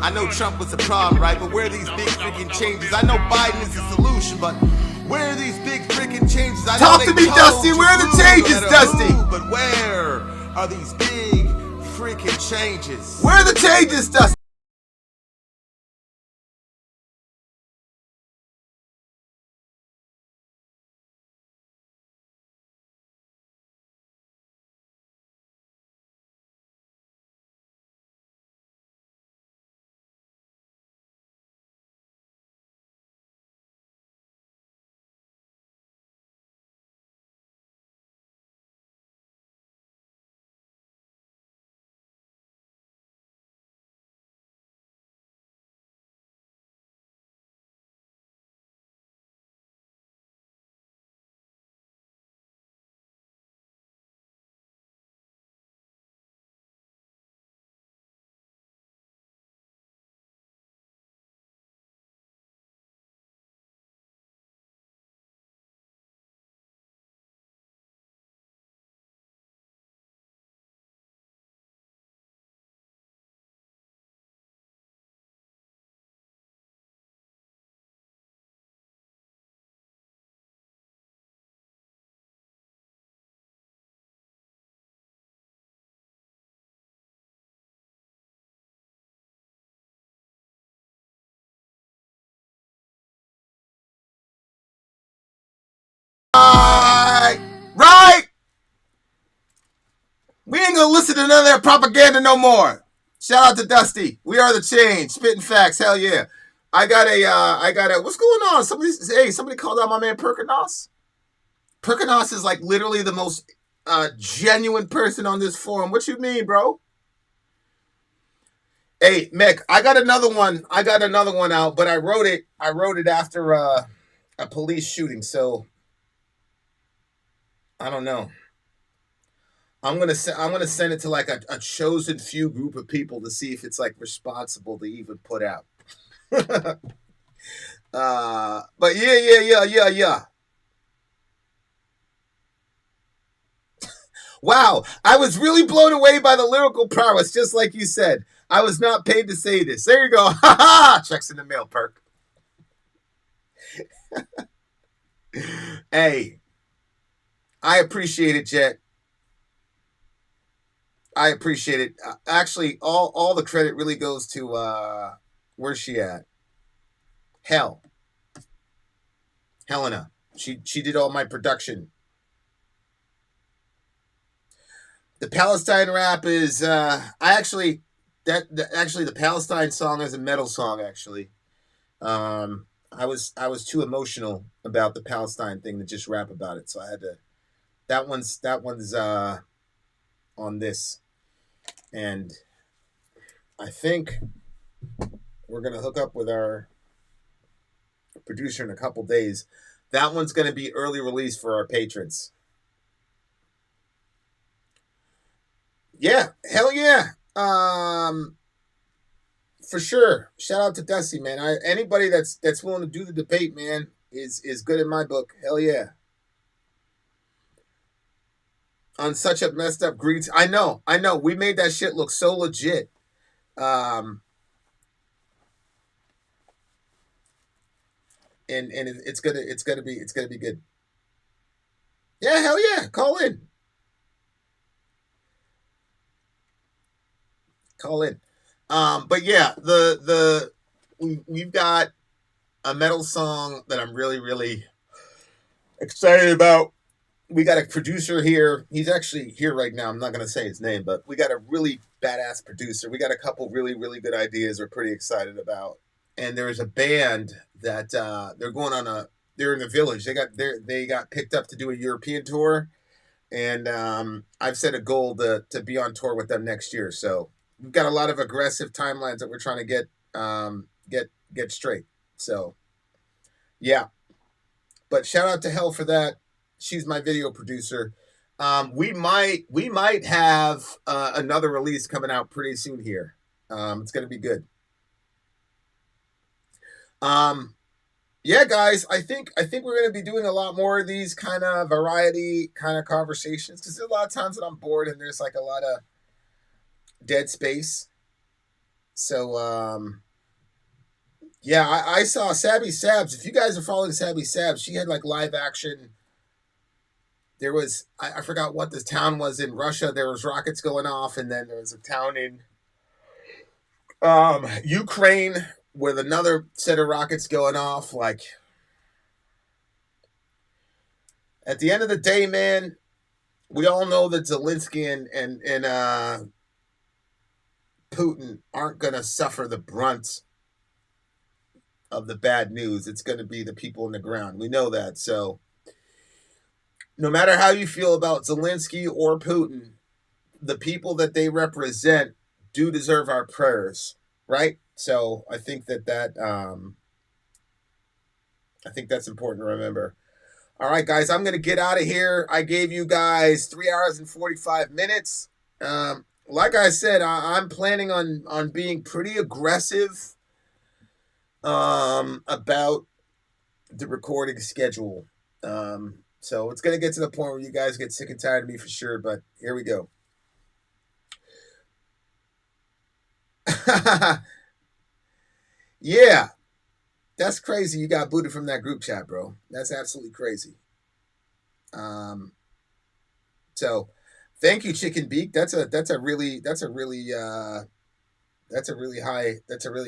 I know Trump was a problem, right? But where are these big freaking changes? I know Biden is the solution, but where are these big freaking changes? I Talk to me, Dusty. Where are the changes, Dusty? But where are these big freaking changes? Where are the changes, Dusty? Right. We ain't gonna listen to none of that propaganda no more. Shout out to Dusty. We are the change. Spitting facts. Hell yeah. I got a. What's going on? Somebody called out my man Perkinos. Perkinos is like literally the most genuine person on this forum. What you mean, bro? Hey, Mick, I got another one. Out, but I wrote it after a police shooting. So I don't know. I'm gonna send it to like a chosen few group of people to see if it's like responsible to even put out. But yeah. Wow, I was really blown away by the lyrical prowess, just like you said. I was not paid to say this. There you go. Ha ha! Checks in the mail, Perk. Hey, I appreciate it, Jet. I appreciate it. Actually, all the credit really goes to where's she at? Helena. She did all my production. The Palestine rap is the Palestine song is a metal song actually. I was too emotional about the Palestine thing to just rap about it, so I had to. That one's on this, and I think we're gonna hook up with our producer in a couple days. That one's gonna be early release for our patrons. Yeah, hell yeah. For sure. Shout out to Dusty, man. Anybody that's willing to do the debate, man, is good in my book. Hell yeah. On such a messed up greed. I know. We made that shit look so legit. And it's gonna be good. Yeah, hell yeah. Call in. But yeah, we've got a metal song that I'm really, really excited about. We got a producer here. He's actually here right now. I'm not going to say his name, but we got a really badass producer. We got a couple really, really good ideas we're pretty excited about. And there's a band that they're in the Village. They got picked up to do a European tour. And I've set a goal to be on tour with them next year. So we've got a lot of aggressive timelines that we're trying to get straight. So yeah. But shout out to Hell for that. She's my video producer. We might have another release coming out pretty soon here. It's gonna be good. Yeah, guys, I think we're gonna be doing a lot more of these kind of variety kind of conversations because there's a lot of times that I'm bored and there's like a lot of dead space. So, yeah, I saw Sabby Sabs. If you guys are following Sabby Sabs, she had like live action. There was, I forgot what this town was in Russia. There was rockets going off, and then there was a town in Ukraine with another set of rockets going off. Like, at the end of the day, man, we all know that Zelensky and Putin aren't going to suffer the brunt of the bad news. It's going to be the people on the ground. We know that. So, no matter how you feel about Zelensky or Putin, the people that they represent do deserve our prayers, right? So I think I think that's important to remember. All right, guys, I'm going to get out of here. I gave you guys 3 hours and 45 minutes. Like I said, I'm planning on being pretty aggressive about the recording schedule. So it's going to get to the point where you guys get sick and tired of me for sure, but here we go. Yeah, that's crazy. You got booted from that group chat, bro. That's absolutely crazy. So thank you, Chicken Beak. That's a really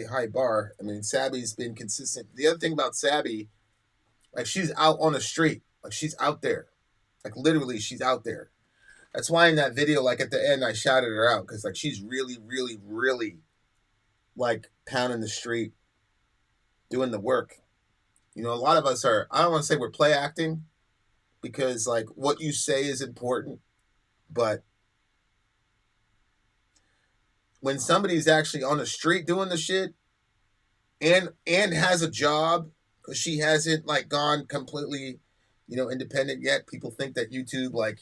high bar. I mean, Sabby's been consistent. The other thing about Sabby, like, she's out on the street, like, she's out there, like, literally she's out there. That's why in that video, like, at the end, I shouted her out, because, like, she's really, really, really, like, pounding the street, doing the work. You know, a lot of us are, I don't want to say we're play acting, because, like, what you say is important, but when somebody's actually on the street doing the shit and has a job, because she hasn't, like, gone completely, you know, independent yet. People think that YouTube, like,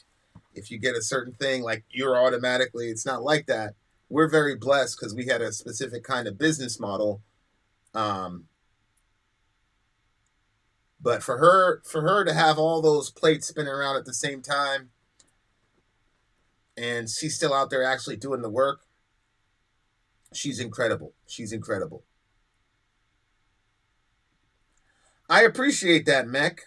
if you get a certain thing, like, you're automatically, it's not like that. We're very blessed because we had a specific kind of business model. But for her to have all those plates spinning around at the same time, and she's still out there actually doing the work, she's incredible. She's incredible. I appreciate that, Mech.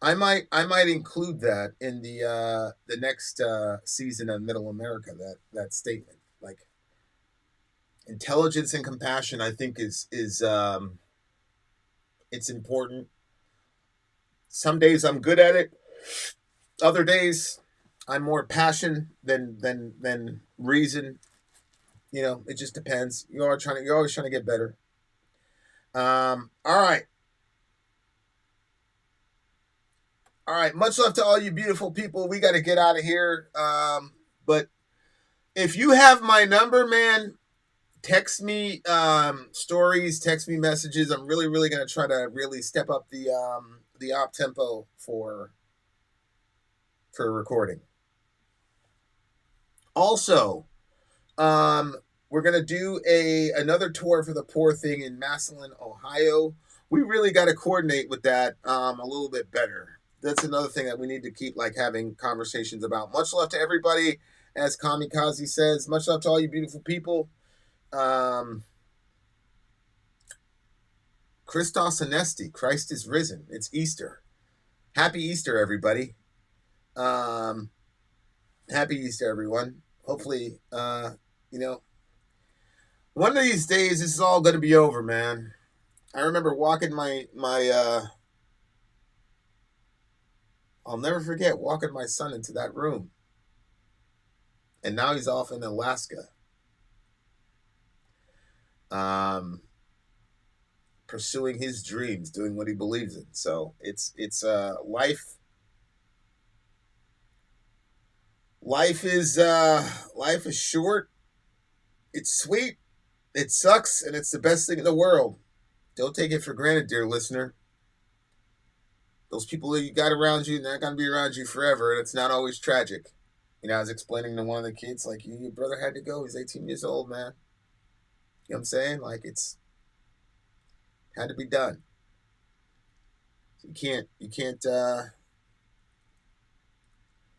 I might include that in the next season of Middle America. That statement, like, intelligence and compassion, I think is it's important. Some days I'm good at it. Other days I'm more passion than reason. You know, it just depends. You're always trying to get better. All right. All right. Much love to all you beautiful people. We got to get out of here. But if you have my number, man, text me stories, text me messages. I'm really, really going to try to really step up the op tempo for recording. Also, we're going to do another tour for the Poor Thing in Massillon, Ohio. We really got to coordinate with that a little bit better. That's another thing that we need to keep, like, having conversations about. Much love to everybody, as Kamikaze says. Much love to all you beautiful people. Christos Anesti, Christ is risen. It's Easter. Happy Easter, everybody. Happy Easter, everyone. Hopefully, you know, one of these days, this is all going to be over, man. I remember walking my I'll never forget walking my son into that room. And now he's off in Alaska. Pursuing his dreams, doing what he believes in. So it's life. Life is short. It's sweet. It sucks, and it's the best thing in the world. Don't take it for granted, dear listener. Those people that you got around you, they're not going to be around you forever, and it's not always tragic. You know, I was explaining to one of the kids, like, your brother had to go. He's 18 years old, man. You know what I'm saying? Like, it's had to be done. You can't,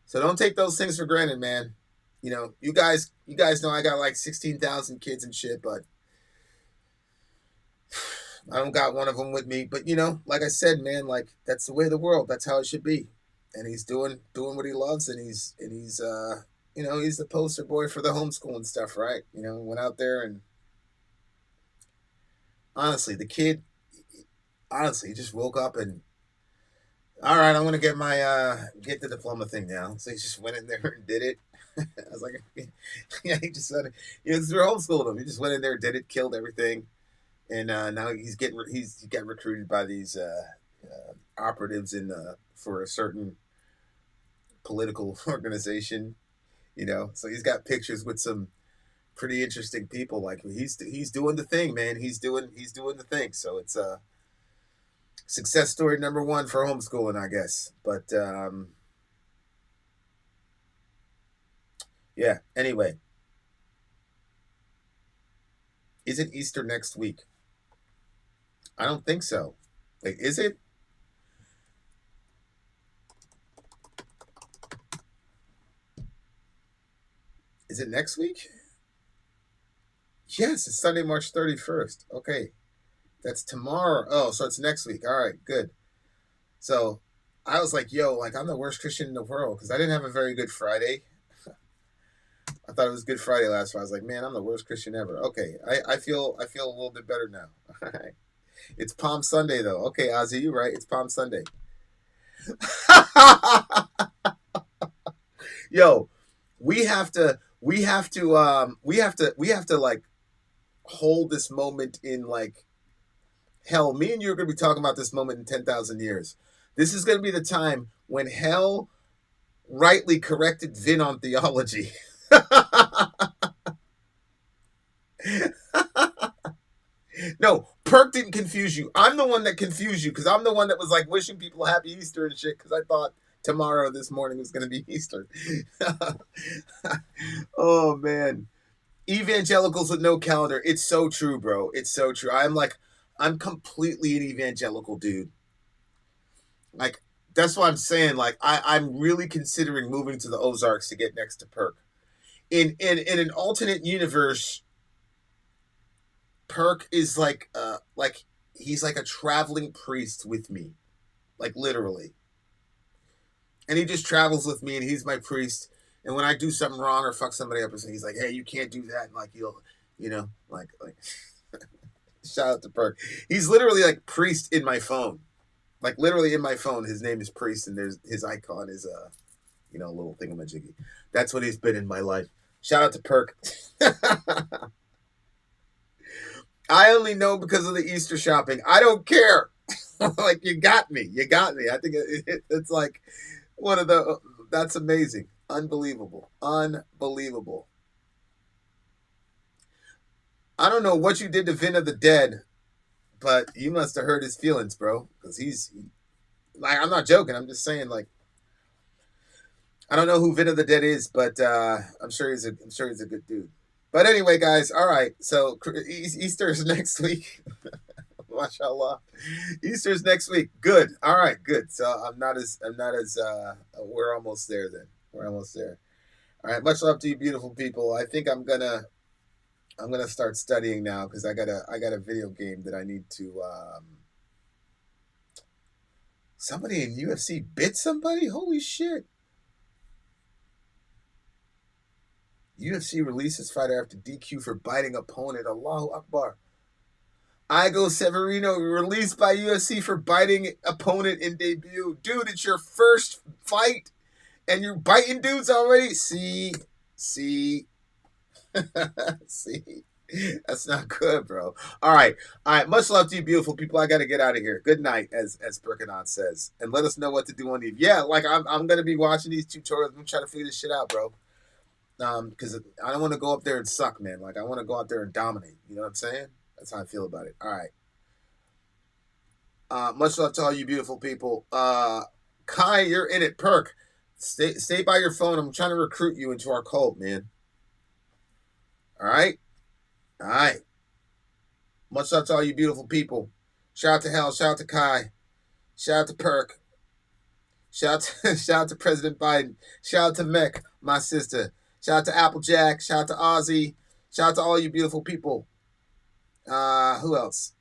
so don't take those things for granted, man. You know, you guys know I got like 16,000 kids and shit, but I don't got one of them with me, but you know, like I said, man, like that's the way of the world. That's how it should be. And he's doing what he loves, and he's you know, he's the poster boy for the homeschooling stuff, right? You know, went out there and honestly, the kid, honestly, he just woke up and all right, I'm gonna get my get the diploma thing now. So he just went in there and did it. I was like, yeah, he just said, you know, they're homeschooling him. He just went in there, did it, killed everything, and now he got recruited by these operatives in for a certain political organization. You know, so he's got pictures with some pretty interesting people. Like he's doing the thing, man. He's doing the thing. So it's success story number one for homeschooling, I guess. But yeah. Anyway, isn't Easter next week? I don't think so. Wait, is it? Is it next week? Yes, it's Sunday, March 31st. Okay. That's tomorrow. Oh, so it's next week. All right, good. So I was like, yo, like I'm the worst Christian in the world because I didn't have a very good Friday. I thought it was Good Friday last Friday. I was like, man, I'm the worst Christian ever. Okay, I feel a little bit better now. All right. It's Palm Sunday though. Okay, Ozzy, you're right. It's Palm Sunday. Yo, we have to like hold this moment in like hell. Me and you are going to be talking about this moment in 10,000 years. This is going to be the time when hell rightly corrected Vin on theology. No, Perk didn't confuse you. I'm the one that confused you because I'm the one that was like wishing people happy Easter and shit because I thought tomorrow this morning was going to be Easter. Oh, man. Evangelicals with no calendar. It's so true, bro. It's so true. I'm completely an evangelical dude. Like, that's what I'm saying. Like, I'm really considering moving to the Ozarks to get next to Perk. In an alternate universe, Perk is like he's like a traveling priest with me, like literally. And he just travels with me, and he's my priest. And when I do something wrong or fuck somebody up, he's like, "Hey, you can't do that." And like he'll, you know, like shout out to Perk. He's literally like priest in my phone, like literally in my phone. His name is Priest, and there's his icon is you know, a little thingamajiggy. That's what he's been in my life. Shout out to Perk. I only know because of the Easter shopping. I don't care. Like, you got me. You got me. I think it's like one of the, that's amazing. Unbelievable. Unbelievable. I don't know what you did to Vin of the Dead, but you must have hurt his feelings, bro. Because like, I'm not joking. I'm just saying, like, I don't know who Vin of the Dead is, but I'm sure he's a good dude. But anyway, guys, all right. So Easter is next week. Mashallah. Easter's next week. Good. All right, good. So I'm not as we're almost there then. We're almost there. All right, much love to you beautiful people. I think I'm gonna start studying now because I got a video game that I need to somebody in UFC bit somebody? Holy shit. UFC releases fighter after DQ for biting opponent. Allahu Akbar. Igo Severino released by UFC for biting opponent in debut. Dude, it's your first fight and you're biting dudes already? See. See. That's not good, bro. All right. Much love to you, beautiful people. I got to get out of here. Good night, as Perkinaut says. And let us know what to do on these. Yeah, like I'm going to be watching these tutorials. I'm trying to figure this shit out, bro. Because I don't want to go up there and suck, man. Like, I want to go out there and dominate. You know what I'm saying? That's how I feel about it. All right. Much love to all you beautiful people. Kai, you're in it. Perk, stay by your phone. I'm trying to recruit you into our cult, man. All right? All right. Much love to all you beautiful people. Shout out to Hell. Shout out to Kai. Shout out to Perk. Shout out to President Biden. Shout out to Mech, my sister. Shout out to Applejack. Shout out to Ozzy. Shout out to all you beautiful people. Who else?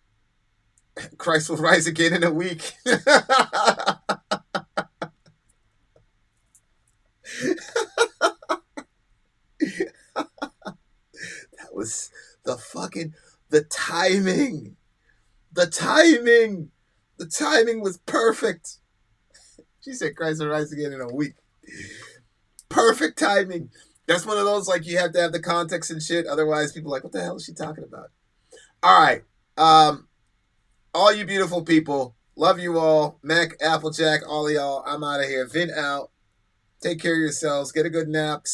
Christ will rise again in a week. That was the timing. The timing was perfect. She said Christ will rise again in a week. Perfect timing. That's one of those, like, you have to have the context and shit. Otherwise, people are like, what the hell is she talking about? All right. All you beautiful people, love you all. Mac, Applejack, all of y'all. I'm out of here. Vin out. Take care of yourselves. Get a good nap.